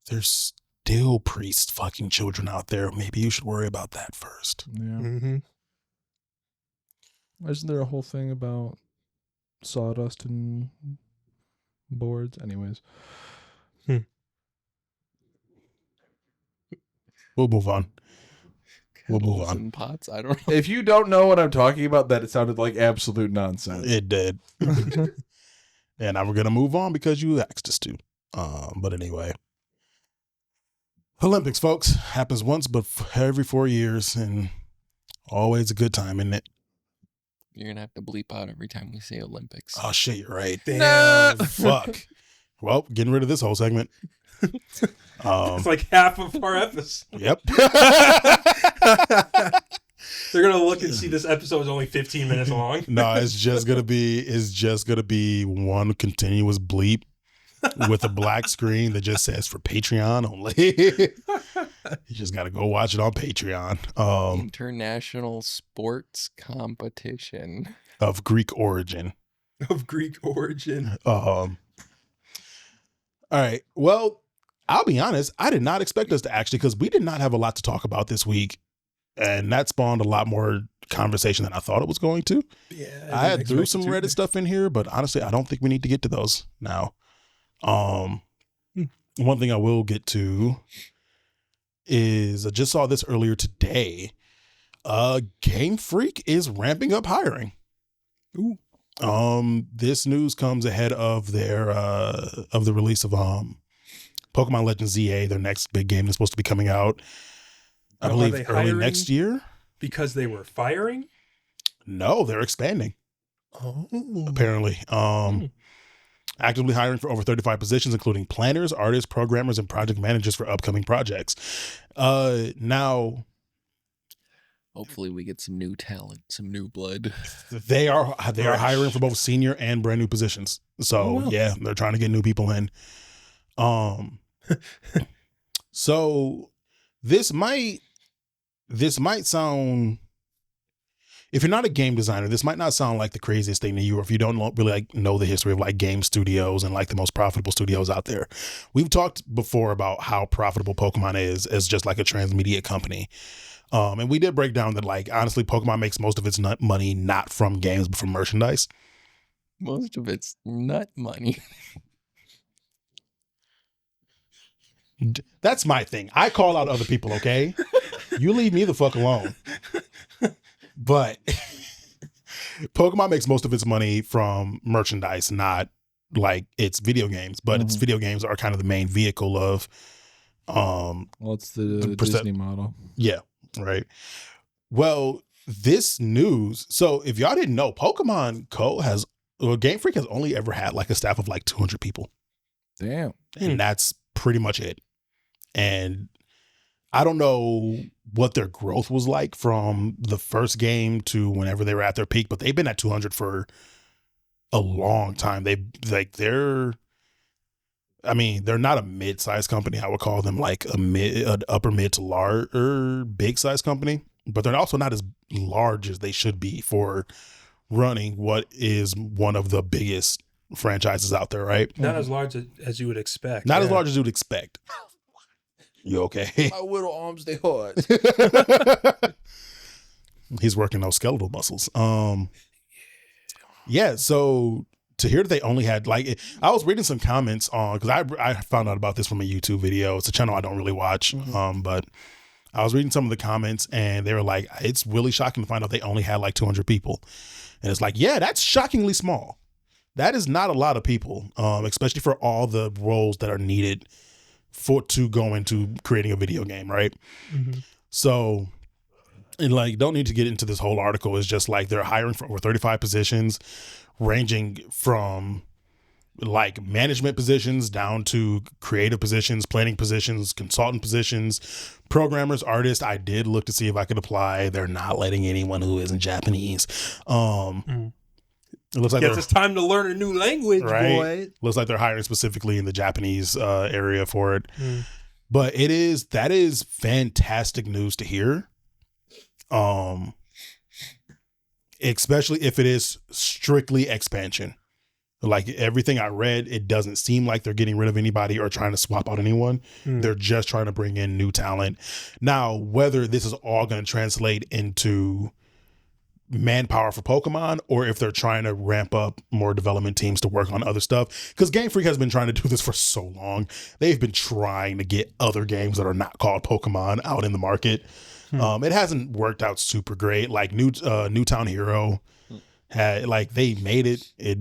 [SPEAKER 1] There's still priests fucking children out there. Maybe you should worry about that first.
[SPEAKER 2] Yeah.
[SPEAKER 3] Mm-hmm.
[SPEAKER 2] Isn't there a whole thing about sawdust and boards? Anyways.
[SPEAKER 1] We'll move on. We'll move
[SPEAKER 6] Kettles
[SPEAKER 1] on.
[SPEAKER 6] and pots. I don't know.
[SPEAKER 2] If you don't know what I'm talking about, that it sounded like absolute nonsense.
[SPEAKER 1] It did. And now we're gonna move on because you asked us to. But anyway, Olympics, folks, happens once, but every 4 years, and always a good time, isn't it?
[SPEAKER 6] You're gonna have to bleep out every time we say Olympics.
[SPEAKER 1] Oh shit, you're right.
[SPEAKER 3] Damn.
[SPEAKER 1] Fuck. Well, getting rid of this whole segment.
[SPEAKER 3] It's like half of our episode.
[SPEAKER 1] Yep.
[SPEAKER 3] They're gonna look and see this episode is only 15 minutes long.
[SPEAKER 1] No, it's just gonna be one continuous bleep with a black screen that just says for Patreon only. You just gotta go watch it on Patreon.
[SPEAKER 6] International sports competition.
[SPEAKER 1] Of Greek origin.
[SPEAKER 3] Of Greek origin.
[SPEAKER 1] All right. Well, I'll be honest. I did not expect us to actually, because we did not have a lot to talk about this week, and that spawned a lot more conversation than I thought it was going to.
[SPEAKER 3] Yeah,
[SPEAKER 1] I had threw some Reddit stuff in here, but honestly, I don't think we need to get to those now. One thing I will get to is I just saw this earlier today. Game Freak is ramping up hiring.
[SPEAKER 3] Ooh.
[SPEAKER 1] This news comes ahead of their of the release of Pokemon Legends ZA, their next big game that's supposed to be coming out, I
[SPEAKER 3] Now, are
[SPEAKER 1] believe
[SPEAKER 3] they
[SPEAKER 1] early
[SPEAKER 3] hiring
[SPEAKER 1] next year.
[SPEAKER 3] because they were firing.
[SPEAKER 1] No, they're expanding.
[SPEAKER 3] Oh,
[SPEAKER 1] Apparently. Actively hiring for over 35 positions, including planners, artists, programmers, and project managers for upcoming projects. Now,
[SPEAKER 6] Hopefully we get some new talent, some new blood.
[SPEAKER 1] they are hiring for both senior and brand new positions. So yeah, they're trying to get new people in. So this might sound, if you're not a game designer, this might not sound like the craziest thing to you, or if you don't really like know the history of like game studios and like the most profitable studios out there. We've talked before about how profitable Pokemon is as just like a transmedia company. And we did break down that, like, honestly, Pokemon makes most of its money not from games, but from merchandise.
[SPEAKER 6] Most of it's nut money.
[SPEAKER 1] That's my thing. I call out other people, okay? You leave me the fuck alone. But Pokemon makes most of its money from merchandise, not like its video games. But its video games are kind of the main vehicle of
[SPEAKER 2] Well, it's the Disney model.
[SPEAKER 1] Yeah, right. Well, this news. So if y'all didn't know, Pokemon Co. Game Freak has only ever had like a staff of like 200 people.
[SPEAKER 2] Damn.
[SPEAKER 1] And that's pretty much it. And I don't know what their growth was like from the first game to whenever they were at their peak, but they've been at 200 for a long time. I mean, they're not a mid-sized company. I would call them like an upper mid to larger big size company, but they're also not as large as they should be for running what is one of the biggest franchises out there, right?
[SPEAKER 3] Not as large as you would expect.
[SPEAKER 1] Not as large as you would expect. You okay?
[SPEAKER 2] My little arms, they hard.
[SPEAKER 1] He's working those skeletal muscles. Yeah, so to hear that they only had like, I was reading some comments on, because I found out about this from a YouTube video. It's a channel I don't really watch, but I was reading some of the comments and they were like, it's really shocking to find out they only had like 200 people. And it's like, yeah, that's shockingly small. That is not a lot of people, especially for all the roles that are needed to go into creating a video game, right?
[SPEAKER 3] Mm-hmm.
[SPEAKER 1] So, and like, don't need to get into this whole article. It's just like they're hiring for over 35 positions, ranging from like management positions down to creative positions, planning positions, consultant positions, programmers, artists. I did look to see if I could apply. They're not letting anyone who isn't Japanese. It looks like
[SPEAKER 3] it's time to learn a new language, boy.
[SPEAKER 1] Looks like they're hiring specifically in the Japanese area for it. But that is fantastic news to hear. Especially if it is strictly expansion. Like everything I read, it doesn't seem like they're getting rid of anybody or trying to swap out anyone. They're just trying to bring in new talent. Now, whether this is all going to translate into manpower for Pokemon or if they're trying to ramp up more development teams to work on other stuff, because Game Freak has been trying to do this for so long. They've been trying to get other games that are not called Pokemon out in the market. It hasn't worked out super great. Like Newtown Hero had, like, they made it. It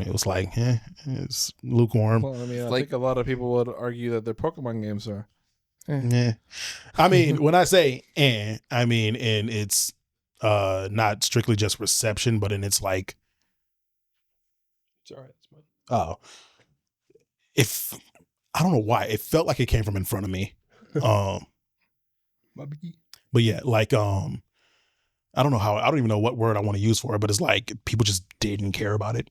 [SPEAKER 1] was like, it's lukewarm.
[SPEAKER 2] Well, I mean, I think a lot of people would argue that their Pokemon games are.
[SPEAKER 1] I mean, when I say I mean, and it's not strictly just reception, but in it's like,
[SPEAKER 3] It's all right. It's fine.
[SPEAKER 1] oh, if I don't know why it felt like it came from in front of me. But yeah, like, I don't even know what word I want to use for it, but it's like people just didn't care about it.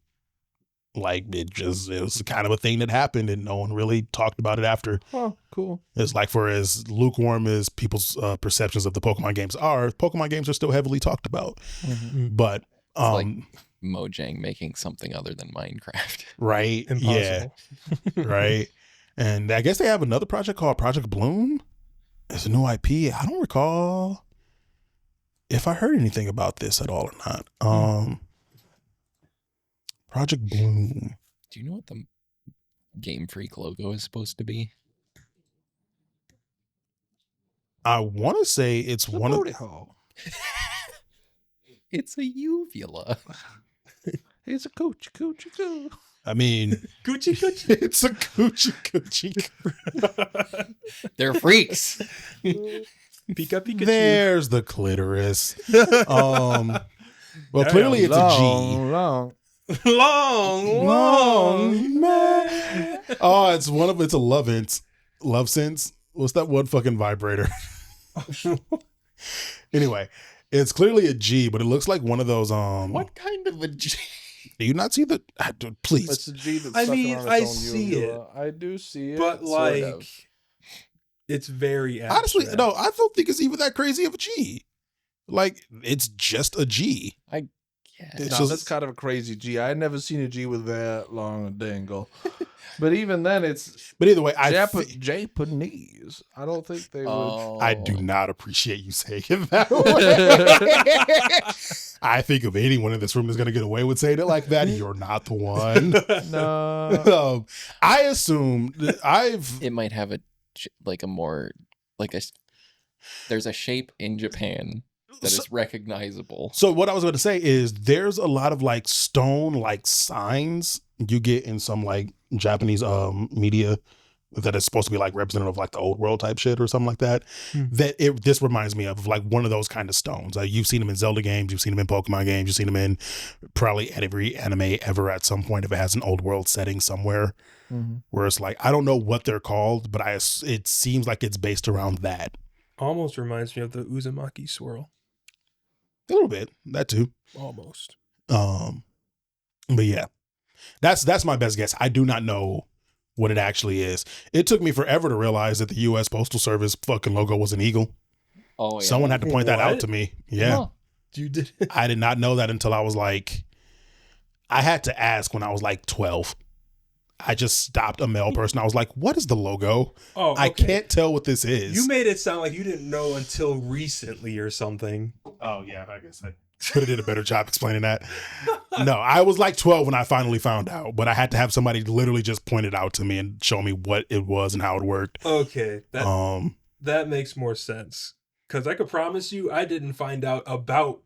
[SPEAKER 1] Like it was kind of a thing that happened and no one really talked about it after.
[SPEAKER 2] Oh, cool.
[SPEAKER 1] It's like, for as lukewarm as people's perceptions of the Pokemon games are still heavily talked about. But
[SPEAKER 6] like Mojang making something other than Minecraft.
[SPEAKER 1] Right.
[SPEAKER 3] Impossible.
[SPEAKER 1] Yeah. Right. And I guess they have another project called Project Bloom. It's a new IP. I don't recall if I heard anything about this at all or not. Project Bloom.
[SPEAKER 6] Do you know what the Game Freak logo is supposed to be?
[SPEAKER 1] I want to say it's one of
[SPEAKER 6] It's a uvula.
[SPEAKER 2] It's a coochie.
[SPEAKER 1] I mean,
[SPEAKER 3] Gucci.
[SPEAKER 1] it's a coochie.
[SPEAKER 6] They're freaks.
[SPEAKER 3] Pikachu.
[SPEAKER 1] There's the clitoris. Well, clearly it's a G.
[SPEAKER 3] Long
[SPEAKER 1] man. Oh, it's a love sense. What's that one fucking vibrator? Anyway, it's clearly a G, but it looks like one of those
[SPEAKER 6] What kind of a G?
[SPEAKER 1] Do you not see the please?
[SPEAKER 2] It's a G that's
[SPEAKER 3] I
[SPEAKER 2] sucking
[SPEAKER 3] mean,
[SPEAKER 2] on its
[SPEAKER 3] I
[SPEAKER 2] own
[SPEAKER 3] see
[SPEAKER 2] uvula.
[SPEAKER 3] it.
[SPEAKER 2] I do see it.
[SPEAKER 3] But like, it's very abstract.
[SPEAKER 1] Honestly, no, I don't think it's even that crazy of a G. Like, it's just a G.
[SPEAKER 6] Yeah.
[SPEAKER 1] It's
[SPEAKER 2] No,
[SPEAKER 1] just,
[SPEAKER 2] that's kind of a crazy G. I had never seen a G with that long a dangle. But even then, it's
[SPEAKER 1] but either way,
[SPEAKER 2] Japanese. I don't think they would.
[SPEAKER 1] I do not appreciate you saying it that way. I think if anyone in this room is going to get away with saying it like that, you're not the one.
[SPEAKER 2] No.
[SPEAKER 1] I assume
[SPEAKER 6] It might have there's a shape in Japan that is recognizable.
[SPEAKER 1] So what I was going to say is there's a lot of like stone like signs you get in some like Japanese media that is supposed to be like representative of like the old world type shit or something like that. This reminds me of like one of those kind of stones. You've seen them in Zelda games, you've seen them in Pokemon games, you've seen them in probably every anime ever at some point if it has an old world setting somewhere. Where it's like, I don't know what they're called, but it seems like it's based around that.
[SPEAKER 3] Almost reminds me of the Uzumaki swirl.
[SPEAKER 1] A little bit, that too.
[SPEAKER 3] Almost.
[SPEAKER 1] But yeah, that's my best guess. I do not know what it actually is. It took me forever to realize that the U.S. Postal Service fucking logo was an eagle.
[SPEAKER 6] Oh, yeah.
[SPEAKER 1] Someone had to point that out
[SPEAKER 3] What?
[SPEAKER 1] to me. Yeah.
[SPEAKER 6] Huh.
[SPEAKER 3] You did.
[SPEAKER 1] I did not know that until I was like, I had to ask when I was like 12. I just stopped a mail person. I was like, what is the logo?
[SPEAKER 3] Oh,
[SPEAKER 1] I
[SPEAKER 3] okay.
[SPEAKER 1] can't tell what this is.
[SPEAKER 3] You made it sound like you didn't know until recently or something.
[SPEAKER 1] Oh, yeah, I guess I could have did a better job explaining that. No, I was like 12 when I finally found out, but I had to have somebody literally just point it out to me and show me what it was and how it worked.
[SPEAKER 3] Okay, that makes more sense. Because I could promise you, I didn't find out about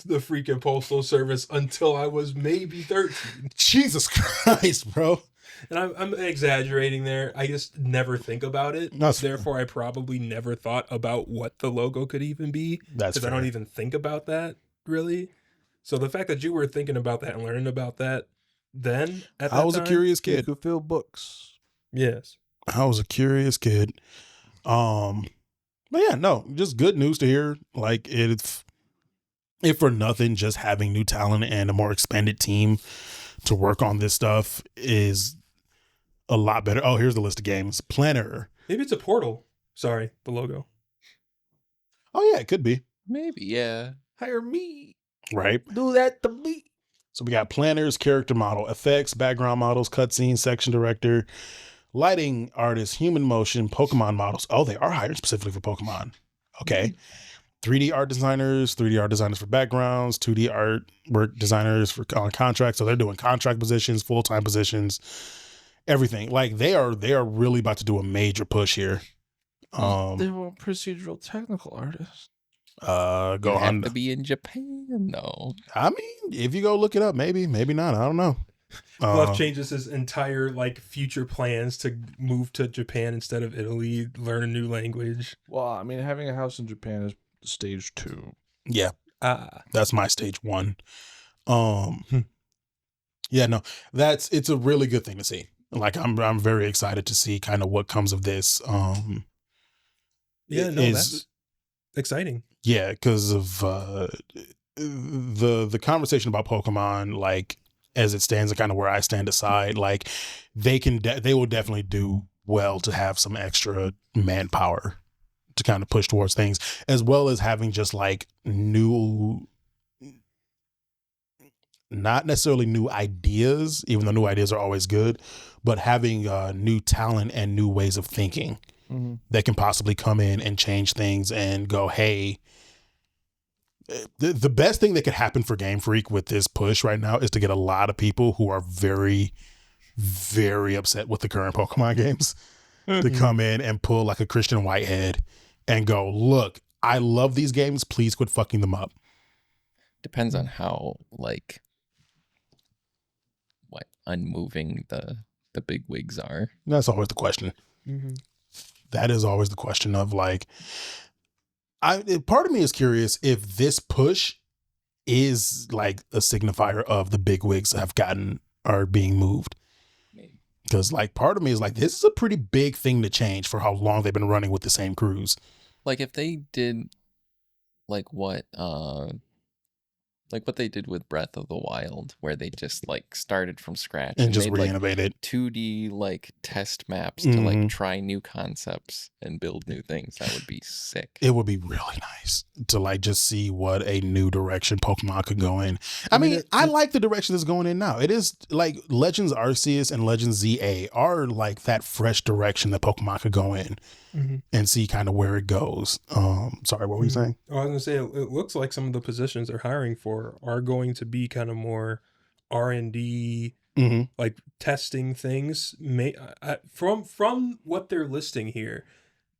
[SPEAKER 3] the freaking Postal Service until I was maybe 13.
[SPEAKER 1] Jesus Christ, bro.
[SPEAKER 3] And I'm exaggerating there. I just never think about it.
[SPEAKER 1] That's fair.
[SPEAKER 3] Therefore, I probably never thought about what the logo could even be.
[SPEAKER 1] That's
[SPEAKER 3] because I don't even think about that, really. So the fact that you were thinking about that and learning about that then, at that
[SPEAKER 1] I was a
[SPEAKER 3] time,
[SPEAKER 1] curious
[SPEAKER 2] You
[SPEAKER 1] kid.
[SPEAKER 2] could fill books.
[SPEAKER 3] Yes.
[SPEAKER 1] I was a curious kid. But yeah, no, just good news to hear. Like, if for nothing, just having new talent and a more expanded team to work on this stuff is a lot better. Oh, here's the list of games. Planner.
[SPEAKER 3] Maybe it's a portal. Sorry, the logo.
[SPEAKER 1] Oh, yeah, it could be.
[SPEAKER 6] Maybe, yeah.
[SPEAKER 2] Hire me.
[SPEAKER 1] Right.
[SPEAKER 2] Do that to me.
[SPEAKER 1] So we got planners, character model, effects, background models, cutscenes, section director, lighting artist, human motion, Pokemon models. Oh, they are hired specifically for Pokemon. Okay. 3D art designers for backgrounds, 2D artwork designers for on contract. So they're doing contract positions, full-time positions, everything. Like they are really about to do a major push here.
[SPEAKER 2] They want procedural technical artists.
[SPEAKER 1] Go
[SPEAKER 6] You have
[SPEAKER 1] on.
[SPEAKER 6] to be in Japan, no.
[SPEAKER 1] I mean, if you go look it up, maybe not. I don't know.
[SPEAKER 3] Fluff changes his entire future plans to move to Japan instead of Italy, learn a new language.
[SPEAKER 2] Well, I mean, having a house in Japan is stage 2.
[SPEAKER 1] Yeah.
[SPEAKER 3] Ah.
[SPEAKER 1] That's my stage 1. Yeah, no, it's a really good thing to see. Like I'm very excited to see kind of what comes of this.
[SPEAKER 3] That's exciting.
[SPEAKER 1] Yeah, because of the conversation about Pokemon, like as it stands and kind of where I stand aside, like they will definitely do well to have some extra manpower to kind of push towards things, as well as having just like new, not necessarily new ideas, even though new ideas are always good, but having new talent and new ways of thinking that can possibly come in and change things and go, hey, the best thing that could happen for Game Freak with this push right now is to get a lot of people who are very, very upset with the current Pokemon games to come in and pull like a Christian Whitehead and go, look, I love these games. Please quit fucking them up.
[SPEAKER 6] Depends on how, unmoving the big wigs are.
[SPEAKER 1] That's always the question. That is always the question of like, part of me is curious if this push is like a signifier of the big wigs are being moved. Because like part of me is like, this is a pretty big thing to change for how long they've been running with the same crews.
[SPEAKER 6] Like if they did what they did with Breath of the Wild, where they just started from scratch
[SPEAKER 1] And just
[SPEAKER 6] made,
[SPEAKER 1] re-innovated.
[SPEAKER 6] 2D test maps to try new concepts and build new things. That would be sick.
[SPEAKER 1] It would be really nice to just see what a new direction Pokemon could go in. I mean, I like the direction it's going in now. It is like Legends Arceus and Legends ZA are like that fresh direction that Pokemon could go in and see kind of where it goes. Sorry, what were you saying?
[SPEAKER 3] I was going to say, it looks like some of the positions they're hiring for are going to be kind of more R&D, like testing things. From what they're listing here,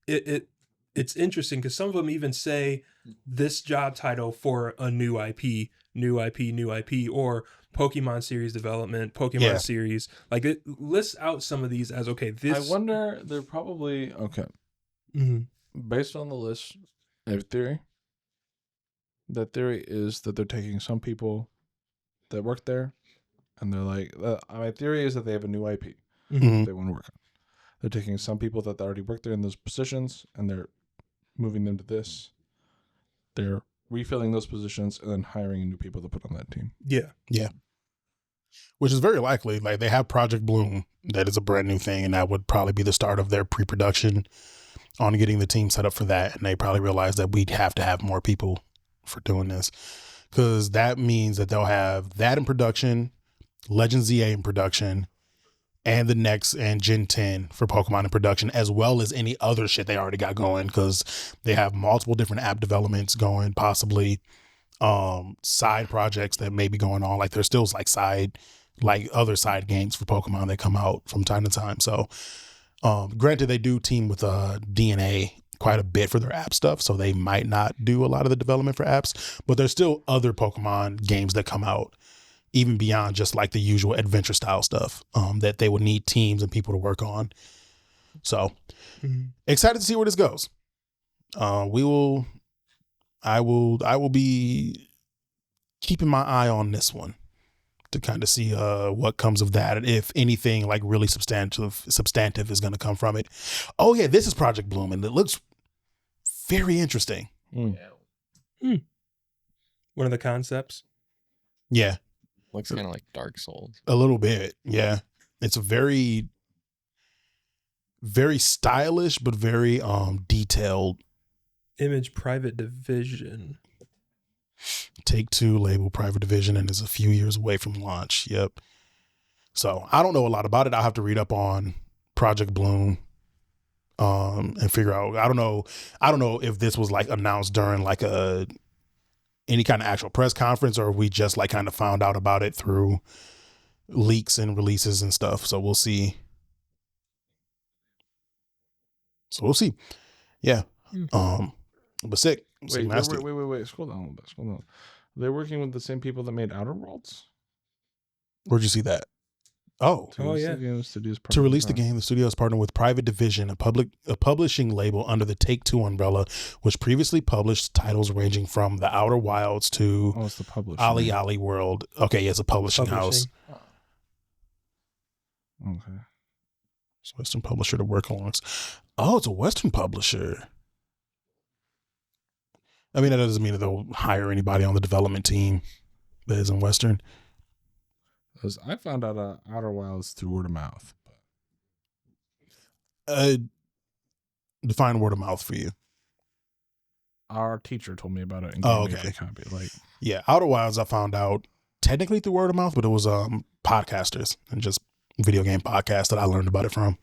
[SPEAKER 3] it's interesting because some of them even say this job title for a new IP, or Pokemon series development, Pokemon series. Like it lists out some of these as, okay, this.
[SPEAKER 2] I wonder, they're probably, okay. Based on the list, I have a theory. The theory is that they're taking some people that work there and they're like, my theory is that they have a new IP they want to work on. They're taking some people that already work there in those positions and they're moving them to this. They're refilling those positions and then hiring new people to put on that team.
[SPEAKER 3] Yeah.
[SPEAKER 1] Which is very likely. Like, they have Project Bloom, that is a brand new thing, and that would probably be the start of their pre-production on getting the team set up for that. And they probably realize that we'd have to have more people for doing this, because that means that they'll have that in production, Legend ZA in production, and the next and Gen 10 for Pokemon in production, as well as any other shit they already got going, because they have multiple different app developments going, possibly side projects that may be going on. Like, there's still other side games for Pokemon that come out from time to time. So granted, they do team with DNA quite a bit for their app stuff, so they might not do a lot of the development for apps, but there's still other Pokemon games that come out even beyond just like the usual adventure style stuff that they would need teams and people to work on. So excited to see where this goes. I will be keeping my eye on this one to kind of see what comes of that, and if anything like really substantive is going to come from it. Oh yeah, this is Project Bloom, and it looks very interesting.
[SPEAKER 3] One of the concepts.
[SPEAKER 1] Yeah,
[SPEAKER 6] Looks kind of like Dark Souls.
[SPEAKER 1] a little bit. Yeah, it's a very, very stylish but very detailed.
[SPEAKER 3] Image Private Division.
[SPEAKER 1] Take-Two label, Private Division, and is a few years away from launch. Yep. So I don't know a lot about it. I'll have to read up on Project Bloom and figure out. I don't know if this was like announced during like any kind of actual press conference, or if we just like kind of found out about it through leaks and releases and stuff. So we'll see. Yeah. But sick.
[SPEAKER 2] Wait, scroll down a little bit. They're working with the same people that made Outer Worlds?
[SPEAKER 1] Where'd you see that? Oh,
[SPEAKER 3] Yeah.
[SPEAKER 1] to release the game, the studio has partnered with Private Division, a publishing label under the Take-Two umbrella, which previously published titles ranging from The Outer Wilds to
[SPEAKER 2] it's the publisher.
[SPEAKER 1] Ali World. Okay, yeah, it's a publishing house.
[SPEAKER 2] Okay.
[SPEAKER 1] It's a Western publisher to work along. Oh, it's a Western publisher. I mean, that doesn't mean that they'll hire anybody on the development team that isn't Western.
[SPEAKER 2] Because I found out Outer Wilds through word of mouth.
[SPEAKER 1] Define word of mouth for you.
[SPEAKER 2] Our teacher told me about it. And
[SPEAKER 1] Oh,
[SPEAKER 2] gave me
[SPEAKER 1] okay.
[SPEAKER 2] a copy. Like,
[SPEAKER 1] Yeah, Outer Wilds I found out technically through word of mouth, but it was podcasters and just video game podcasts that I learned about it from.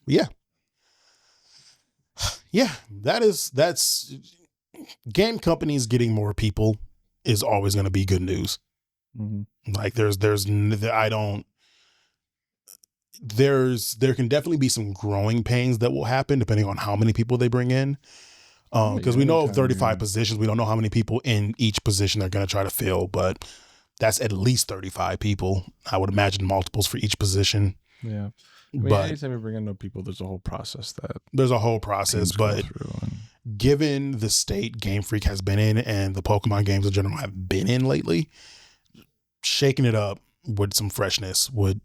[SPEAKER 1] Yeah. Yeah, that's game companies getting more people is always going to be good news. Like there can definitely be some growing pains that will happen depending on how many people they bring in. Because we know of 35 positions, we don't know how many people in each position they're going to try to fill, but that's at least 35 people. I would imagine multiples for each position.
[SPEAKER 2] yeah. I mean,
[SPEAKER 1] But
[SPEAKER 2] anytime you bring in new people, there's a whole process
[SPEAKER 1] there's a whole process,
[SPEAKER 2] teams go
[SPEAKER 1] but
[SPEAKER 2] through and-
[SPEAKER 1] given the state Game Freak has been in and the Pokemon games in general have been in lately, shaking it up with some freshness would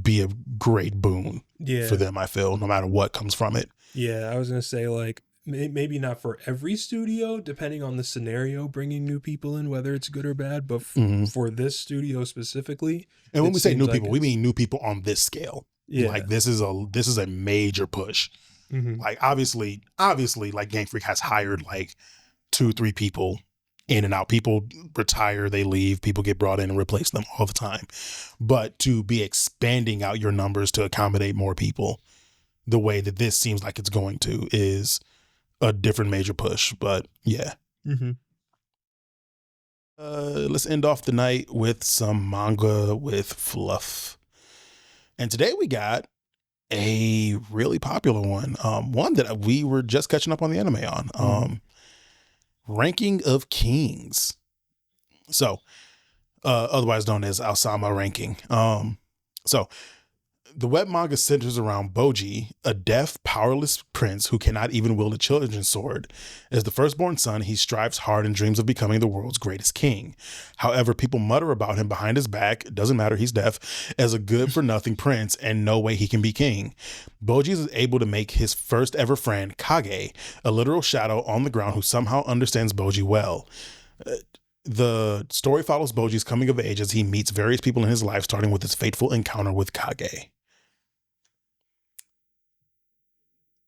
[SPEAKER 1] be a great boon for them, I feel, no matter what comes from it.
[SPEAKER 3] Yeah, I was going to say, like, maybe not for every studio, depending on the scenario, bringing new people in, whether it's good or bad, but for this studio specifically.
[SPEAKER 1] And when we say new
[SPEAKER 3] like
[SPEAKER 1] people, we mean new people on this scale.
[SPEAKER 3] Yeah.
[SPEAKER 1] Like this is a major push. Like obviously, like Game Freak has hired like 2-3 people in and out. People retire, they leave, people get brought in and replace them all the time. But to be expanding out your numbers to accommodate more people the way that this seems like it's going to is a different major push. But yeah. Let's end off the night with some manga with fluff. And today we got a really popular one. One that we were just catching up on the anime on. Ranking of Kingz. So, otherwise known as Osama Ranking. So the web manga centers around Boji, a deaf, powerless prince who cannot even wield a children's sword. As the firstborn son, he strives hard and dreams of becoming the world's greatest king. However, people mutter about him behind his back, it doesn't matter, he's deaf, as a good-for-nothing prince and no way he can be king. Boji is able to make his first ever friend, Kage, a literal shadow on the ground who somehow understands Boji well. The story follows Boji's coming of age as he meets various people in his life, starting with his fateful encounter with Kage.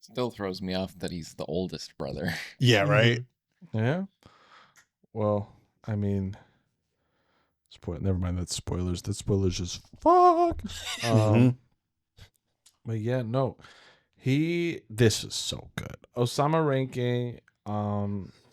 [SPEAKER 6] Still throws me off that he's the oldest brother.
[SPEAKER 1] Yeah, right?
[SPEAKER 2] Yeah. Well, I mean, never mind. That's spoilers. That's spoilers as fuck. But yeah, no. This is so good. Osama ranking.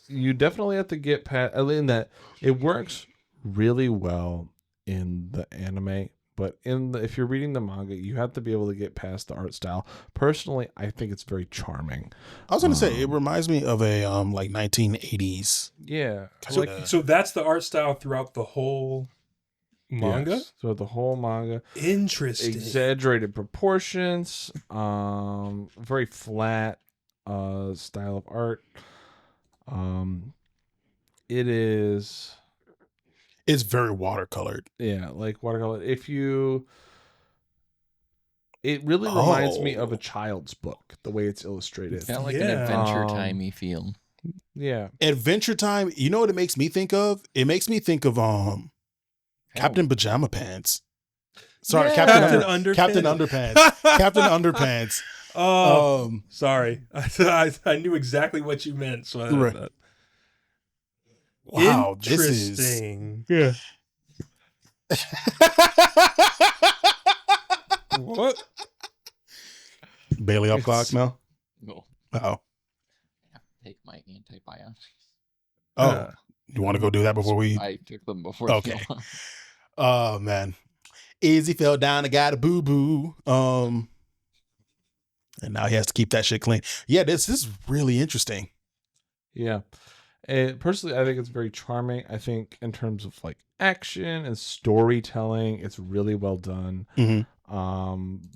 [SPEAKER 2] You definitely have to get past. In that, it works really well in the anime, but if you're reading the manga, you have to be able to get past the art style. Personally, I think it's very charming.
[SPEAKER 1] I was going to say, it reminds me of a like 1980s.
[SPEAKER 2] Yeah.
[SPEAKER 3] So that's the art style throughout the whole manga?
[SPEAKER 2] Yes, so the whole manga.
[SPEAKER 3] Interesting.
[SPEAKER 2] Exaggerated proportions. Very flat style of art.
[SPEAKER 1] It's very watercolored.
[SPEAKER 2] Yeah, like watercolor. It really reminds me of a child's book, the way it's illustrated.
[SPEAKER 6] It's got like an Adventure Timey feel.
[SPEAKER 2] Yeah.
[SPEAKER 1] Adventure Time, you know what it makes me think of? It makes me think of Captain Pajama Pants. Sorry,
[SPEAKER 3] Yeah.
[SPEAKER 1] Captain
[SPEAKER 3] Underpants.
[SPEAKER 1] Captain Underpants. Captain Underpants.
[SPEAKER 3] Oh, sorry. I knew exactly what you meant. So
[SPEAKER 1] Right. Wow,
[SPEAKER 3] interesting.
[SPEAKER 2] Yeah.
[SPEAKER 3] What?
[SPEAKER 1] Bailey up clock now?
[SPEAKER 6] No,
[SPEAKER 1] Oh.
[SPEAKER 6] take my antibiotics.
[SPEAKER 1] Oh. You want to go do that before we...
[SPEAKER 6] I took them before.
[SPEAKER 1] Okay. Oh, man. Izzy fell down and got a boo-boo. And now he has to keep that shit clean. Yeah, this is really interesting.
[SPEAKER 2] Yeah. And personally, I think it's very charming. I think in terms of like action and storytelling, it's really well done.
[SPEAKER 1] Mm-hmm.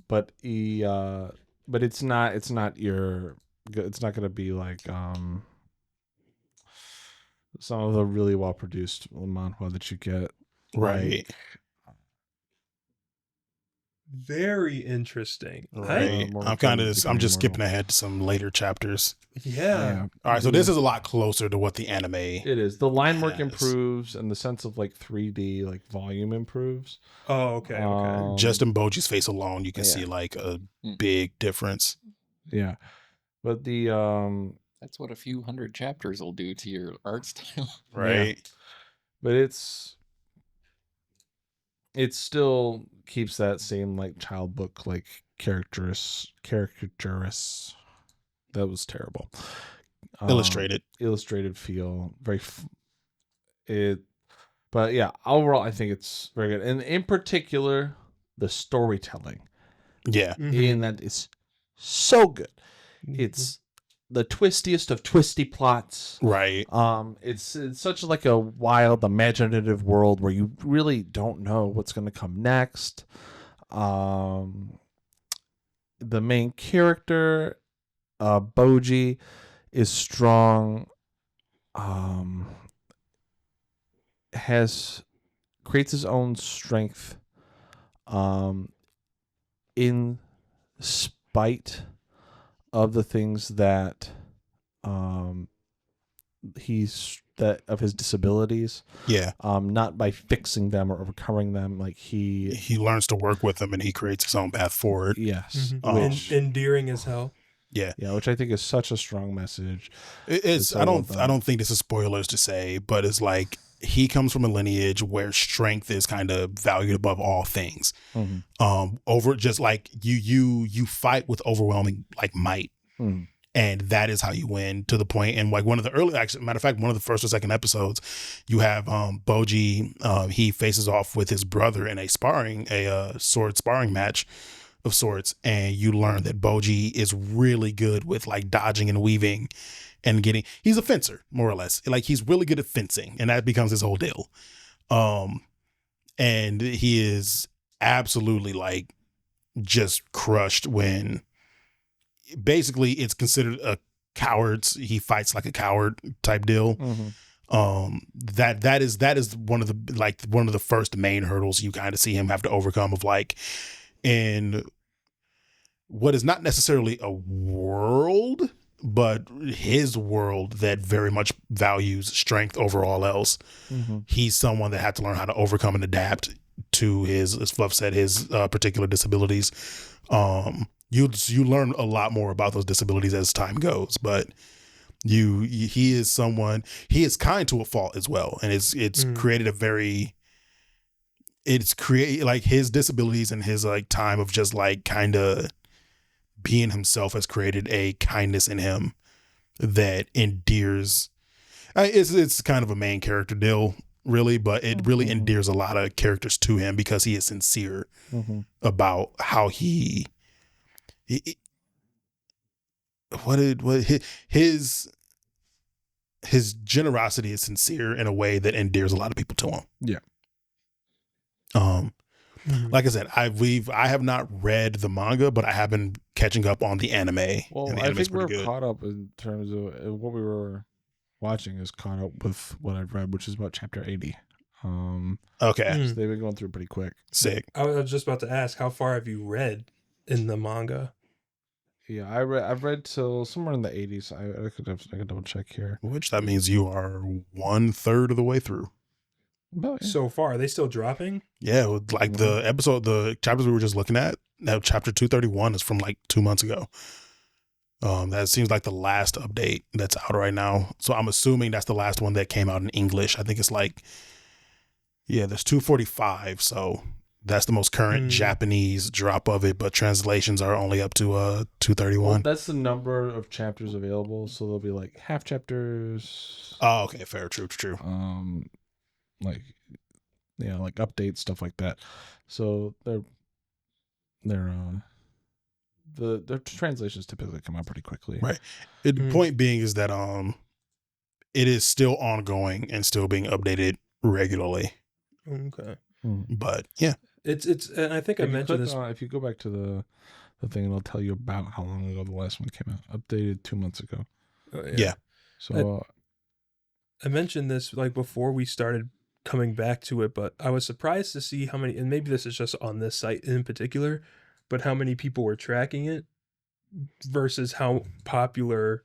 [SPEAKER 2] But it's not going to be like some of the really well produced manhwa that you get.
[SPEAKER 1] Right.
[SPEAKER 3] Very interesting.
[SPEAKER 1] Right. I'm just skipping ahead to some later chapters.
[SPEAKER 3] Yeah.
[SPEAKER 1] All right. So this is a lot closer to what the anime.
[SPEAKER 2] It is. The line work
[SPEAKER 1] Yes.
[SPEAKER 2] improves and the sense of like 3D like volume improves.
[SPEAKER 3] Oh, okay. Okay.
[SPEAKER 1] Just in Boji's face alone, you can
[SPEAKER 2] yeah.
[SPEAKER 1] see like a big difference.
[SPEAKER 2] Yeah. But the
[SPEAKER 6] That's what a few hundred chapters will do to your art style.
[SPEAKER 1] Right.
[SPEAKER 2] but it still keeps that same like child book like caricaturous. That was terrible. Illustrated feel but yeah, overall I think it's very good, and in particular the storytelling
[SPEAKER 1] Yeah.
[SPEAKER 2] in that is so good. It's the twistiest of twisty plots.
[SPEAKER 1] Right.
[SPEAKER 2] It's such like a wild, imaginative world where you really don't know what's going to come next. The main character, Boji, is strong. Creates his own strength. In spite of the things that of his disabilities, not by fixing them or overcoming them, like he
[SPEAKER 1] learns to work with them and he creates his own path forward.
[SPEAKER 2] Yes,
[SPEAKER 3] Which endearing as hell.
[SPEAKER 1] Yeah,
[SPEAKER 2] which I think is such a strong message.
[SPEAKER 1] It's
[SPEAKER 2] so
[SPEAKER 1] I don't think this is spoilers to say, but it's like he comes from a lineage where strength is kind of valued above all things. Over just like you fight with overwhelming like might. And that is how you win, to the point. And like one of the matter of fact, one of the first or second episodes, you have Boji. He faces off with his brother in a sword sparring match of sorts, and you learn that Boji is really good with like dodging and weaving and he's a fencer, more or less. Like he's really good at fencing, and that becomes his whole deal. And he is absolutely like just crushed when basically it's considered a coward's. He fights like a coward type deal. That is one of the first main hurdles you kind of see him have to overcome, of like in what is not necessarily a world but his world that very much values strength over all else.
[SPEAKER 2] Mm-hmm.
[SPEAKER 1] He's someone that had to learn how to overcome and adapt to his, as Fluff said, his particular disabilities. You learn a lot more about those disabilities as time goes, but he is someone, he is kind to a fault as well, and it's created a very, like his disabilities and his like time of just like kind of being himself has created a kindness in him that endears. It's kind of a main character deal, really, but it really endears a lot of characters to him because he is sincere about how his generosity is sincere in a way that endears a lot of people to him.
[SPEAKER 2] Yeah.
[SPEAKER 1] Like I said, I have not read the manga, but I have been catching up on the anime.
[SPEAKER 2] Well,
[SPEAKER 1] and the
[SPEAKER 2] I
[SPEAKER 1] anime's
[SPEAKER 2] think we're
[SPEAKER 1] pretty good.
[SPEAKER 2] caught up in terms of what we were watching is caught up with what I've read, which is about chapter 80.
[SPEAKER 1] Okay,
[SPEAKER 2] So they've been going through pretty quick.
[SPEAKER 1] sick.
[SPEAKER 3] I was just about to ask, how far have you read in the manga?
[SPEAKER 2] Yeah, I've read till somewhere in the 80s. I could double check here.
[SPEAKER 1] Which that means you are 1/3 of the way through.
[SPEAKER 2] About, yeah.
[SPEAKER 3] So far, are they still dropping?
[SPEAKER 1] Yeah, like the chapters we were just looking at. Now, chapter 231 is from like 2 months ago. That seems like the last update that's out right now. So I'm assuming that's the last one that came out in English. I think it's like, yeah, there's 245. So that's the most current Japanese drop of it. But translations are only up to 231.
[SPEAKER 2] Well, that's the number of chapters available. So there'll be like half chapters.
[SPEAKER 1] Oh, okay, fair, true.
[SPEAKER 2] Like, yeah, like updates, stuff like that. So the translations typically come out pretty quickly.
[SPEAKER 1] Right. The point being is that it is still ongoing and still being updated regularly.
[SPEAKER 3] Okay.
[SPEAKER 1] But yeah,
[SPEAKER 3] It's and I think I mentioned this.
[SPEAKER 2] If you go back to the thing, it'll tell you about how long ago the last one came out. Updated 2 months ago.
[SPEAKER 1] yeah.
[SPEAKER 2] So
[SPEAKER 3] I mentioned this like before we started coming back to it, but I was surprised to see how many, and maybe this is just on this site in particular, but how many people were tracking it versus how popular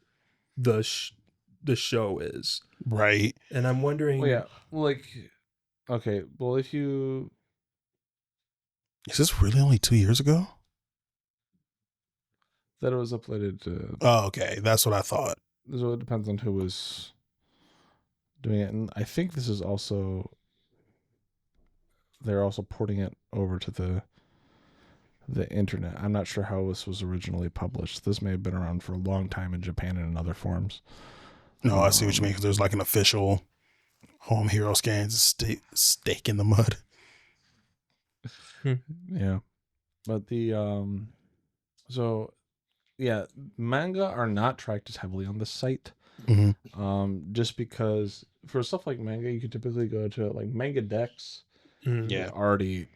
[SPEAKER 3] the show is.
[SPEAKER 1] Right.
[SPEAKER 3] And I'm wondering,
[SPEAKER 2] well, yeah, like, okay, well, if you,
[SPEAKER 1] Is this really only 2 years ago?
[SPEAKER 2] that it was uploaded to,
[SPEAKER 1] Oh, okay. That's what I thought.
[SPEAKER 2] so it depends on who was doing it, and I think this is also, they're also porting it over to the internet. I'm not sure how this was originally published. This may have been around for a long time in Japan and in other forms.
[SPEAKER 1] No, I see what you mean. Because there's like an official Home Hero Scans stake in the mud.
[SPEAKER 2] Yeah, but the so yeah, manga are not tracked as heavily on this site. Just because for stuff like manga, you could typically go to like Manga Dex.
[SPEAKER 1] Yeah.
[SPEAKER 2] Already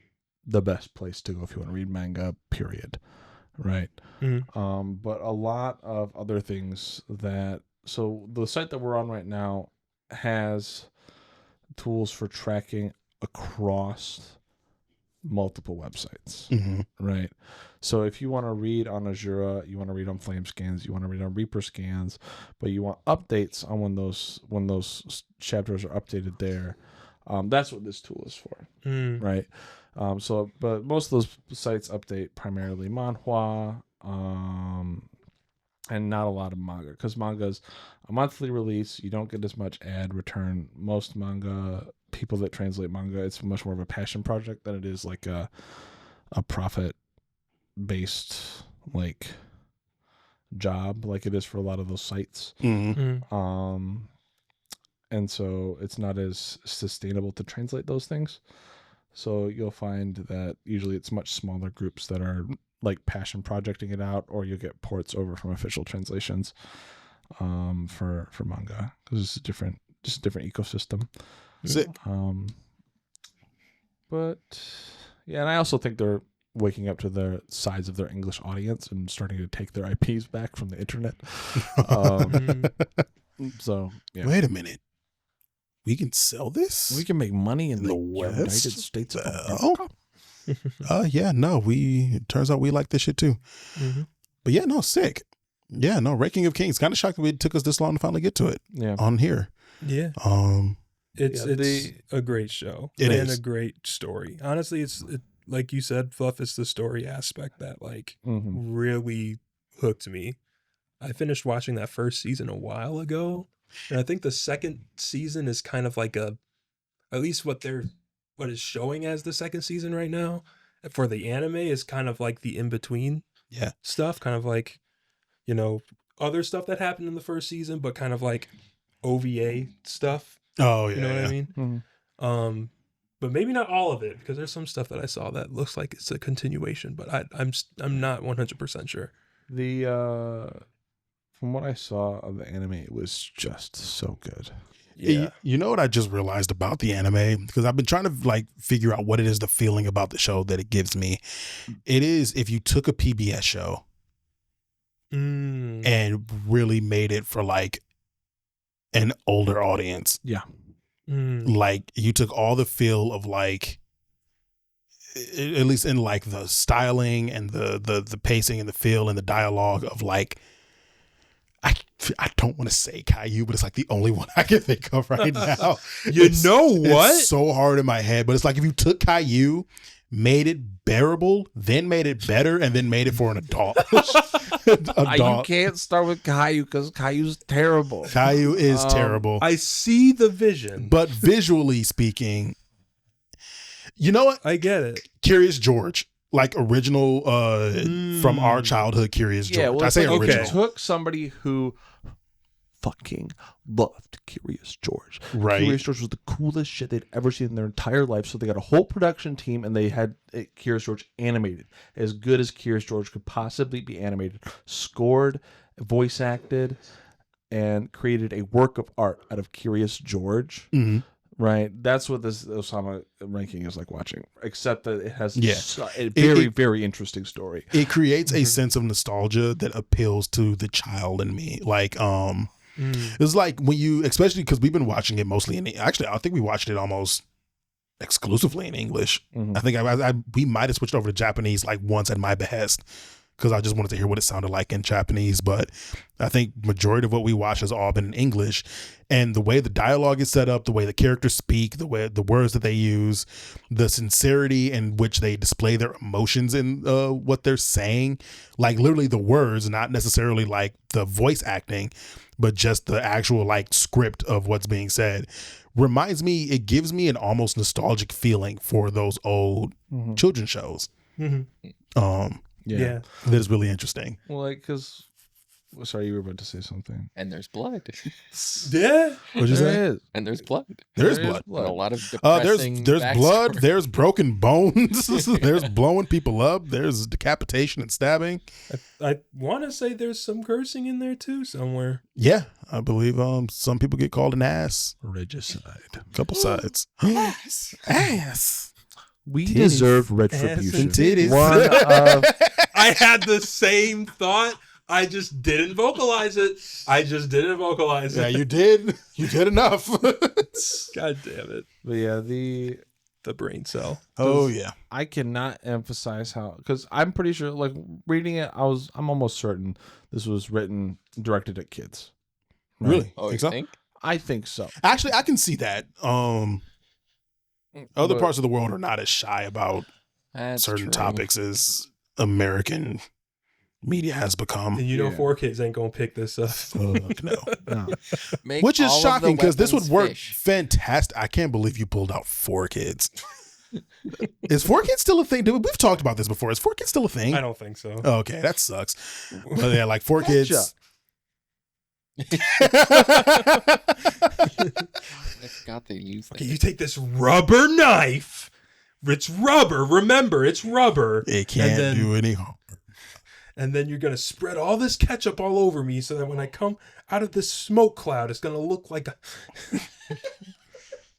[SPEAKER 2] the best place to go if you want to read manga, period. Right. But a lot of other things so the site that we're on right now has tools for tracking across multiple websites. Right. So if you want to read on Azura, you want to read on Flame Scans, you want to read on Reaper Scans, but you want updates on when those chapters are updated there, that's what this tool is for. Right. But most of those sites update primarily manhwa, and not a lot of manga, because manga's a monthly release. You don't get as much ad return. Most manga people that translate manga, it's much more of a passion project than it is like a profit based like job like it is for a lot of those sites. And so it's not as sustainable to translate those things. So you'll find that usually it's much smaller groups that are like passion projecting it out, or you'll get ports over from official translations for manga, because it's just a different ecosystem.
[SPEAKER 1] Sick.
[SPEAKER 2] But yeah, and I also think they're waking up to the size of their English audience and starting to take their IPs back from the internet. So yeah.
[SPEAKER 1] Wait a minute. We can sell this?
[SPEAKER 2] We can make money in the
[SPEAKER 1] West?
[SPEAKER 2] United States of
[SPEAKER 1] Oh.
[SPEAKER 2] America.
[SPEAKER 1] Yeah, no, it turns out we like this shit too. But yeah, no, sick. Yeah, no, Ranking of Kings. Kind of shocking it took us this long to finally get to it
[SPEAKER 2] Yeah.
[SPEAKER 1] on here.
[SPEAKER 3] Yeah. It's a great show.
[SPEAKER 1] It
[SPEAKER 3] and
[SPEAKER 1] is.
[SPEAKER 3] a great story. Honestly, like you said, Fluff, it's the story aspect that like really hooked me. I finished watching that first season a while ago, and I think the second season is kind of like at least what is showing as the second season right now for the anime is kind of like the in-between stuff, kind of like, you know, other stuff that happened in the first season, but kind of like OVA stuff.
[SPEAKER 1] Oh yeah,
[SPEAKER 3] You know what I
[SPEAKER 1] yeah.
[SPEAKER 3] mean? But maybe not all of it, because there's some stuff that I saw that looks like it's a continuation, but I'm not 100% sure.
[SPEAKER 2] From what I saw of the anime, it was just so good.
[SPEAKER 3] Yeah.
[SPEAKER 1] You know what I just realized about the anime? Because I've been trying to like figure out what it is, the feeling about the show that it gives me. It is if you took a PBS show and really made it for like an older audience.
[SPEAKER 2] Yeah.
[SPEAKER 1] Like you took all the feel of like, at least in like the styling and the pacing and the feel and the dialogue of like, I don't want to say Caillou, but it's like the only one I can think of right now.
[SPEAKER 3] Know what?
[SPEAKER 1] It's so hard in my head, but it's like if you took Caillou, made it bearable, then made it better, and then made it for an adult.
[SPEAKER 2] You can't start with Caillou because Caillou's terrible.
[SPEAKER 1] Caillou is terrible.
[SPEAKER 3] I see the vision.
[SPEAKER 1] But visually speaking, you know what?
[SPEAKER 3] I get it.
[SPEAKER 1] Curious George. Like original from our childhood Curious George.
[SPEAKER 2] Yeah, well,
[SPEAKER 1] I say
[SPEAKER 2] like
[SPEAKER 1] original.
[SPEAKER 2] you took somebody who fucking loved Curious George.
[SPEAKER 1] Right.
[SPEAKER 2] Curious George was the coolest shit they'd ever seen in their entire life. So they got a whole production team and they had Curious George animated. As good as Curious George could possibly be animated. Scored, voice acted, and created a work of art out of Curious George.
[SPEAKER 1] Mm-hmm.
[SPEAKER 2] Right, that's what this Osama ranking is like watching. Except that it has a very interesting story.
[SPEAKER 1] It creates a sense of nostalgia that appeals to the child in me. Like, it's like when you, especially because we've been watching it mostly actually, I think we watched it almost exclusively in English. I think we might have switched over to Japanese like once at my behest, because I just wanted to hear what it sounded like in Japanese. But I think majority of what we watch has all been in English. And the way the dialogue is set up, the way the characters speak, the way the words that they use, the sincerity in which they display their emotions in what they're saying, like literally the words, not necessarily like the voice acting, but just the actual like script of what's being said, reminds me, it gives me an almost nostalgic feeling for those old children's shows.
[SPEAKER 2] Yeah.
[SPEAKER 1] That is really interesting.
[SPEAKER 2] Well, like, because, sorry, you were about to say something.
[SPEAKER 6] And there's blood.
[SPEAKER 3] Yeah.
[SPEAKER 1] What'd you say?
[SPEAKER 2] There is.
[SPEAKER 6] And there's blood.
[SPEAKER 1] There is blood.
[SPEAKER 6] And a lot of depressing
[SPEAKER 1] There's blood.
[SPEAKER 6] backstory.
[SPEAKER 1] There's broken bones. There's blowing people up. There's decapitation and stabbing.
[SPEAKER 3] I want to say there's some cursing in there too somewhere.
[SPEAKER 1] Yeah, I believe some people get called an ass.
[SPEAKER 2] Regicide.
[SPEAKER 1] Couple sides. Ass.
[SPEAKER 2] We
[SPEAKER 1] Titties.
[SPEAKER 2] deserve
[SPEAKER 3] Ass and
[SPEAKER 2] retribution.
[SPEAKER 1] titties.
[SPEAKER 2] One of
[SPEAKER 3] I had the same thought. I just didn't vocalize it.
[SPEAKER 1] Yeah, you did. You did enough.
[SPEAKER 3] God damn it.
[SPEAKER 2] But yeah, the
[SPEAKER 3] brain cell.
[SPEAKER 1] Oh yeah.
[SPEAKER 2] I cannot emphasize how, because I'm pretty sure, like reading it, I'm almost certain this was written directed at kids. Right?
[SPEAKER 1] Really?
[SPEAKER 6] Oh, you
[SPEAKER 1] Think so?
[SPEAKER 6] think?
[SPEAKER 2] I think so.
[SPEAKER 1] Actually, I can see that. Other
[SPEAKER 2] But-
[SPEAKER 1] parts of the world are not as shy about
[SPEAKER 6] That's
[SPEAKER 1] certain
[SPEAKER 6] true.
[SPEAKER 1] topics as American media has become.
[SPEAKER 3] And you know,
[SPEAKER 2] Yeah.
[SPEAKER 3] 4Kids ain't gonna pick this up.
[SPEAKER 1] Fuck no.
[SPEAKER 2] No.
[SPEAKER 6] Make
[SPEAKER 1] Which is
[SPEAKER 6] all of the
[SPEAKER 1] shocking because this would
[SPEAKER 6] weapons
[SPEAKER 1] work
[SPEAKER 6] fish.
[SPEAKER 1] fantastic. I can't believe you pulled out 4Kids. Is 4Kids still a thing? Dude, we've talked about this before. Is 4Kids still a thing?
[SPEAKER 3] I don't think so.
[SPEAKER 1] Okay, that sucks. But yeah, like 4Kids.
[SPEAKER 6] I forgot they used that.
[SPEAKER 3] Okay, you take this rubber knife. It's rubber. Remember, it's rubber.
[SPEAKER 1] It can't
[SPEAKER 3] then-
[SPEAKER 1] do any harm.
[SPEAKER 3] And then you're gonna spread all this ketchup all over me, so that when I come out of this smoke cloud, it's gonna look like a.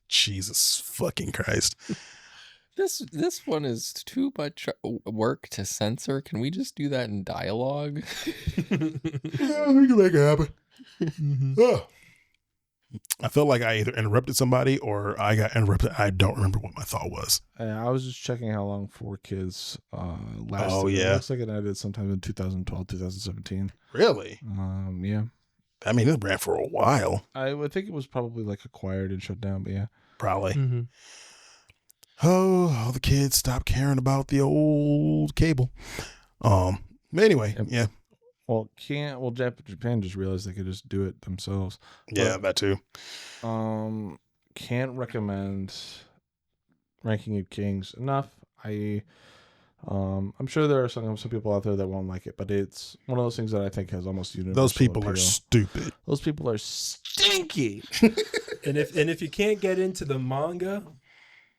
[SPEAKER 1] Jesus fucking Christ.
[SPEAKER 6] This one is too much work to censor. Can we just do that in dialogue?
[SPEAKER 1] Yeah, we can make it happen. Oh. I feel like I either interrupted somebody or I got interrupted. I don't remember what my thought was.
[SPEAKER 2] I was just checking how long 4Kids lasted.
[SPEAKER 1] Oh, yeah.
[SPEAKER 2] It looks like it ended sometime in 2012, 2017.
[SPEAKER 1] Really?
[SPEAKER 2] Yeah.
[SPEAKER 1] I mean, it ran for a while.
[SPEAKER 2] I would think it was probably like acquired and shut down, but yeah.
[SPEAKER 1] Probably.
[SPEAKER 3] Mm-hmm.
[SPEAKER 1] Oh, all the kids stopped caring about the old cable. But anyway, yeah.
[SPEAKER 2] Well, Japan just realized they could just do it themselves.
[SPEAKER 1] Yeah, that too.
[SPEAKER 2] Can't recommend Ranking of Kings enough. I'm sure there are some people out there that won't like it, but it's one of those things that I think has almost universal
[SPEAKER 1] Those people
[SPEAKER 2] appeal.
[SPEAKER 1] are stupid.
[SPEAKER 2] Those people are stinky.
[SPEAKER 3] And if you can't get into the manga,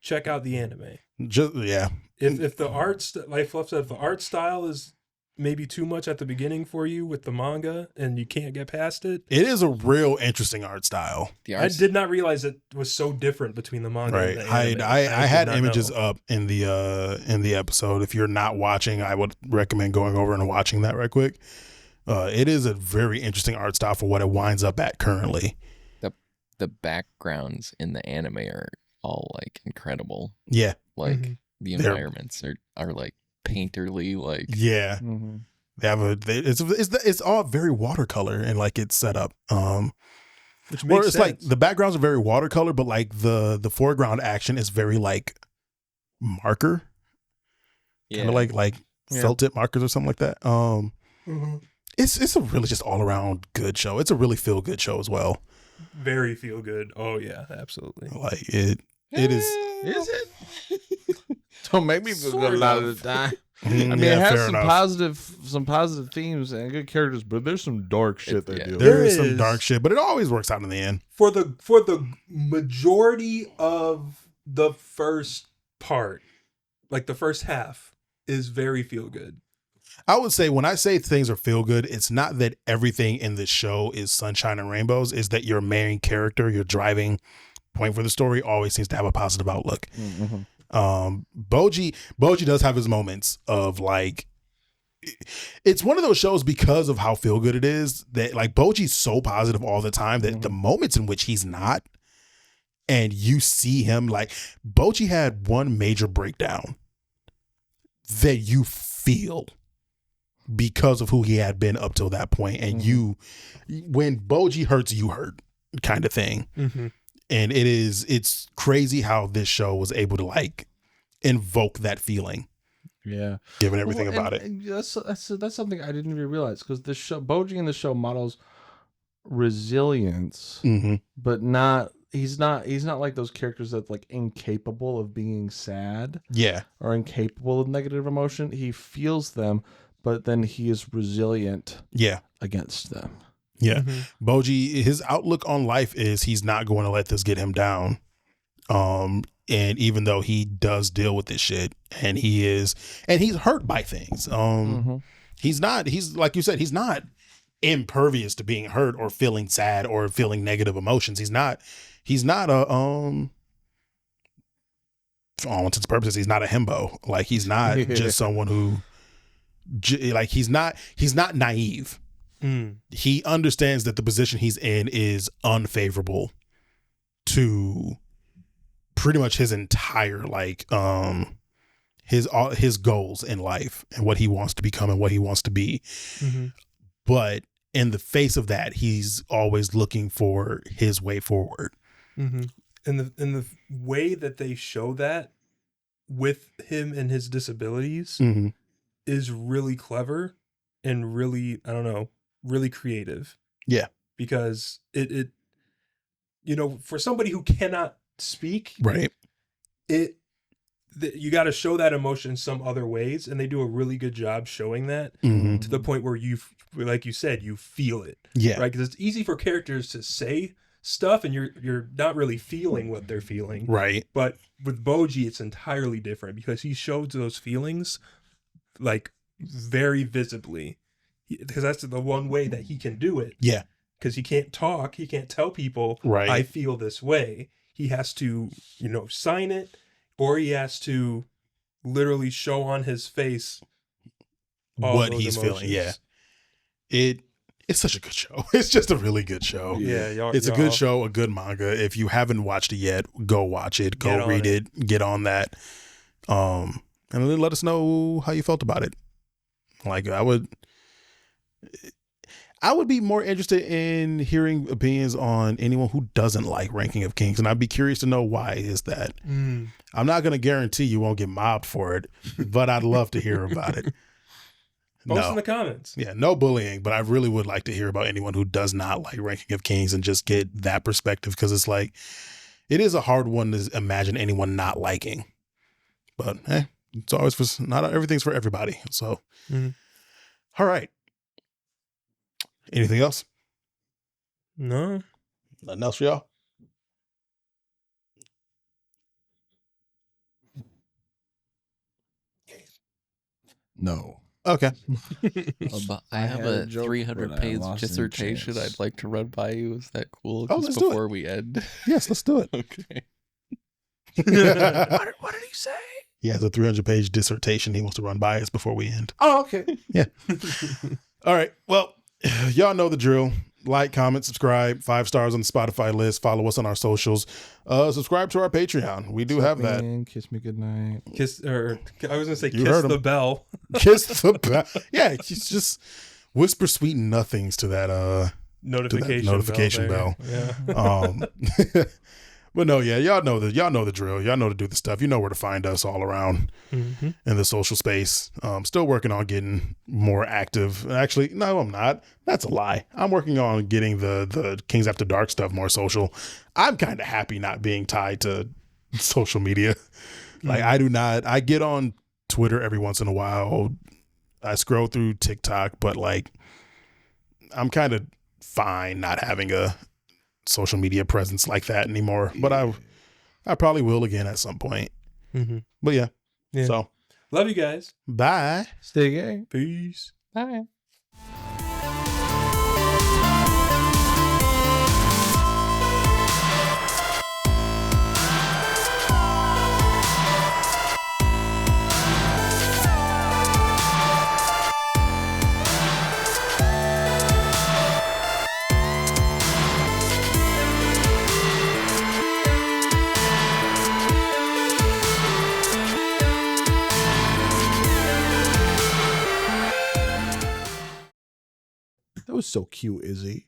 [SPEAKER 3] check out the anime.
[SPEAKER 1] Yeah.
[SPEAKER 3] If the art, like Fluff said, if the art style is maybe too much at the beginning for you with the manga and you can't get past it,
[SPEAKER 1] It is a real interesting art style.
[SPEAKER 3] I did not realize it was so different between the manga
[SPEAKER 1] Right.
[SPEAKER 3] and the anime.
[SPEAKER 1] I had
[SPEAKER 3] did not
[SPEAKER 1] images
[SPEAKER 3] know.
[SPEAKER 1] up in the episode. If you're not watching, I would recommend going over and watching that right quick. It is a very interesting art style for what it winds up at currently.
[SPEAKER 6] The backgrounds in the anime are all like incredible.
[SPEAKER 1] Yeah.
[SPEAKER 6] Like
[SPEAKER 3] Mhm.
[SPEAKER 6] the
[SPEAKER 1] They're-
[SPEAKER 6] environments are like painterly, like
[SPEAKER 1] Yeah.
[SPEAKER 2] Mm-hmm.
[SPEAKER 1] They have it's all very watercolor and like it's set up.
[SPEAKER 3] Which
[SPEAKER 1] Or
[SPEAKER 3] makes
[SPEAKER 1] it's
[SPEAKER 3] sense.
[SPEAKER 1] like the backgrounds are very watercolor, but like the foreground action is very like marker, kind of like
[SPEAKER 2] Yeah.
[SPEAKER 1] felt tip markers or something like that.
[SPEAKER 3] Mhm.
[SPEAKER 1] It's a really just all around good show. It's a really feel good show as well.
[SPEAKER 3] Very feel good. Oh yeah, absolutely.
[SPEAKER 1] Like it is.
[SPEAKER 2] Is it? Don't make me feel good a lot of the time. I mean,
[SPEAKER 1] Yeah,
[SPEAKER 2] it has
[SPEAKER 1] fair
[SPEAKER 2] some
[SPEAKER 1] enough.
[SPEAKER 2] positive themes and good characters, but there's some dark shit they do.
[SPEAKER 1] There
[SPEAKER 3] There
[SPEAKER 1] is some
[SPEAKER 3] is-
[SPEAKER 1] dark shit, but it always works out in the end.
[SPEAKER 3] For the majority of the first part, like the first half, is very feel good.
[SPEAKER 1] I would say when I say things are feel good, it's not that everything in this show is sunshine and rainbows. Is that your main character, your driving point for the story, always seems to have a positive outlook.
[SPEAKER 2] Mm-hmm.
[SPEAKER 1] Boji does have his moments of like, it's one of those shows because of how feel good it is that like Boji's so positive all the time that the moments in which he's not, and you see him like Boji had one major breakdown that you feel because of who he had been up till that point, and when Boji hurts, you hurt kind of thing.
[SPEAKER 3] Mm-hmm.
[SPEAKER 1] And it's crazy how this show was able to like invoke that feeling,
[SPEAKER 2] Yeah,
[SPEAKER 1] given everything
[SPEAKER 2] Well,
[SPEAKER 1] about it.
[SPEAKER 2] and that's something I didn't even realize because the show Boji in the show models resilience, but he's not like those characters that's like incapable of being sad
[SPEAKER 1] Yeah.
[SPEAKER 2] or incapable of negative emotion. He feels them, but then he is resilient
[SPEAKER 1] Yeah.
[SPEAKER 2] against them.
[SPEAKER 1] Yeah.
[SPEAKER 3] Mm-hmm.
[SPEAKER 1] Boji, his outlook on life is he's not going to let this get him down. And even though he does deal with this shit and he's hurt by things. He's like you said, he's not impervious to being hurt or feeling sad or feeling negative emotions. He's not a, for all intents and purposes, he's not a himbo. Like he's not just someone who like, he's not naive. He understands that the position he's in is unfavorable to pretty much his entire like his goals in life and what he wants to become and what he wants to be. But in the face of that, he's always looking for his way forward.
[SPEAKER 3] And the way that they show that with him and his disabilities is really clever and really, I don't know, really creative.
[SPEAKER 1] Yeah.
[SPEAKER 3] Because it for somebody who cannot speak,
[SPEAKER 1] Right.
[SPEAKER 3] you got to show that emotion some other ways, and they do a really good job showing that to the point where like you said, you feel it.
[SPEAKER 1] Yeah.
[SPEAKER 3] Right? Because it's easy for characters to say stuff and you're not really feeling what they're feeling.
[SPEAKER 1] Right.
[SPEAKER 3] But with Boji, it's entirely different because he shows those feelings like very visibly. Because that's the one way that he can do it.
[SPEAKER 1] Yeah.
[SPEAKER 3] Because he can't talk, he can't tell people,
[SPEAKER 1] Right.
[SPEAKER 3] I feel this way. He has to, sign it, or he has to literally show on his face all
[SPEAKER 1] What
[SPEAKER 3] those
[SPEAKER 1] he's feeling.
[SPEAKER 3] emotions.
[SPEAKER 1] Yeah. it's such a good show. It's just a really good show.
[SPEAKER 3] Yeah,
[SPEAKER 1] It's a good show, a good manga. If you haven't watched it yet, go watch it. Go read it. Get on that. And then let us know how you felt about it. Like I would be more interested in hearing opinions on anyone who doesn't like Ranking of Kings, and I'd be curious to know why is that. I'm not going to guarantee you won't get mobbed for it, but I'd love to hear about it.
[SPEAKER 3] Post in the comments.
[SPEAKER 1] Yeah, no bullying, but I really would like to hear about anyone who does not like Ranking of Kings and just get that perspective, because it's like, it is a hard one to imagine anyone not liking. But hey, it's always not everything's for everybody. So, all right. Anything else?
[SPEAKER 3] No.
[SPEAKER 1] Nothing else for y'all?
[SPEAKER 2] No.
[SPEAKER 1] Okay.
[SPEAKER 6] I have
[SPEAKER 2] had a
[SPEAKER 6] a
[SPEAKER 2] joke,
[SPEAKER 6] 300-page
[SPEAKER 2] but I lost any
[SPEAKER 6] dissertation
[SPEAKER 2] chance.
[SPEAKER 6] I'd like to run by you. Is that cool?
[SPEAKER 1] Oh,
[SPEAKER 6] Just
[SPEAKER 1] let's do it.
[SPEAKER 6] before we end.
[SPEAKER 1] Yes, let's do it.
[SPEAKER 6] Okay.
[SPEAKER 2] What did he say?
[SPEAKER 1] He has a 300-page dissertation he wants to run by us before we end.
[SPEAKER 2] Oh, okay.
[SPEAKER 1] Yeah. All right. Well, y'all know the drill. Like, comment, subscribe, 5 stars on the Spotify list. Follow us on our socials. Subscribe to our Patreon. We do have that.
[SPEAKER 2] Kiss me goodnight.
[SPEAKER 3] I was gonna say
[SPEAKER 1] You
[SPEAKER 3] kiss
[SPEAKER 1] heard
[SPEAKER 3] the
[SPEAKER 1] him.
[SPEAKER 3] bell.
[SPEAKER 1] Kiss the bell. Yeah, just whisper sweet nothings to that
[SPEAKER 3] Notification
[SPEAKER 1] bell.
[SPEAKER 3] Yeah.
[SPEAKER 1] But no, yeah, y'all know the drill. Y'all know to do the stuff. You know where to find us all around in the social space. Still working on getting more active. Actually, no, I'm not. That's a lie. I'm working on getting the Kings After Dark stuff more social. I'm kind of happy not being tied to social media. Like I get on Twitter every once in a while. I scroll through TikTok, but like I'm kind of fine not having a social media presence like that anymore, but I probably will again at some point. But yeah. So
[SPEAKER 3] Love you guys.
[SPEAKER 1] bye.
[SPEAKER 2] Stay gay.
[SPEAKER 3] Peace.
[SPEAKER 6] Bye.
[SPEAKER 2] That was so cute, Izzy.